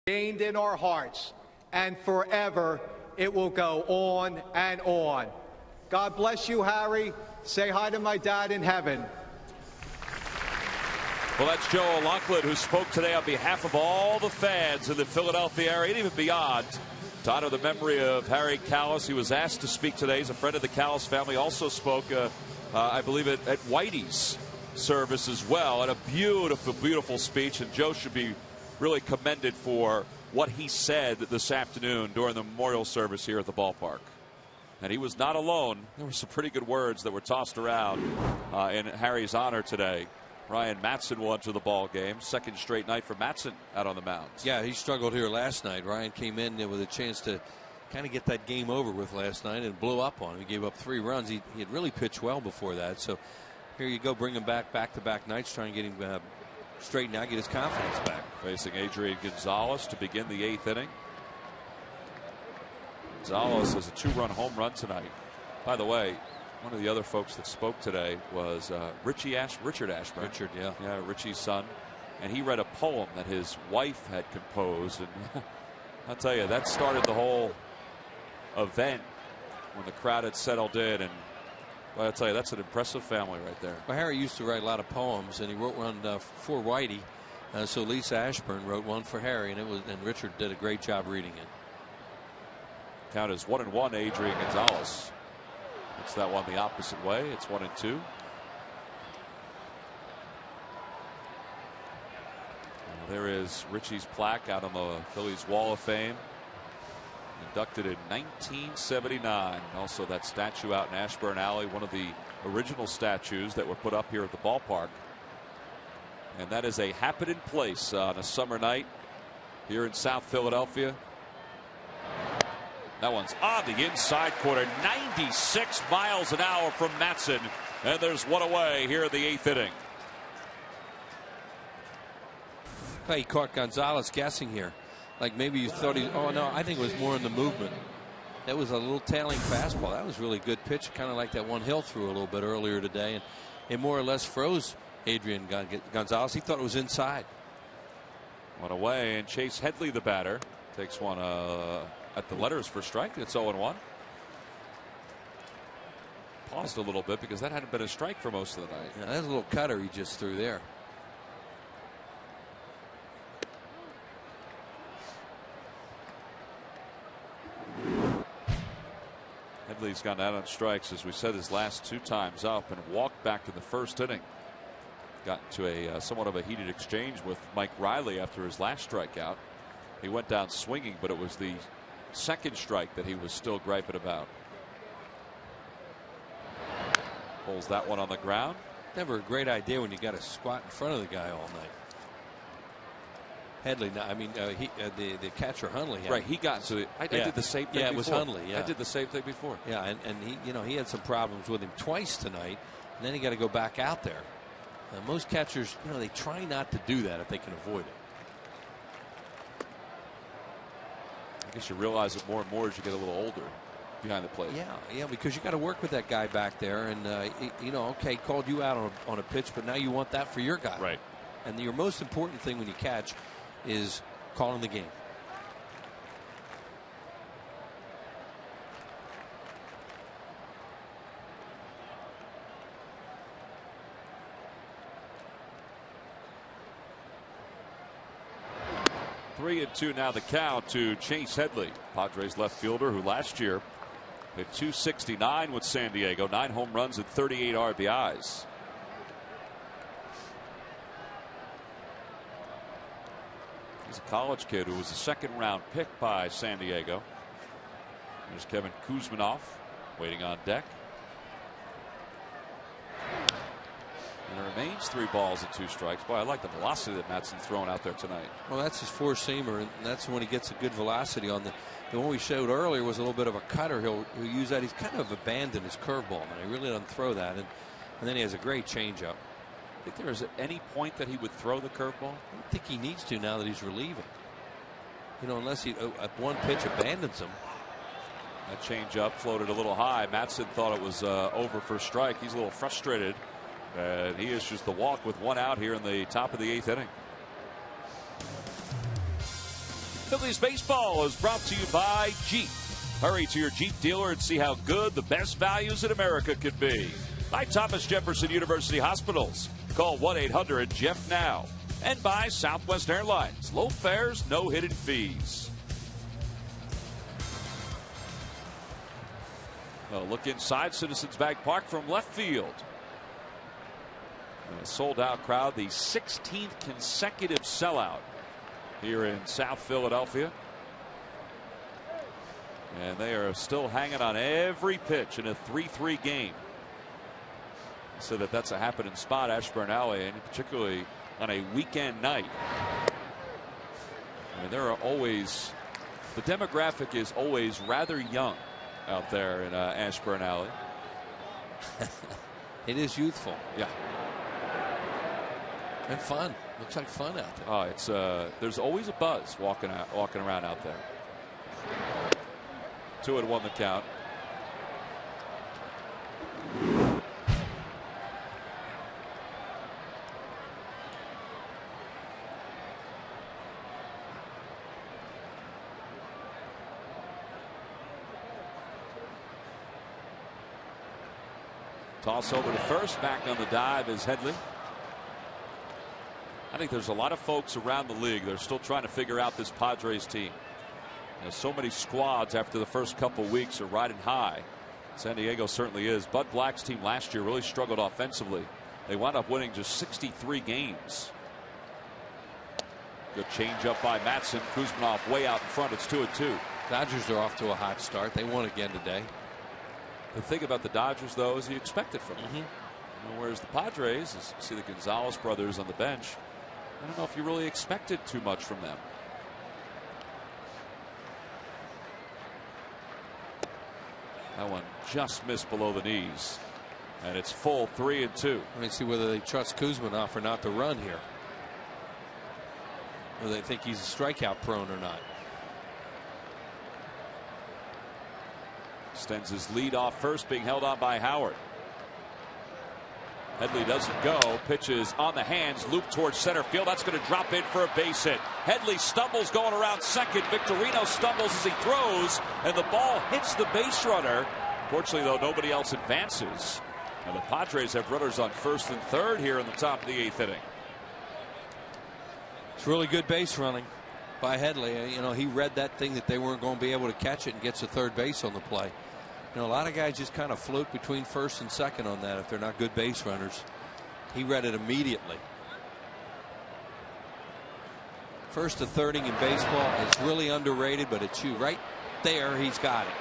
gained in our hearts, and forever it will go on and on. God bless you, Harry. Say hi to my dad in heaven. Well, that's Joe O'Loughlin, who spoke today on behalf of all the fans in the Philadelphia area and even beyond to honor the memory of Harry Kalas. He was asked to speak today. He's a friend of the Kalas family. Also spoke, I believe, at Whitey's service as well. And a beautiful, beautiful speech. And Joe should be really commended for what he said this afternoon during the memorial service here at the ballpark. And he was not alone. There were some pretty good words that were tossed around in Harry's honor today. Ryan Matson will enter the ball game. Second straight night for Matson out on the mound. Yeah, he struggled here last night. Ryan came in with a chance to kind of get that game over with last night and blew up on him. He gave up 3 runs. He had really pitched well before that. So here you go, bring him back-to-back nights, try and get him straightened out, get his confidence back. Facing Adrian Gonzalez to begin the 8th inning. Gonzalez has a 2-run home run tonight. By the way, one of the other folks that spoke today was Richard Ashburn. Richard, yeah. Yeah, Richie's son. And he read a poem that his wife had composed. And I'll tell you, that started the whole event when the crowd had settled in. And well, I'll tell you, that's an impressive family right there. Well, Harry used to write a lot of poems, and he wrote one for Whitey. So Lisa Ashburn wrote one for Harry, and Richard did a great job reading it. Count is 1-1, Adrian Gonzalez. It's that one the opposite way. It's 1-2. There is Richie's plaque out on the Phillies Wall of Fame. Inducted in 1979. Also that statue out in Ashburn Alley, one of the original statues that were put up here at the ballpark. And that is a happening place on a summer night here in South Philadelphia. That one's on the inside corner, 96 miles an hour from Matson, and there's one away here in the 8th inning. Well, he caught Gonzalez guessing here. Like maybe you thought oh no, I think it was more in the movement. That was a little tailing fastball. That was really good pitch, kind of like that one Hill threw a little bit earlier today, and it more or less froze Adrian Gonzalez. He thought it was inside. One away, and Chase Headley, the batter, takes one at the letters for strike. It's 0-1. Paused a little bit because that hadn't been a strike for most of the night. Yeah, that's a little cutter he just threw there. Headley's gone out on strikes, as we said, his last 2 times up, and walked back in the 1st inning. Got into a somewhat of a heated exchange with Mike Riley after his last strikeout. He went down swinging, but it was the 2nd strike that he was still griping about. Pulls that one on the ground. Never a great idea when you got to squat in front of the guy all night. Headley, I mean, the catcher Hundley. Right, he got to it. I did the same thing. Yeah, it before. was Hundley. Yeah, I did the same thing before. Yeah, and he had some problems with him twice tonight, and then he got to go back out there. Most catchers, they try not to do that if they can avoid it. I guess you realize it more and more as you get a little older behind the plate. Yeah, because you got to work with that guy back there, and okay, called you out on a pitch, but now you want that for your guy. Right. And your most important thing when you catch is calling the game. Three and 2 now the count to Chase Headley, Padres left fielder, who last year hit .269 with San Diego, 9 home runs and 38 RBIs. He's a college kid who was a 2nd-round pick by San Diego. There's Kevin Kuzminoff waiting on deck. And it remains 3 balls and 2 strikes. Boy, I like the velocity that Matson's throwing out there tonight. Well, that's his 4-seamer, and that's when he gets a good velocity on the one we showed earlier was a little bit of a cutter. He'll use that. He's kind of abandoned his curveball, and he really doesn't throw that. And then he has a great changeup. I think there is at any point that he would throw the curveball. I don't think he needs to now that he's relieving. Unless he at one pitch abandons him. That changeup floated a little high. Matson thought it was over for strike. He's a little frustrated. And he issues the walk with 1 out here in the top of the 8th inning. Phillies baseball is brought to you by Jeep. Hurry to your Jeep dealer and see how good the best values in America could be. By Thomas Jefferson University Hospitals. Call 1-800-JEFF now. And by Southwest Airlines. Low fares, no hidden fees. A look inside Citizens Bank Park from left field. A sold-out crowd, the 16th consecutive sellout here in South Philadelphia. And they are still hanging on every pitch in a 3-3 game. So that's a happening spot, Ashburn Alley, and particularly on a weekend night. I mean, there are always, the demographic is always rather young out there in Ashburn Alley. It is youthful. Yeah. And fun. Looks like fun out there. Oh, it's there's always a buzz walking around out there. 2-1 the count. Toss over to first. Back on the dive is Headley. I think there's a lot of folks around the league that are still trying to figure out this Padres team. You know, so many squads after the first couple weeks are riding high. San Diego certainly is. Bud Black's team last year really struggled offensively. They wound up winning just 63 games. Good change up by Matson. Kuzminoff way out in front. It's 2-2. Dodgers are off to a hot start. They won again today. The thing about the Dodgers, though, is you expect it from them. You know, whereas the Padres, as you see the Gonzalez brothers on the bench, I don't know if you really expected too much from them. That one just missed below the knees. And it's full 3-2. Let me see whether they trust Kuzminoff or not to run here. Or they think he's strikeout prone or not. Extends his lead off first, being held on by Howard. Headley doesn't go. Pitches on the hands, loop towards center field. That's going to drop in for a base hit. Headley stumbles going around second. Victorino stumbles as he throws, and the ball hits the base runner. Fortunately, though, nobody else advances. And the Padres have runners on first and third here in the top of the 8th inning. It's really good base running by Headley. You know, he read that thing that they weren't going to be able to catch it and gets to third base on the play. You know, a lot of guys just kind of float between first and second on that if they're not good base runners. He read it immediately. First to thirding in baseball is really underrated, but it's you right there. He's got it.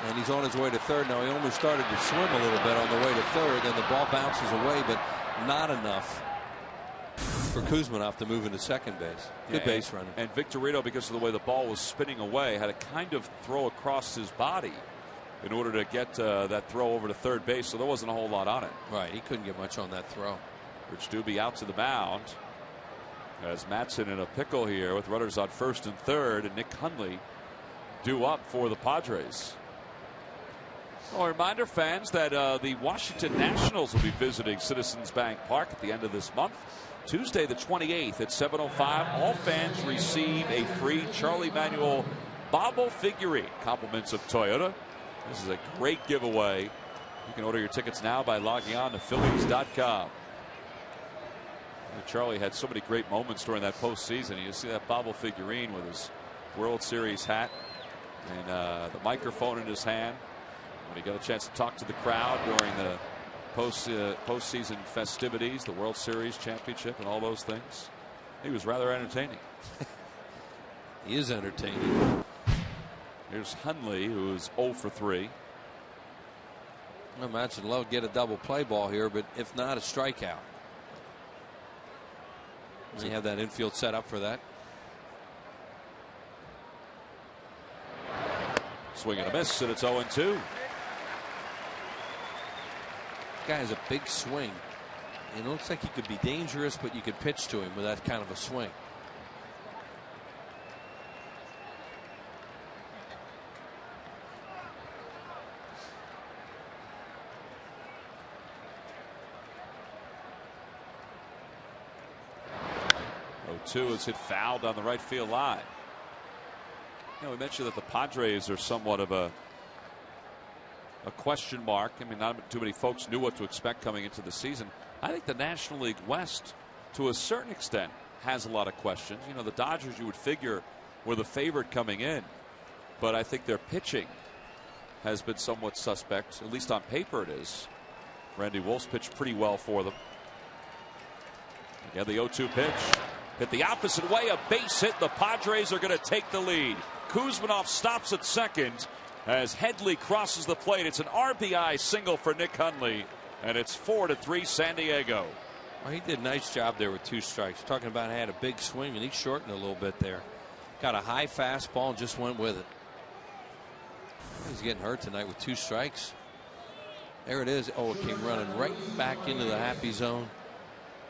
And he's on his way to third. Now he almost started to swim a little bit on the way to third. Then the ball bounces away, but not enough for Kuzminoff to move into second base. Good base running. And Victorino, because of the way the ball was spinning away, had to kind of throw across his body in order to get that throw over to third base, so there wasn't a whole lot on it. Right, he couldn't get much on that throw. Rich Doobie out to the mound as Matson in a pickle here with runners on first and third, and Nick Hundley due up for the Padres. Well, a reminder, fans, that the Washington Nationals will be visiting Citizens Bank Park at the end of this month. Tuesday the 28th at 7:05. All fans receive a free Charlie Manuel Bobble figurine. Compliments of Toyota. This is a great giveaway. You can order your tickets now by logging on to Phillies.com. Charlie had so many great moments during that postseason. You see that Bobble figurine with his World Series hat and the microphone in his hand. When he got a chance to talk to the crowd during the postseason festivities, the World Series championship and all those things. He was rather entertaining. He is entertaining. Here's Hundley, who's 0 for 3. I imagine Lowe get a double play ball here, but if not, a strikeout. You have that infield set up for that. Swing and a miss, and it's 0-2. Guy has a big swing. It looks like he could be dangerous, but you could pitch to him with that kind of a swing. Two is hit fouled on the right field line. We mentioned that the Padres are somewhat of a question mark. I mean, not too many folks knew what to expect coming into the season. I think the National League West, to a certain extent, has a lot of questions. The Dodgers, you would figure, were the favorite coming in, but I think their pitching has been somewhat suspect. At least on paper it is. Randy Wolf's pitched pretty well for them. Again, the 0-2 pitch hit the opposite way, a base hit. The Padres are going to take the lead. Kuzmanov stops at second as Headley crosses the plate. It's an RBI single for Nick Hundley, and it's 4-3 San Diego. Well, he did a nice job there with 2 strikes. Talking about had a big swing, and he shortened a little bit there. Got a high fastball and just went with it. He's getting hurt tonight with 2 strikes. There it is. Oh, it came running right back into the happy zone.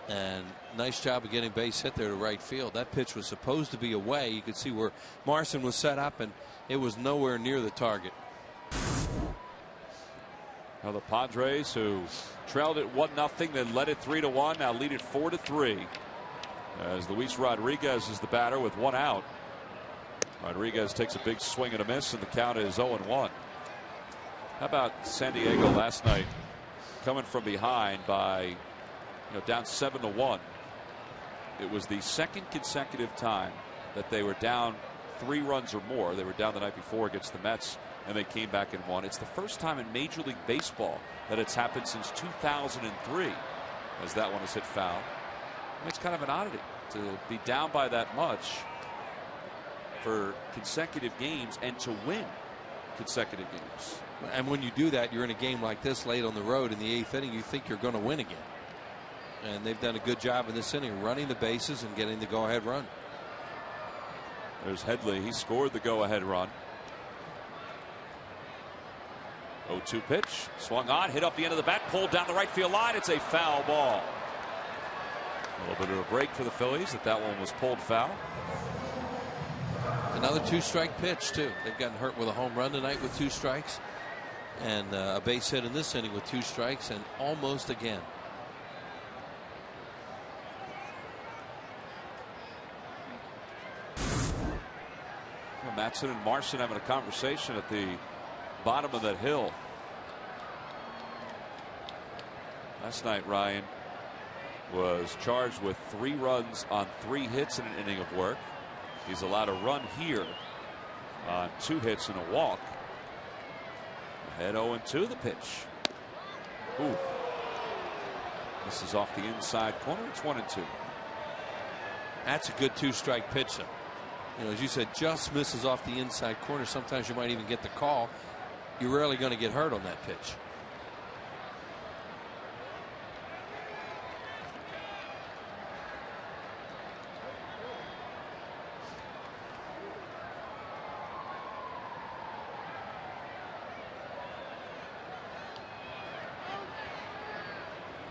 And nice job of getting base hit there to right field. That pitch was supposed to be away. You could see where Marson was set up, and it was nowhere near the target. Now the Padres, who trailed it 1-0, then led it 3-1, now lead it 4-3. As Luis Rodriguez is the batter with 1 out. Rodriguez takes a big swing and a miss, and the count is 0-1. How about San Diego last night, coming from behind by down 7-1. It was the second consecutive time that they were down 3 runs or more. They were down the night before against the Mets, and they came back and won. It's the first time in Major League Baseball that it's happened since 2003, as that one is hit foul. It's kind of an oddity to be down by that much for consecutive games and to win consecutive games. And when you do that, you're in a game like this late on the road in the 8th inning, you think you're going to win again. And they've done a good job in this inning running the bases and getting the go-ahead run. There's Headley. He scored the go-ahead run. 0-2 pitch. Swung on, hit up the end of the bat, pulled down the right field line. It's a foul ball. A little bit of a break for the Phillies. That one was pulled foul. Another 2-strike pitch, too. They've gotten hurt with a home run tonight with 2 strikes. And a base hit in this inning with 2 strikes, and almost again. Matson and Marson having a conversation at the bottom of that hill. Last night, Ryan was charged with 3 runs on 3 hits in an inning of work. He's allowed a run here on 2 hits and a walk. Ahead 0-2 the pitch. Ooh. This is off the inside corner. It's 1-2. That's a good 2-strike pitch, though. As you said, just misses off the inside corner. Sometimes you might even get the call. You're rarely going to get hurt on that pitch.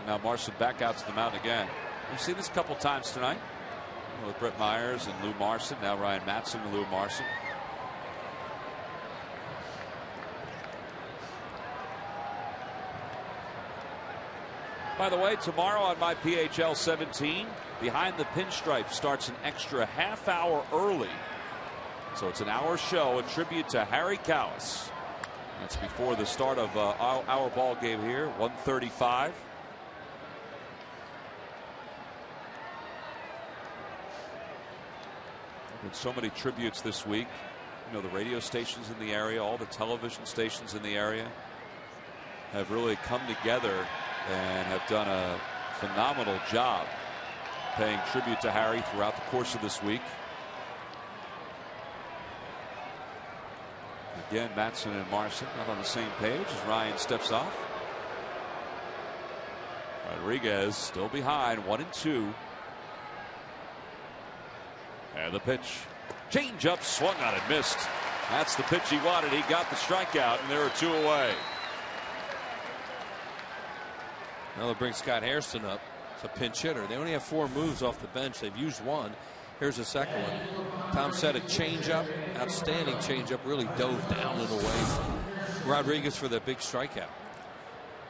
Now Marson back out to the mound again. We've seen this a couple times tonight with Brett Myers and Lou Marson. Now Ryan Matson and Lou Marson. By the way, tomorrow on my PHL 17, Behind the Pinstripe starts an extra half hour early. So it's an hour show, a tribute to Harry Kalas. That's before the start of our ball game here, 1:35. Been so many tributes this week. The radio stations in the area, all the television stations in the area have really come together and have done a phenomenal job paying tribute to Harry throughout the course of this week. Again, Matson and Marson not on the same page as Ryan steps off. Rodriguez still behind, 1-2. And the pitch. Change up, swung on it, missed. That's the pitch he wanted. He got the strikeout, and there are 2 away. Now they'll bring Scott Hairston up. It's a pinch hitter. They only have 4 moves off the bench. They've used 1. Here's the second one. Tom said a changeup, outstanding changeup, really dove down and away. Rodriguez for the big strikeout.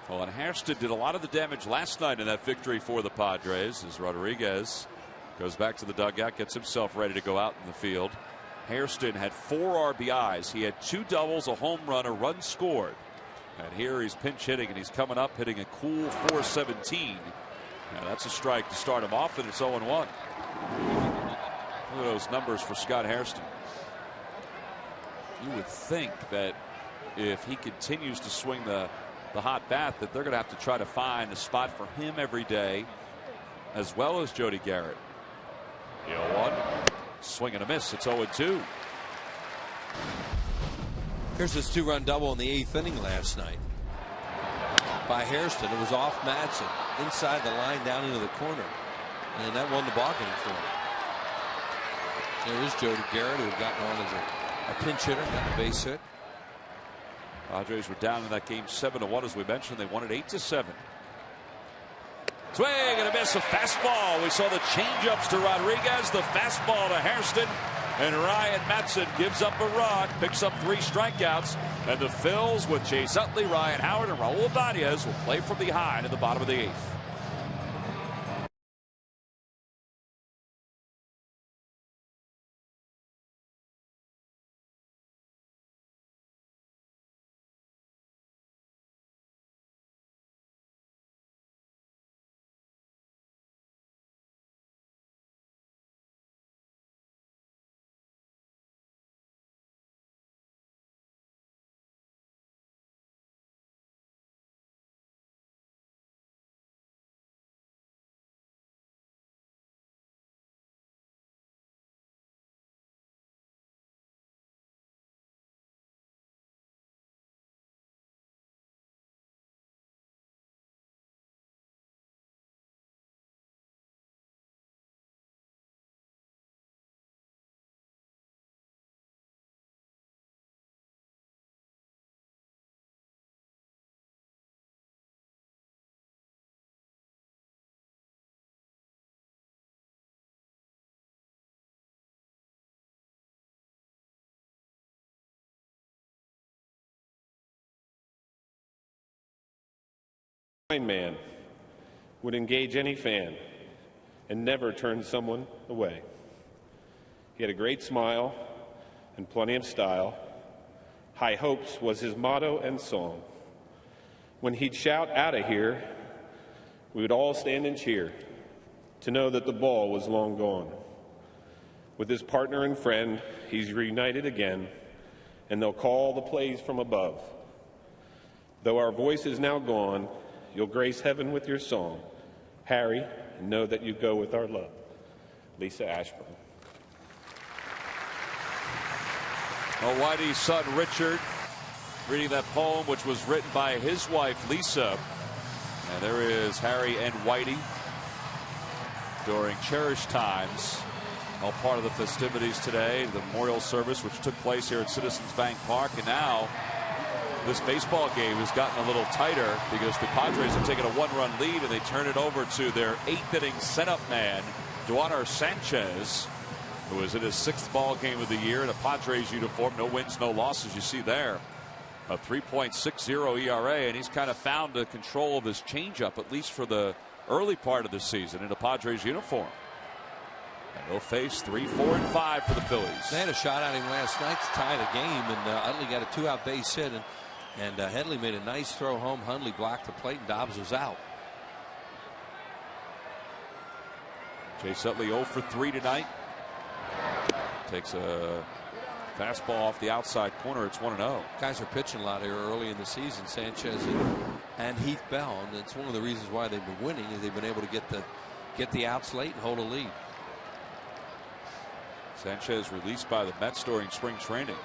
Well, and Hairston did a lot of the damage last night in that victory for the Padres as Rodriguez goes back to the dugout, gets himself ready to go out in the field. Hairston had 4 RBIs. He had 2 doubles, a home run, a run scored. And here he's pinch hitting, and he's coming up hitting a cool 417. Now that's a strike to start him off, and it's 0-1. Look at those numbers for Scott Hairston. You would think that if he continues to swing the hot bat, that they're going to have to try to find a spot for him every day, as well as Jody Garrett. 0-1. Swing and a miss. It's 0-2. Here's his 2-run double in the 8th inning last night by Hairston. It was off Madsen, inside the line, down into the corner, and that won the ball game for him. There is Jody Garrett, who had gotten on as a pinch hitter, got a base hit. Padres were down in that game 7-1, as we mentioned. They won it 8-7. Swing and a miss, a fastball. We saw the changeups to Rodriguez, the fastball to Hairston, and Ryan Madsen gives up a run, picks up 3 strikeouts, and the Phils with Chase Utley, Ryan Howard, and Raul Ibanez will play from behind in the bottom of the 8th. Man would engage any fan and never turn someone away. He had a great smile and plenty of style. High hopes was his motto and song. When he'd shout "out of here," we would all stand and cheer to know that the ball was long gone. With his partner and friend, he's reunited again, and they'll call the plays from above. Though our voice is now gone, you'll grace heaven with your song, Harry, and know that you go with our love. Lisa Ashburn. Whitey's son Richard reading that poem, which was written by his wife Lisa. And there is Harry and Whitey during cherished times, all part of the festivities today, the memorial service which took place here at Citizens Bank Park. And now this baseball game has gotten a little tighter because the Padres have taken a 1-run lead, and they turn it over to their 8th inning setup man, Duaner Sanchez, who is in his 6th ball game of the year in a Padres uniform. No wins, no losses. You see there a 3.60 ERA, and he's kind of found a control of his changeup, at least for the early part of the season, in a Padres uniform. And they'll face 3, 4, and 5 for the Phillies. They had a shot at him last night to tie the game, and Utley got a 2-out base hit, and Headley made a nice throw home. Hundley blocked the plate, and Dobbs was out. Chase Utley 0 for 3 tonight. Takes a fastball off the outside corner. It's 1-0. Guys are pitching a lot here early in the season, Sanchez and Heath Bell, and it's one of the reasons why they've been winning, is they've been able to get the outs late and hold a lead. Sanchez released by the Mets during spring training.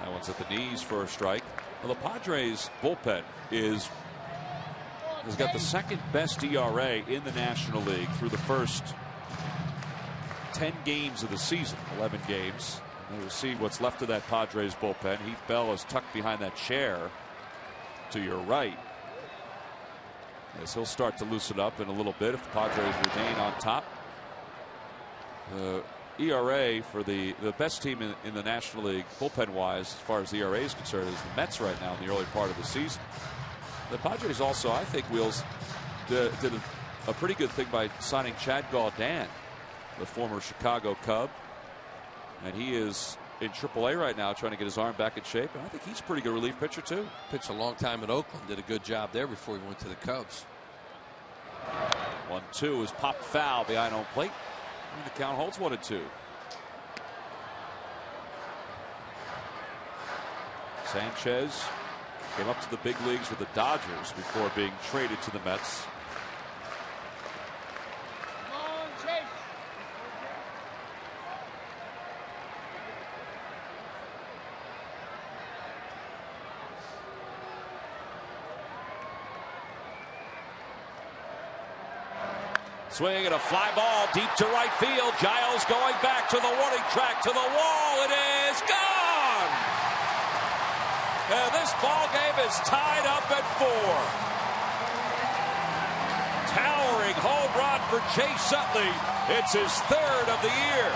That one's at the knees for a strike. Well, the Padres bullpen has got the 2nd best ERA in the National League through the first 10 games of the season, 11 games. And we'll see what's left of that Padres bullpen. Heath Bell is tucked behind that chair to your right, as he'll start to loosen up in a little bit if the Padres remain on top. The ERA for the best team in the National League bullpen wise, as far as the ERA is concerned, is the Mets right now in the early part of the season. The Padres also, I think, Wheels, did a a pretty good thing by signing Chad Gaudin, the former Chicago Cub. And he is in AAA right now trying to get his arm back in shape. And I think he's a pretty good relief pitcher, too. Pitched a long time in Oakland. Did a good job there before he went to the Cubs. 1-2 is popped foul behind home plate. And the count holds 1-2. Sanchez came up to the big leagues with the Dodgers before being traded to the Mets. Come on, Chase. Swing and a fly ball deep to right field. Giles going back to the warning track, to the wall. It is gone. And this ball game is tied up at 4. Towering home run for Chase Utley. It's his 3rd of the year.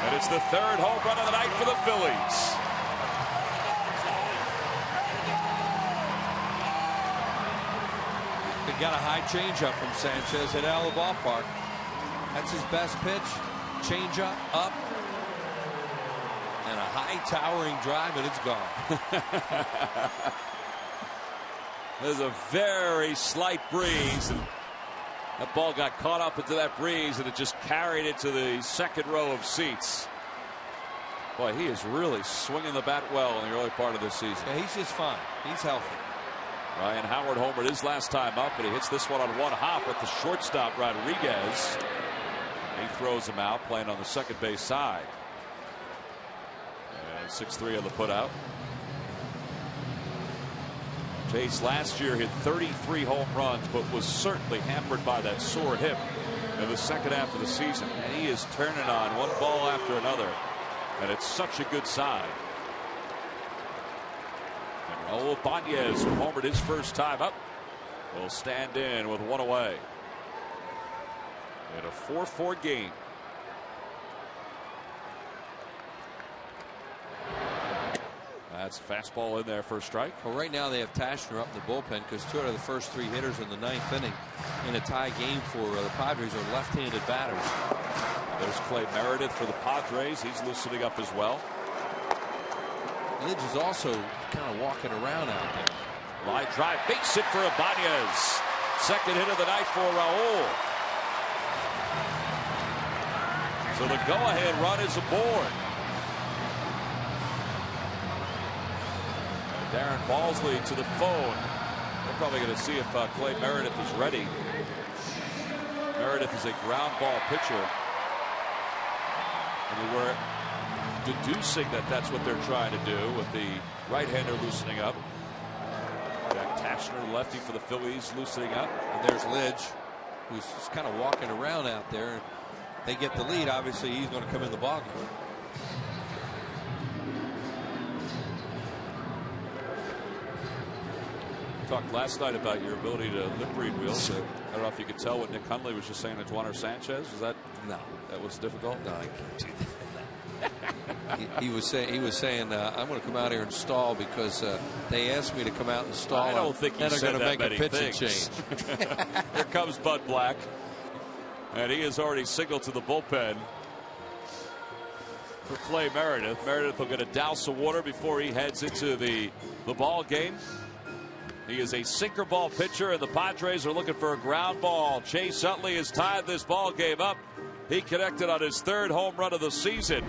And it's the 3rd home run of the night for the Phillies. He got a high changeup from Sanchez, hit out of the ballpark. That's his best pitch. Changeup, up, and a high towering drive, and it's gone. There's a very slight breeze. And that ball got caught up into that breeze, and it just carried it to the second row of seats. Boy, he is really swinging the bat well in the early part of this season. Yeah, he's just fine. He's healthy. Ryan Howard homered his last time up, but he hits this one on one hop at the shortstop Rodriguez. He throws him out, playing on the second base side. And 6-3 on the putout. Chase last year hit 33 home runs, but was certainly hampered by that sore hip in the second half of the season. And he is turning on one ball after another, and it's such a good sign. And Raul Banez, who homered his first time up, will stand in with one away in a 4-4 game. That's a fastball in there for a strike. Well, right now they have Tashner up in the bullpen because 2 out of the first 3 hitters in the 9th inning in a tie game for the Padres are left-handed batters. There's Clay Meredith for the Padres. He's loosening up as well. Lidge is also kind of walking around out there. Line drive, base hit for Ibanez. Second hit of the night for Raul. So the go-ahead run is aboard. Darren Balsley to the phone. They're probably going to see if Clay Meredith is ready. Meredith is a ground ball pitcher. And we're deducing that that's what they're trying to do with the right-hander loosening up. Jack Tashner, lefty for the Phillies, loosening up. And there's Lidge, who's just kind of walking around out there. They get the lead. Obviously, he's going to come in the ballgame. Talked last night about your ability to lip read, Wheels. I don't know if you could tell what Nick Hundley was just saying to Juaner Sanchez. Was that that was difficult? No, I can't do that. he was saying I'm going to come out here and stall because they asked me to come out and stall. I don't think he's going to that make many a pitching things. change. Here comes Bud Black, and he has already signaled to the bullpen for Clay Meredith. Meredith will get a douse of water before he heads into the ball game. He is a sinker ball pitcher, and the Padres are looking for a ground ball. Chase Utley has tied this ball game up. He connected on his 3rd home run of the season.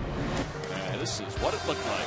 And this is what it looked like.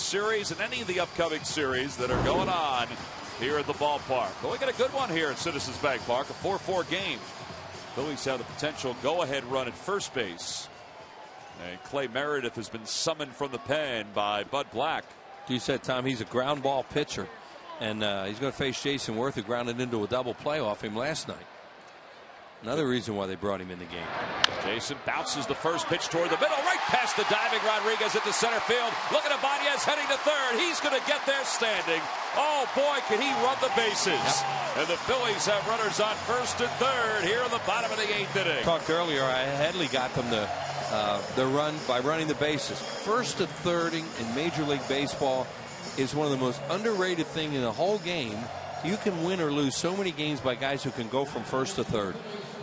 Series and any of the upcoming series that are going on here at the ballpark. But we got a good one here at Citizens Bank Park, a 4-4 game. Phillies have the potential go-ahead run at first base. And Clay Meredith has been summoned from the pen by Bud Black. You said, Tom, he's a ground ball pitcher. And he's going to face Jason Worth, who grounded into a double play off him last night. Another reason why they brought him in the game. Jason bounces the first pitch toward the middle, right past the diving Rodriguez into center field. Look at Ibanez heading to third. He's going to get there standing. Oh, boy, can he run the bases. Yep. And the Phillies have runners on first and third here in the bottom of the 8th inning. Talked earlier, Headley got them the run by running the bases. First to thirding in Major League Baseball is one of the most underrated things in the whole game. You can win or lose so many games by guys who can go from first to third.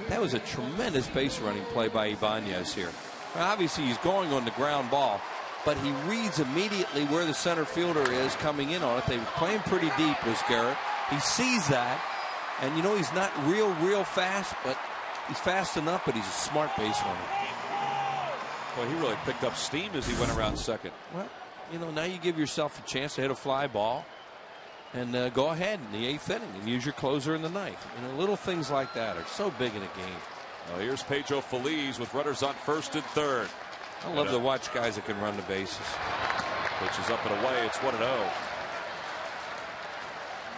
That was a tremendous base running play by Ibanez here. Now, obviously, he's going on the ground ball, but he reads immediately where the center fielder is coming in on it. They were playing pretty deep, was Garrett. He sees that, and you know he's not real fast, but he's fast enough, but he's a smart base runner. Well, he really picked up steam as he went around second. Well, you know, now you give yourself a chance to hit a fly ball and go ahead in the 8th inning and use your closer in the 9th. You know, little things like that are so big in a game. Well, here's Pedro Feliz with runners on first and third. I love to watch guys that can run the bases. Pitch is up and away. It's 1-0.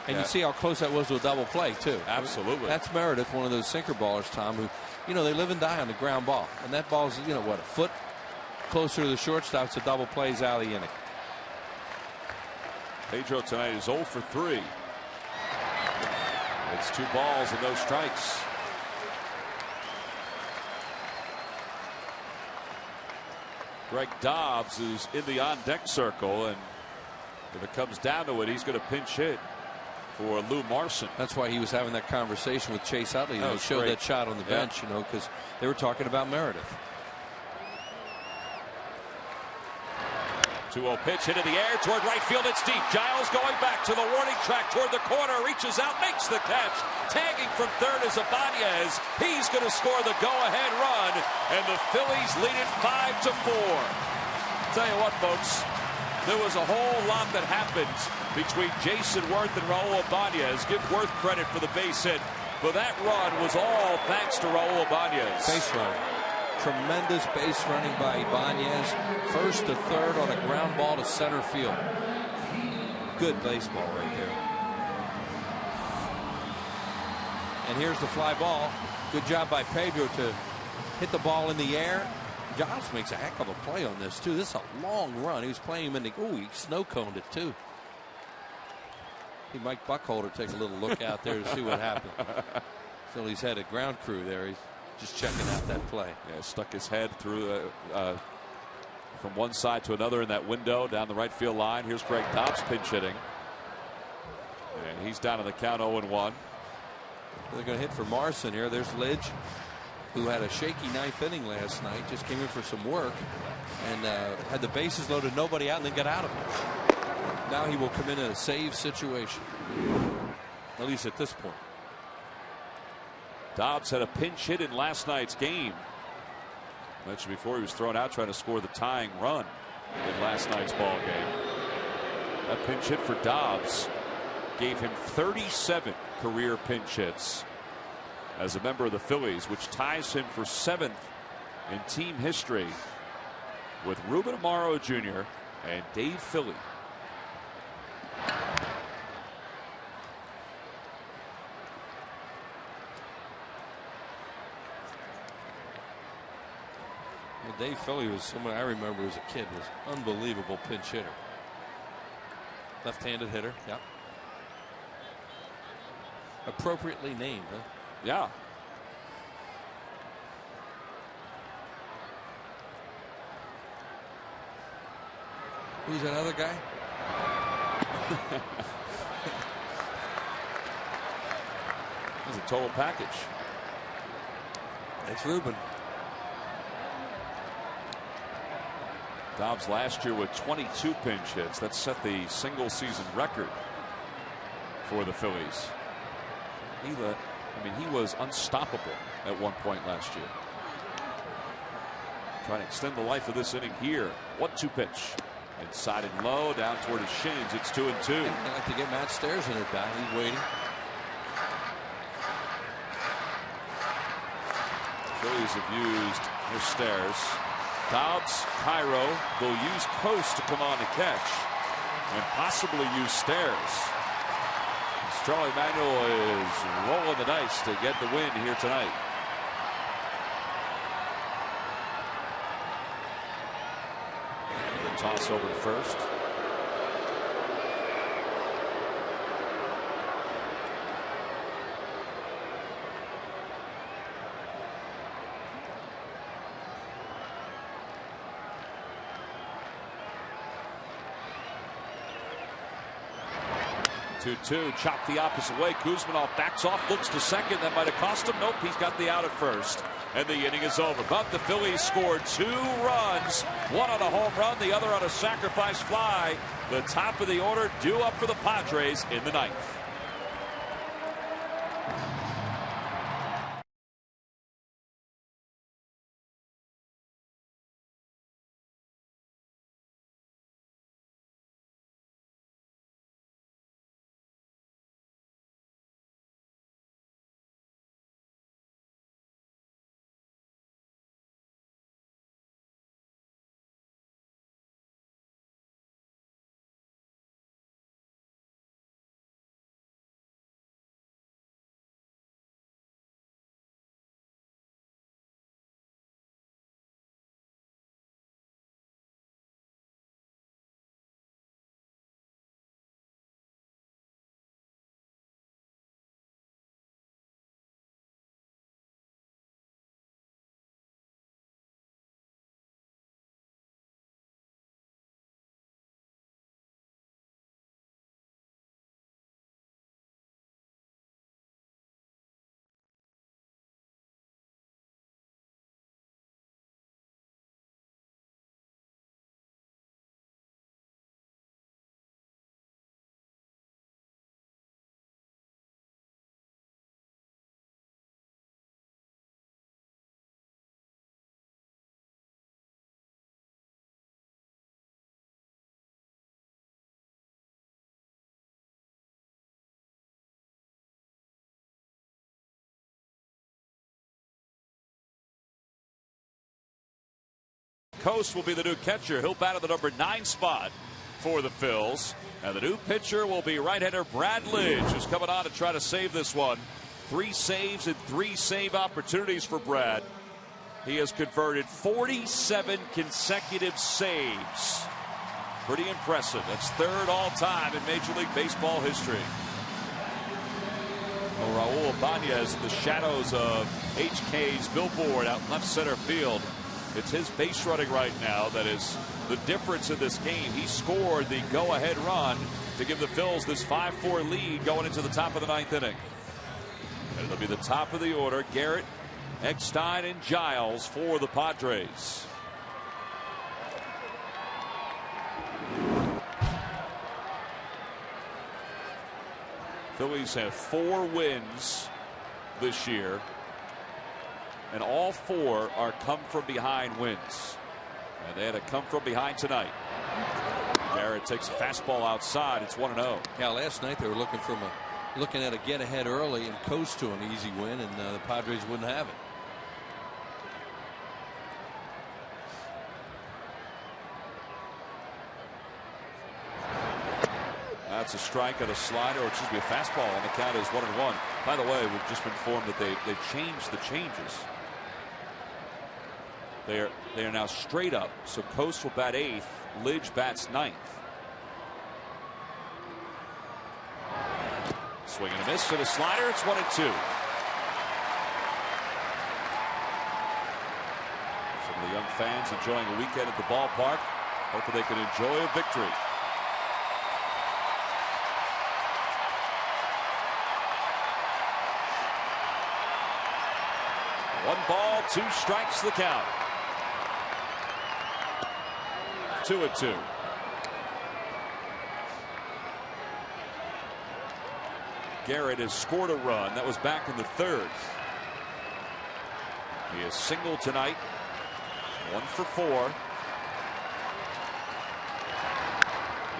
And you see how close that was to a double play, too. Absolutely. That's Meredith, one of those sinker ballers, Tom, who, you know, they live and die on the ground ball. And that ball's, you know, what, a foot closer to the shortstop. It's a double plays out of the inning. Pedro tonight is 0 for 3. It's 2 balls and no strikes. Greg Dobbs is in the on-deck circle, and if it comes down to it, he's going to pinch hit for Lou Marson. That's why he was having that conversation with Chase Utley. They showed that shot on the bench, you know, because they were talking about Meredith. 2-0 pitch hit in the air toward right field. It's deep. Giles going back to the warning track toward the corner. Reaches out, makes the catch. Tagging from third is Ibanez. He's going to score the go-ahead run, and the Phillies lead it 5-4. Tell you what, folks, there was a whole lot that happened between Jason Worth and Raul Ibanez. Give Worth credit for the base hit, but that run was all thanks to Raul Ibanez. Base run. Tremendous base running by Ibanez. First to third on a ground ball to center field. Good baseball right there. And here's the fly ball. Good job by Pedro to hit the ball in the air. Giles makes a heck of a play on this, too. This is a long run. He was playing him in the... Ooh, he snow-coned it, too. Mike Buckholder take a little look out there to see what happened. Phillies had a ground crew there. He's just checking out that play. Yeah, stuck his head through from one side to another in that window down the right field line. Here's Greg Dobbs pinch hitting. And he's down on the count 0-1. They're going to hit for Marson here. There's Lidge, who had a shaky 9th inning last night. Just came in for some work and had the bases loaded, nobody out, and then got out of it. Now he will come in a save situation, at least at this point. Dobbs had a pinch hit in last night's game. Mentioned before, he was thrown out trying to score the tying run in last night's ball game. That pinch hit for Dobbs gave him 37 career pinch hits as a member of the Phillies, which ties him for 7th in team history with Ruben Amaro Jr. and Dave Philly. Well, Dave Philly was someone I remember as a kid, was unbelievable pinch hitter. Left-handed hitter, yeah. Appropriately named, huh? Yeah. Who's that other guy? It's a total package. It's Ruben. Dobbs last year with 22 pinch hits. That set the single season record for the Phillies. He was unstoppable at one point last year. Trying to extend the life of this inning here. 1-2 pitch. Inside and low, down toward his shins. It's 2-2. I'd like to get Matt Stairs in at bat. He's waiting. Phillies have used their Stairs. Dobbs, Cairo. They'll use Coast to come on to catch and possibly use Stairs. Charlie Manuel is rolling the dice to get the win here tonight. The toss over to first. Two, chopped the opposite way. Kuzmanov backs off, looks to second. That might have cost him. Nope, he's got the out at first. And the inning is over. But the Phillies scored 2 runs. One on a home run, the other on a sacrifice fly. The top of the order due up for the Padres in the 9th. Coast will be the new catcher. He'll bat at the number 9 spot for the Phils. And the new pitcher will be right-hander Brad Lidge, who's coming on to try to save this one. 3 saves and 3 save opportunities for Brad. He has converted 47 consecutive saves. Pretty impressive. That's 3rd all-time in Major League Baseball history. Well, Raul Ibanez in the shadows of HK's billboard out in left center field. It's his base running right now that is the difference in this game. He scored the go-ahead run to give the Phils this 5-4 lead going into the top of the 9th inning. And it'll be the top of the order. Garrett, Eckstein, and Giles for the Padres. Phillies have 4 wins this year, and all 4 are come from behind wins. And they had a come from behind tonight. Garrett takes a fastball outside. It's 1-0. Yeah, last night they were looking at a get ahead early and coast to an easy win, and the Padres wouldn't have it. That's a strike on a slider, or excuse me, a fastball, and the count is 1-1. By the way, we've just been informed that they changed the changes. They are now straight up. So Coast will bat 8th. Lidge bats 9th. Swing and a miss to the slider. It's 1-2. Some of the young fans enjoying a weekend at the ballpark, hoping they can enjoy a victory. One ball, 2 strikes, the count. 2-2. Garrett has scored a run. That was back in the 3rd. He has singled tonight. 1 for 4.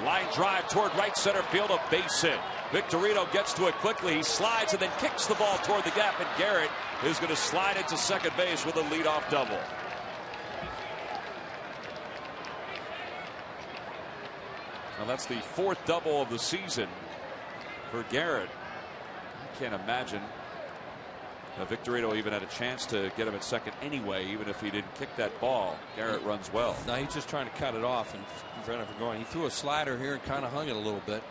Line drive toward right center field, a base hit. Victorino gets to it quickly. He slides and then kicks the ball toward the gap, and Garrett is going to slide into second base with a leadoff double. Now that's the 4th double of the season for Garrett. I can't imagine Victorino even had a chance to get him at second anyway, even if he didn't kick that ball. Garrett runs well. Now he's just trying to cut it off and prevent it from going. He threw a slider here and kind of hung it a little bit.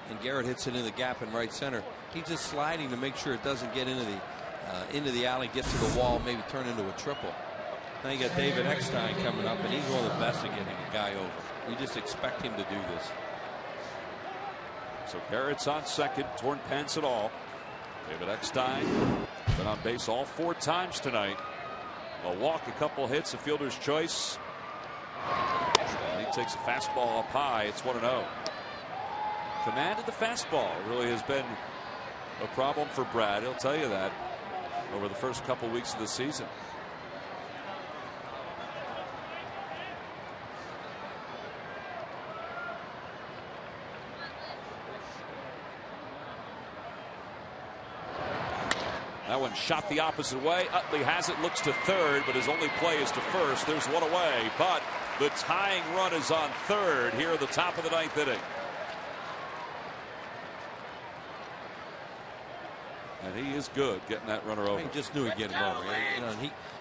And Garrett hits it in the gap in right center. He's just sliding to make sure it doesn't get into the alley, get to the wall, maybe turn into a triple. Now you got David Eckstein coming up, and he's one of the best at getting a guy over. You just expect him to do this. So Garrett's on second, torn pants and all. David Eckstein been on base all 4 times tonight. A walk, a couple hits, a fielder's choice. And he takes a fastball up high. It's 1-0. Command of the fastball really has been a problem for Brad. He'll tell you that over the first couple weeks of the season. That one shot the opposite way. Utley has it, looks to third, but his only play is to first. There's one away, but the tying run is on third here at the top of the 9th inning. And he is good getting that runner over. He just knew he'd get him over. You know,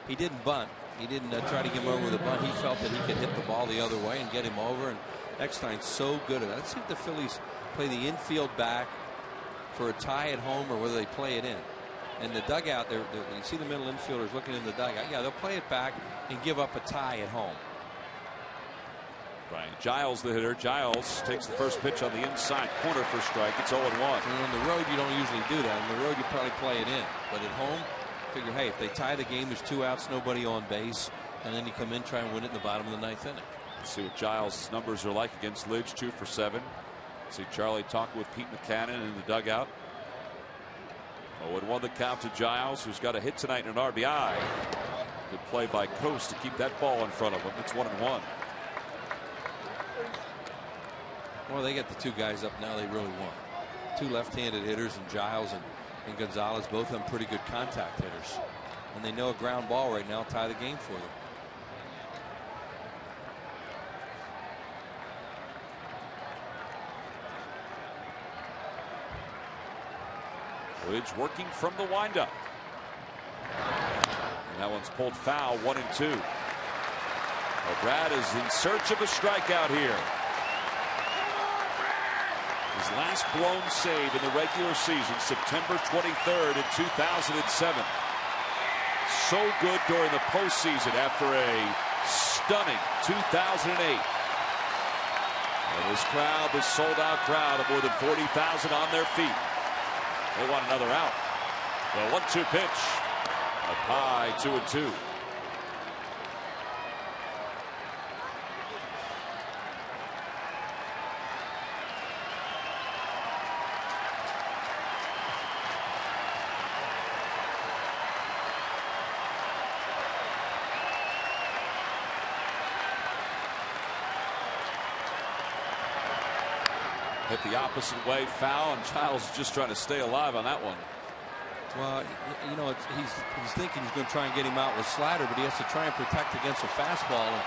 he didn't bunt. He didn't try to get him over with a bunt. He felt that he could hit the ball the other way and get him over. And Eckstein's so good at that. Let's see if the Phillies play the infield back for a tie at home or whether they play it in. And the dugout, you see the middle infielders looking in the dugout. Yeah, they'll play it back and give up a tie at home. Brian Giles, the hitter. Giles takes the first pitch on the inside corner for strike. It's 0-1. And on the road, you don't usually do that. On the road, you probably play it in. But at home, figure, hey, if they tie the game, there's 2 outs, nobody on base, and then you come in, try and win it in the bottom of the 9th inning. Let's see what Giles' numbers are like against Lidge. 2 for 7. See Charlie talking with Pete McCannon in the dugout. 0-1 the count to Giles, who's got a hit tonight and an RBI. Good play by Coast to keep that ball in front of him. It's 1-1. Well, they get the 2 guys up now they really want. 2 left-handed hitters, and Giles and Gonzalez, both of them pretty good contact hitters. And they know a ground ball right now will tie the game for them. Lidge working from the windup. And that one's pulled foul, 1-2. Well, Brad is in search of a strikeout here. His last blown save in the regular season, September 23rd in 2007. So good during the postseason after a stunning 2008. And this crowd, this sold-out crowd of more than 40,000 on their feet. They want another out. The 1-2 pitch. Up high, 2-2. Hit the opposite way, foul, and Giles is just trying to stay alive on that one. Well, you know, he's thinking he's going to try and get him out with slider, but he has to try and protect against a fastball. And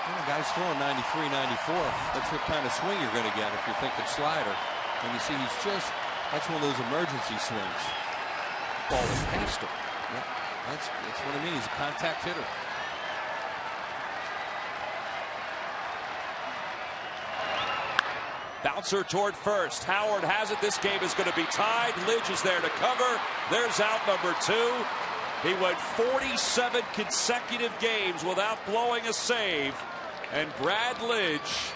you know, guys throwing 93, 94. That's what kind of swing you're going to get if you're thinking slider. And you see, that's one of those emergency swings. Ball was past him. Yeah, that's what I mean. He's a contact hitter. Bouncer toward first. Howard has it. This game is going to be tied. Lidge is there to cover. There's out number 2. He went 47 consecutive games without blowing a save. And Brad Lidge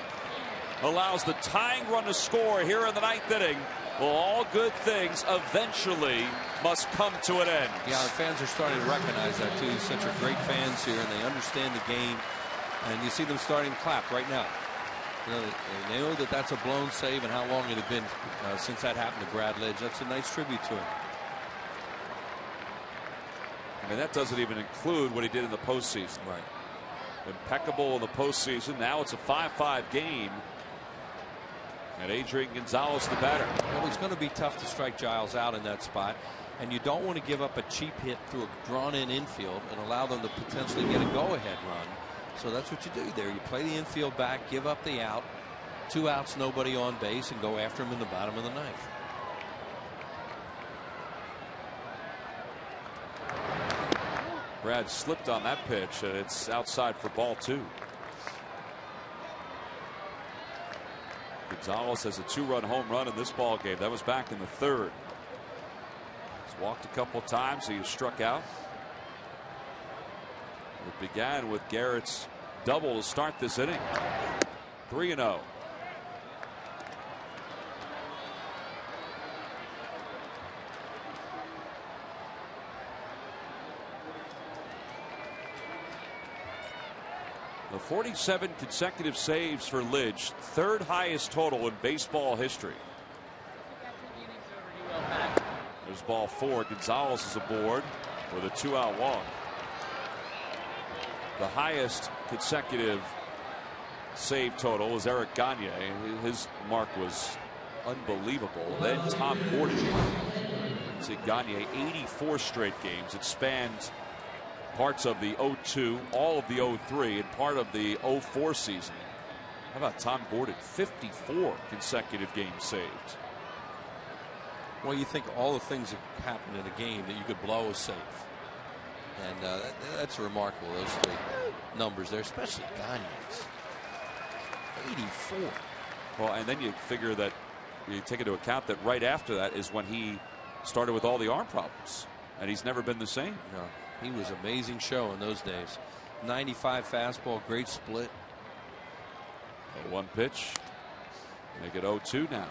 allows the tying run to score here in the 9th inning. Well, all good things eventually must come to an end. Yeah, the fans are starting to recognize that too. Such a great fans here, and they understand the game. And you see them starting to clap right now. You know, they know that that's a blown save and how long it had been since that happened to Brad Lidge. That's a nice tribute to him. I mean, that doesn't even include what he did in the postseason. Right. Impeccable in the postseason. Now it's a 5-5 game. And Adrian Gonzalez, the batter. Well, it's going to be tough to strike Giles out in that spot. And you don't want to give up a cheap hit through a drawn-in infield and allow them to potentially get a go-ahead run. So that's what you do there. You play the infield back, give up the out. 2 outs, nobody on base, and go after him in the bottom of the ninth. Brad slipped on that pitch, and it's outside for ball 2. Gonzalez has a 2-run home run in this ball game. That was back in the 3rd. He's walked a couple times. He was struck out. It began with Garrett's double to start this inning. 3-0. The 47 consecutive saves for Lidge, 3rd highest total in baseball history. There's ball 4. Gonzalez is aboard with a 2-out walk. The highest consecutive save total is Eric Gagne. His mark was unbelievable. Then Tom Gordon. See Gagne 84 straight games. It spanned parts of the 02, all of the 03, and part of the 04 season. How about Tom Gordon? 54 consecutive games saved. Well, you think all the things that happen in a game that you could blow a save. And that's remarkable, those 3 numbers there, especially Gagne's. 84. Well, and then you figure that you take into account that right after that is when he started with all the arm problems, and he's never been the same. No, he was amazing show in those days. 95 fastball, great split. 1 pitch. Make it 0-2 now.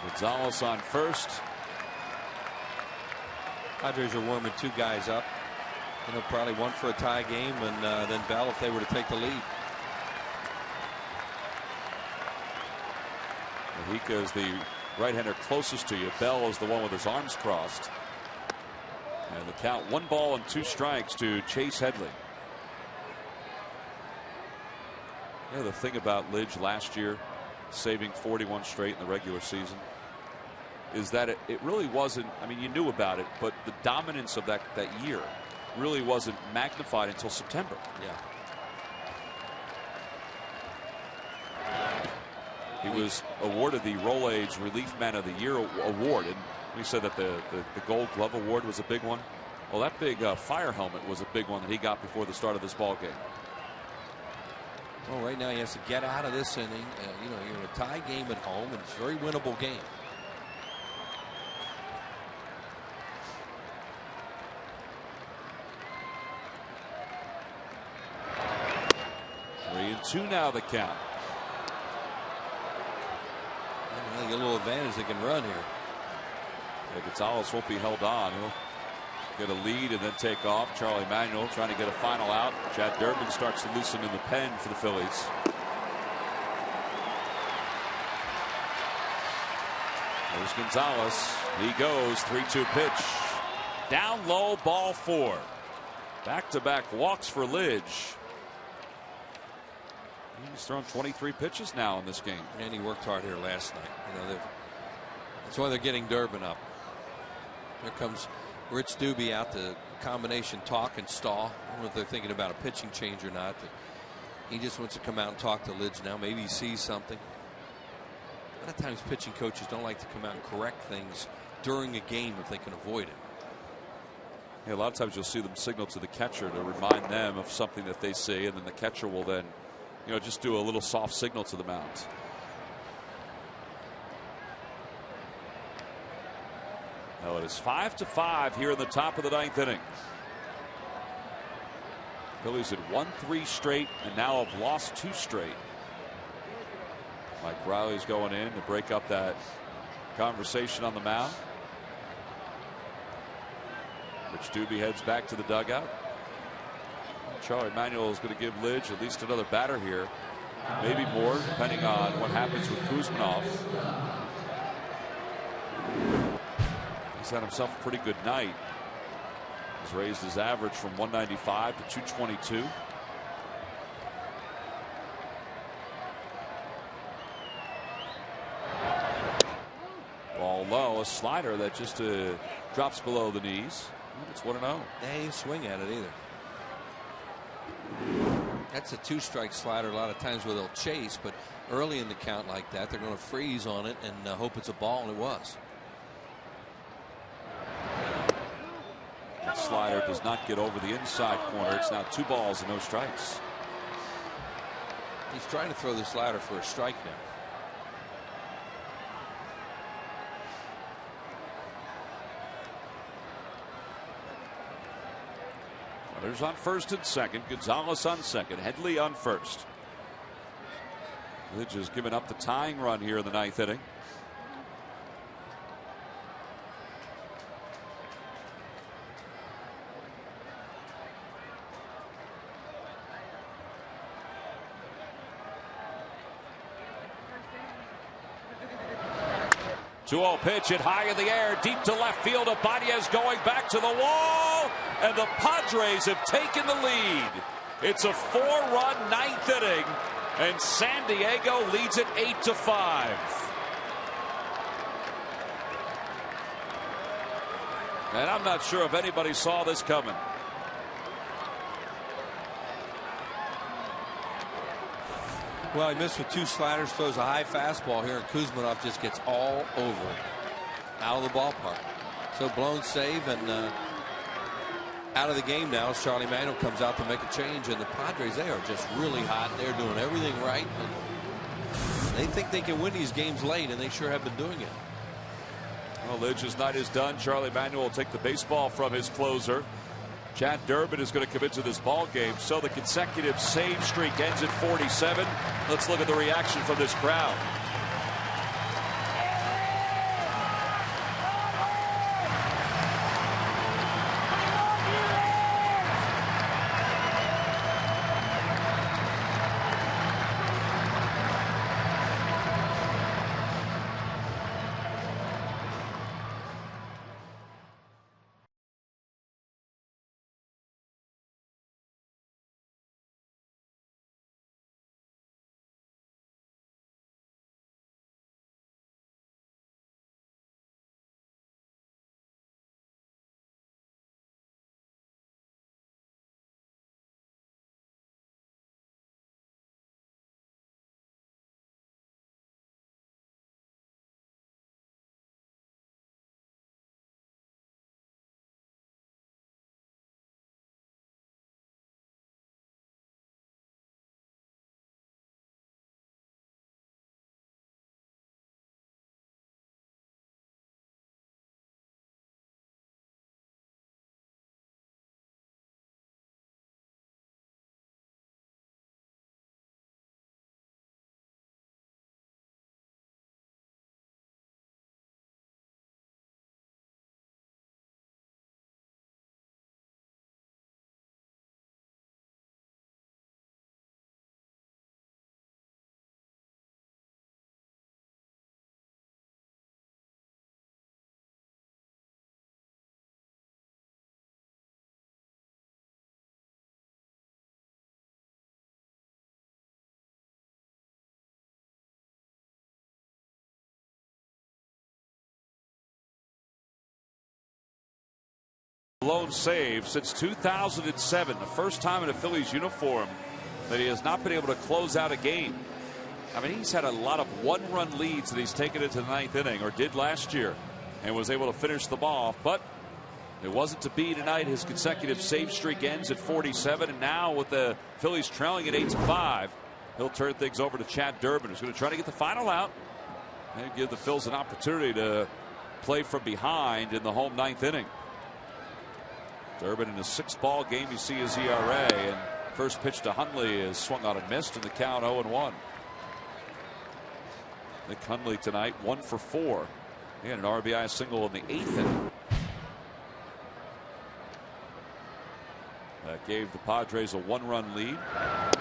Gonzalez on first. Padres are warming 2 guys up. You know, probably 1 for a tie game, and then Bell if they were to take the lead. Mahika is the right-hander closest to you. Bell is the one with his arms crossed. And the count 1 ball and 2 strikes to Chase Headley. You know, the thing about Lidge last year, saving 41 straight in the regular season, is that it really wasn't, I mean, you knew about it, but the dominance of that year really wasn't magnified until September. Yeah. He was awarded the Rolaids Relief Man of the Year award, and we said that the Gold Glove award was a big one. Well, that big fire helmet was a big one that he got before the start of this ball game. Well, right now he has to get out of this inning. You know, you're in a tie game at home, and it's a very winnable game. And 2 now the count. They get a little advantage. They can run here. Yeah, Gonzalez won't be held on. He'll get a lead and then take off. Charlie Manuel trying to get a final out. Chad Durbin starts to loosen in the pen for the Phillies. There's Gonzalez. He goes. 3-2 pitch. Down low, ball 4. Back-to-back walks for Lidge. He's thrown 23 pitches now in this game. And he worked hard here last night. You know, that's why they're getting Durbin up. Here comes Rich Doobie out to combination talk and stall. I don't know if they're thinking about a pitching change or not. But he just wants to come out and talk to Lidge now. Maybe he sees something. A lot of times pitching coaches don't like to come out and correct things during a game if they can avoid it. Yeah, a lot of times you'll see them signal to the catcher to remind them of something that they see, and then the catcher will then, you know, just do a little soft signal to the mound. Now it is 5-5 here in the top of the 9th inning. Phillies had won 3 straight and now have lost 2 straight. Mike Riley's going in to break up that conversation on the mound. Rich Doobie heads back to the dugout. Charlie Manuel is going to give Lidge at least another batter here, maybe more, depending on what happens with Kuzmanov. He's had himself a pretty good night. He's raised his average from 195 to 222. a slider that just drops below the knees. It's 1-0. They ain't swing at it either. That's a 2-strike slider a lot of times where they'll chase, but early in the count like that, they're going to freeze on it and hope it's a ball, and it was. That slider does not get over the inside corner. It's now 2 balls and no strikes. He's trying to throw the slider for a strike now. Runners on first and second. Gonzalez on second. Headley on first. Lidge has given up the tying run here in the 9th inning. Two-0 pitch hit high in the air, deep to left field. Ibanez going back to the wall, and the Padres have taken the lead. It's a 4-run 9th inning, and San Diego leads it 8-5. And I'm not sure if anybody saw this coming. Well, he missed with 2 sliders, throws a high fastball here, and Kuzminov just gets all over it, out of the ballpark. So blown save, and out of the game now as Charlie Manuel comes out to make a change. And the Padres, they are just really hot. They're doing everything right. And they think they can win these games late, and they sure have been doing it. Well, Lidge's night is done. Charlie Manuel will take the baseball from his closer. Chad Durbin is going to commit to this ball game. So the consecutive save streak ends at 47. Let's look at the reaction from this crowd. Lone save since 2007, the first time in a Phillies uniform that he has not been able to close out a game. I mean, he's had a lot of 1-run leads that he's taken into the 9th inning, or did last year, and was able to finish the ball off, but it wasn't to be tonight. His consecutive save streak ends at 47, and now with the Phillies trailing at 8-5, he'll turn things over to Chad Durbin, who's going to try to get the final out and give the Phils an opportunity to play from behind in the home 9th inning. Durbin in a 6-ball game, you see his ERA, and first pitch to Hundley is swung on and missed, and the count 0-1. Nick Hundley tonight 1 for 4. He had an RBI single in the 8th inning. That gave the Padres a 1-run lead. And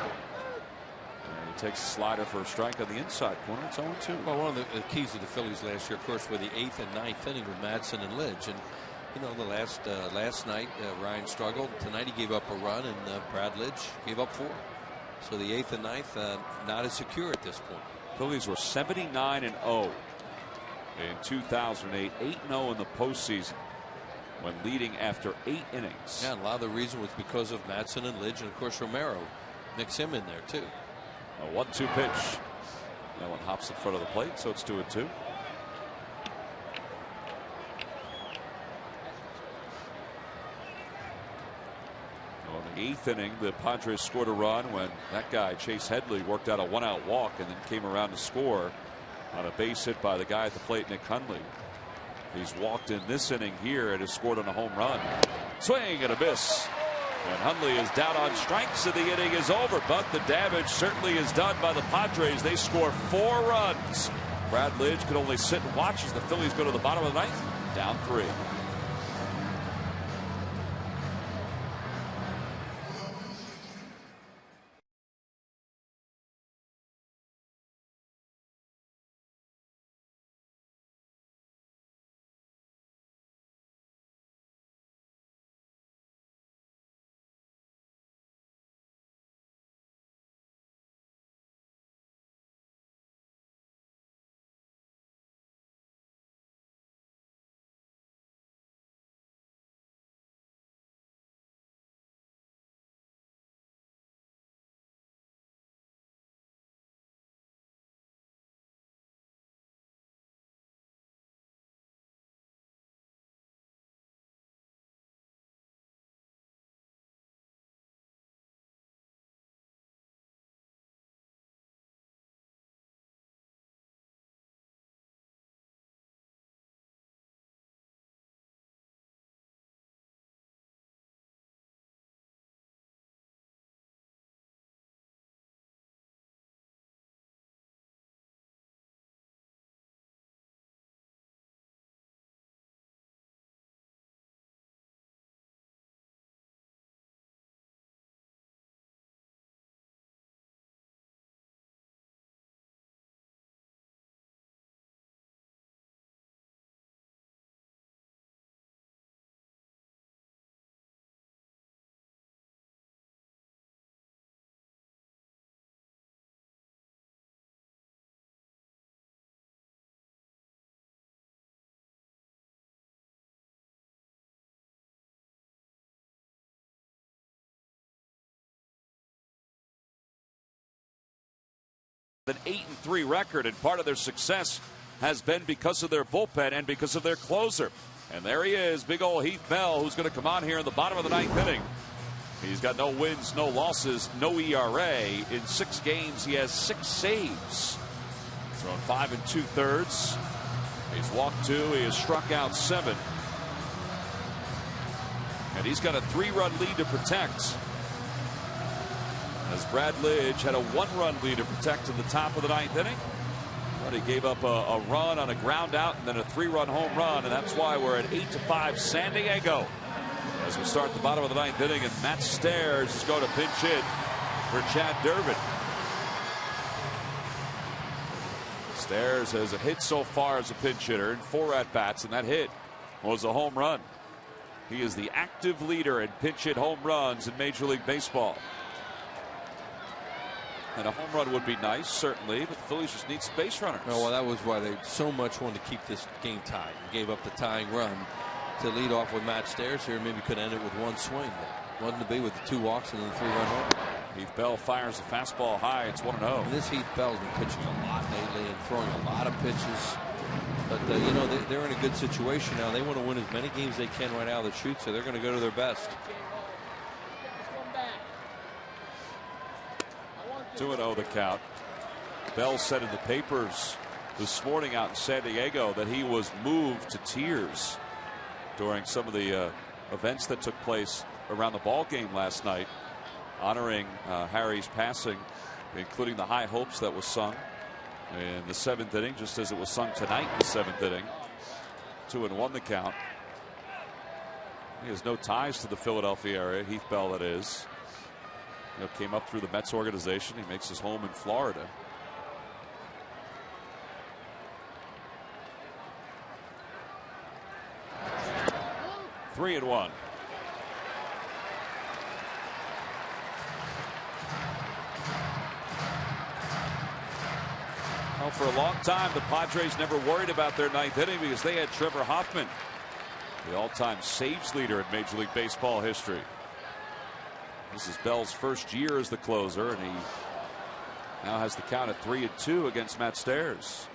he takes a slider for a strike on the inside corner. It's 0-2. Well, one of the keys of the Phillies last year, of course, were the 8th and 9th inning with Madsen and Lidge. And you know, the last night Ryan struggled. Tonight he gave up a run, and Brad Lidge gave up 4. So the 8th and 9th not as secure at this point. Phillies were 79-0 in 2008, 8-0 in the postseason when leading after 8 innings. Yeah, a lot of the reason was because of Madsen and Lidge, and of course Romero. Mix him in there too. A 1-2 pitch. That one hops in front of the plate, so it's 2-2. Well, in the 8th inning, the Padres scored a run when that guy, Chase Headley, worked out a 1-out walk and then came around to score on a base hit by the guy at the plate, Nick Hundley. He's walked in this inning here and has scored on a home run. Swing and a miss. And Hundley is down on strikes, and the inning is over. But the damage certainly is done by the Padres. They score 4 runs. Brad Lidge could only sit and watch as the Phillies go to the bottom of the 9th, down 3. An 8-3 record, and part of their success has been because of their bullpen and because of their closer. And there he is, big old Heath Bell, who's going to come on here in the bottom of the 9th inning. He's got no wins, no losses, no ERA. In 6 games, he has 6 saves. Thrown 5 2/3. He's walked 2. He has struck out 7. And he's got a 3-run lead to protect, as Brad Lidge had a 1-run lead to protect in the top of the 9th inning. But he gave up a run on a ground out and then a 3-run home run, and that's why we're at 8-5 San Diego as we start the bottom of the 9th inning, and Matt Stairs is going to pinch hit for Chad Durbin. Stairs has a hit so far as a pinch hitter in 4 at-bats, and that hit was a home run. He is the active leader in pinch hit home runs in Major League Baseball. And a home run would be nice, certainly, but the Phillies just need some base runners. Oh, well, that was why they so much wanted to keep this game tied and gave up the tying run to lead off with Matt Stairs here. Maybe could end it with 1 swing. But wasn't to be with the 2 walks and then 3-run home. Heath Bell fires a fastball high. It's 1-0. And this Heath Bell's been pitching a lot lately and throwing a lot of pitches. But, you know, they're in a good situation now. They want to win as many games as they can right out of the chute, so they're going to go to their best. 2-0 the count. Bell said in the papers this morning out in San Diego that he was moved to tears during some of the events that took place around the ball game last night, honoring Harry's passing, including the high hopes that was sung in the 7th inning, just as it was sung tonight in the 7th inning. 2-1 the count. He has no ties to the Philadelphia area, Heath Bell that is. You know, came up through the Mets organization. He makes his home in Florida. Three and 1. Well, for a long time, the Padres never worried about their ninth inning because they had Trevor Hoffman, the all-time saves leader in Major League Baseball history. This is Bell's first year as the closer, and he now has the count at 3-2 against Matt Stairs.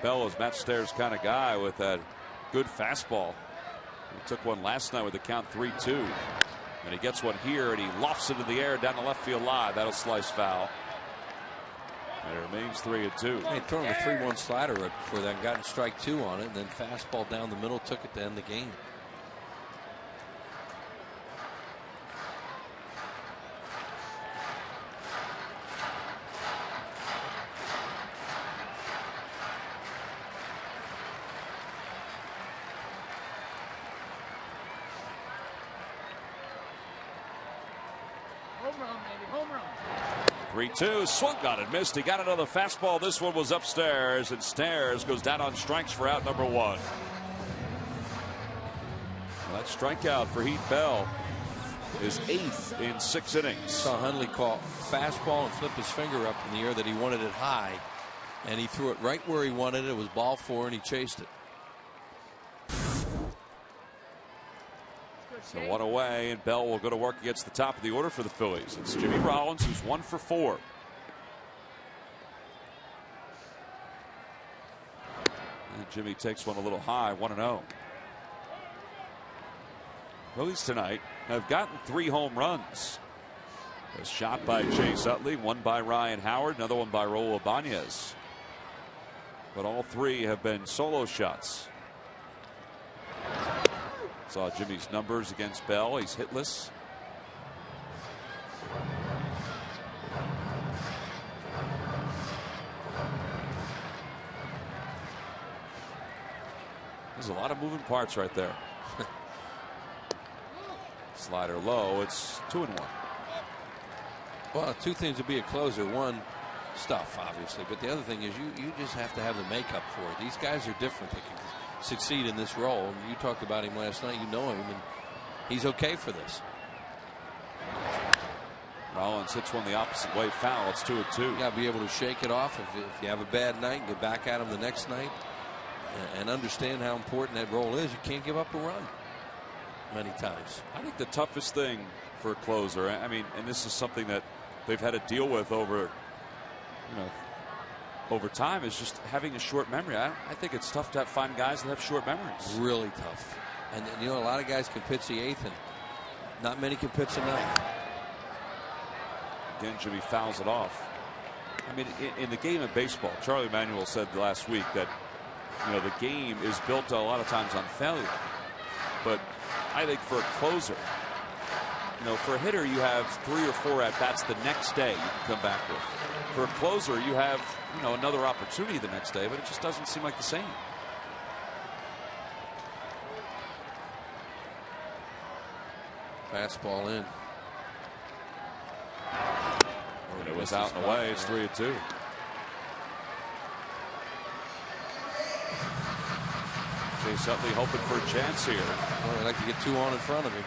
Bell is Matt Stairs' kind of guy with that good fastball. He took one last night with the count 3-2. And he gets one here, and he lofts it in the air down the left field line. That'll slice foul. And it remains 3-2. He thrown a 3-1 slider right before that and gotten strike 2 on it, and then fastball down the middle took it to end the game. Home run, baby, home run. 3-2, swung on it, missed. He got another fastball. This one was upstairs, and Stairs goes down on strikes for out number 1. Well, that strikeout for Heath Bell is 8th in 6 innings. Saw Hundley call fastball and flip his finger up in the air that he wanted it high, and he threw it right where he wanted it. It was ball 4, and he chased it. So 1 away, and Bell will go to work against the top of the order for the Phillies. It's Jimmy Rollins, who's 1 for 4. And Jimmy takes one a little high, 1-0. Phillies tonight have gotten 3 home runs. A shot by Chase Utley, one by Ryan Howard, another one by Raul Ibanez. But all 3 have been solo shots. Saw Jimmy's numbers against Bell. He's hitless. There's a lot of moving parts right there. Slider low. It's 2-1. Well, 2 things to be a closer. One, stuff, obviously, but the other thing is you just have to have the makeup for it. These guys are different. They can succeed in this role. You talked about him last night. You know him, and he's okay for this. Rollins hits one the opposite way, foul. It's 2-2. You got to be able to shake it off if you have a bad night and get back at him the next night, and understand how important that role is. You can't give up a run many times. I think the toughest thing for a closer, I mean, and this is something that they've had to deal with over time, is just having a short memory. I think it's tough to find guys that have short memories. Really tough. And you know, a lot of guys can pitch the 8th, and not many can pitch the 9th. Again, Jimmy fouls it off. I mean, in the game of baseball, Charlie Manuel said last week that the game is built a lot of times on failure. But I think for a closer, for a hitter, you have 3 or 4 at bats the next day you can come back with. For a closer, you have another opportunity the next day, but it just doesn't seem like the same. Fastball in. And it was out and away. It's 3-2. Chase Utley hoping for a chance here. Well, I'd like to get 2 on in front of him.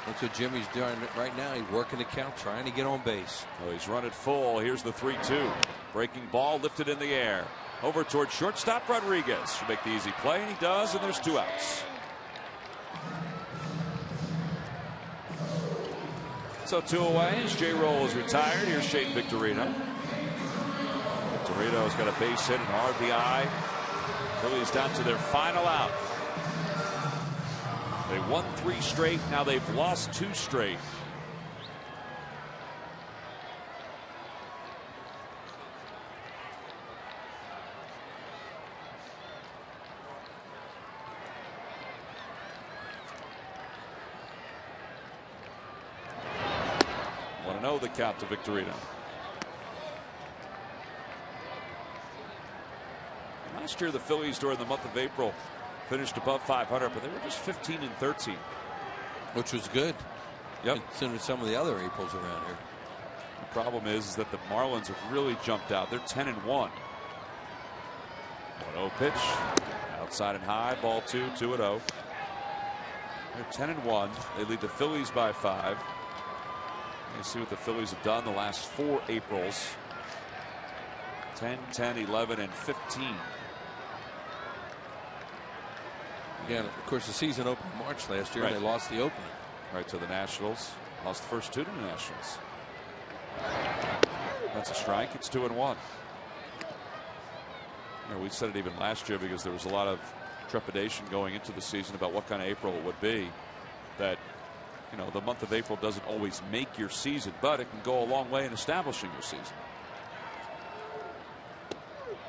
That's what Jimmy's doing right now. He's working the count, trying to get on base. Oh, he's run it full. Here's the 3-2. Breaking ball lifted in the air. Over towards shortstop Rodriguez. Should make the easy play, and he does, and there's 2 outs. So 2 away as J-Roll is retired. Here's Shane Victorino. Victorino's got a base hit and RBI. Phillies down to their final out. They won 3 straight. Now they've lost 2 straight. Want to know the count to Victorino. Last year, the Phillies during the month of April finished above 500, but they were just 15-13. Which was good. Yep. Considering some of the other Aprils around here. The problem is that the Marlins have really jumped out. They're 10-1. 1-0 pitch. Outside and high. Ball 2. 2-0. They're 10-1. They lead the Phillies by 5. You see what the Phillies have done the last 4 Aprils. 10, 10, 11, and 15. Again, of course, the season opened in March last year, Right. and they lost the opener. Right to the Nationals. Lost the first 2 to the Nationals. That's a strike. It's 2-1. We said it even last year because there was a lot of trepidation going into the season about what kind of April it would be. That, you know, the month of April doesn't always make your season, but it can go a long way in establishing your season.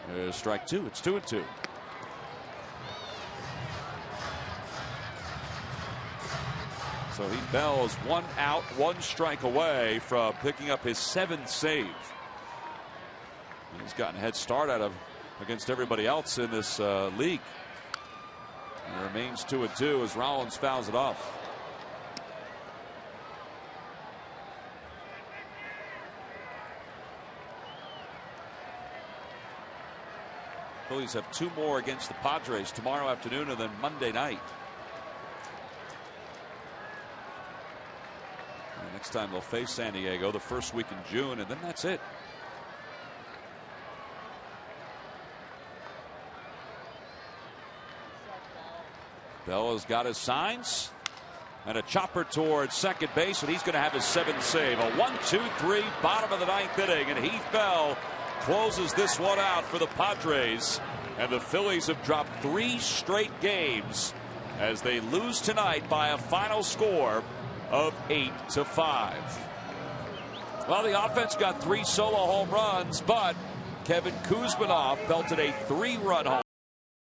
There's strike 2. It's 2-2. So Bell is 1 out, 1 strike away from picking up his 7th save. He's gotten a head start against everybody else in this league. And it remains 2-2 as Rollins fouls it off. Phillies have 2 more against the Padres tomorrow afternoon and then Monday night. And next time they'll face San Diego the first week in June, and then that's it. Bell has got his signs and a chopper towards second base, and he's going to have his 7th save. A 1-2-3 bottom of the 9th inning, and Heath Bell closes this one out for the Padres, and the Phillies have dropped 3 straight games as they lose tonight by a final score of 8-5. Well, the offense got 3 solo home runs, but Kevin Kuzminoff belted a 3-run home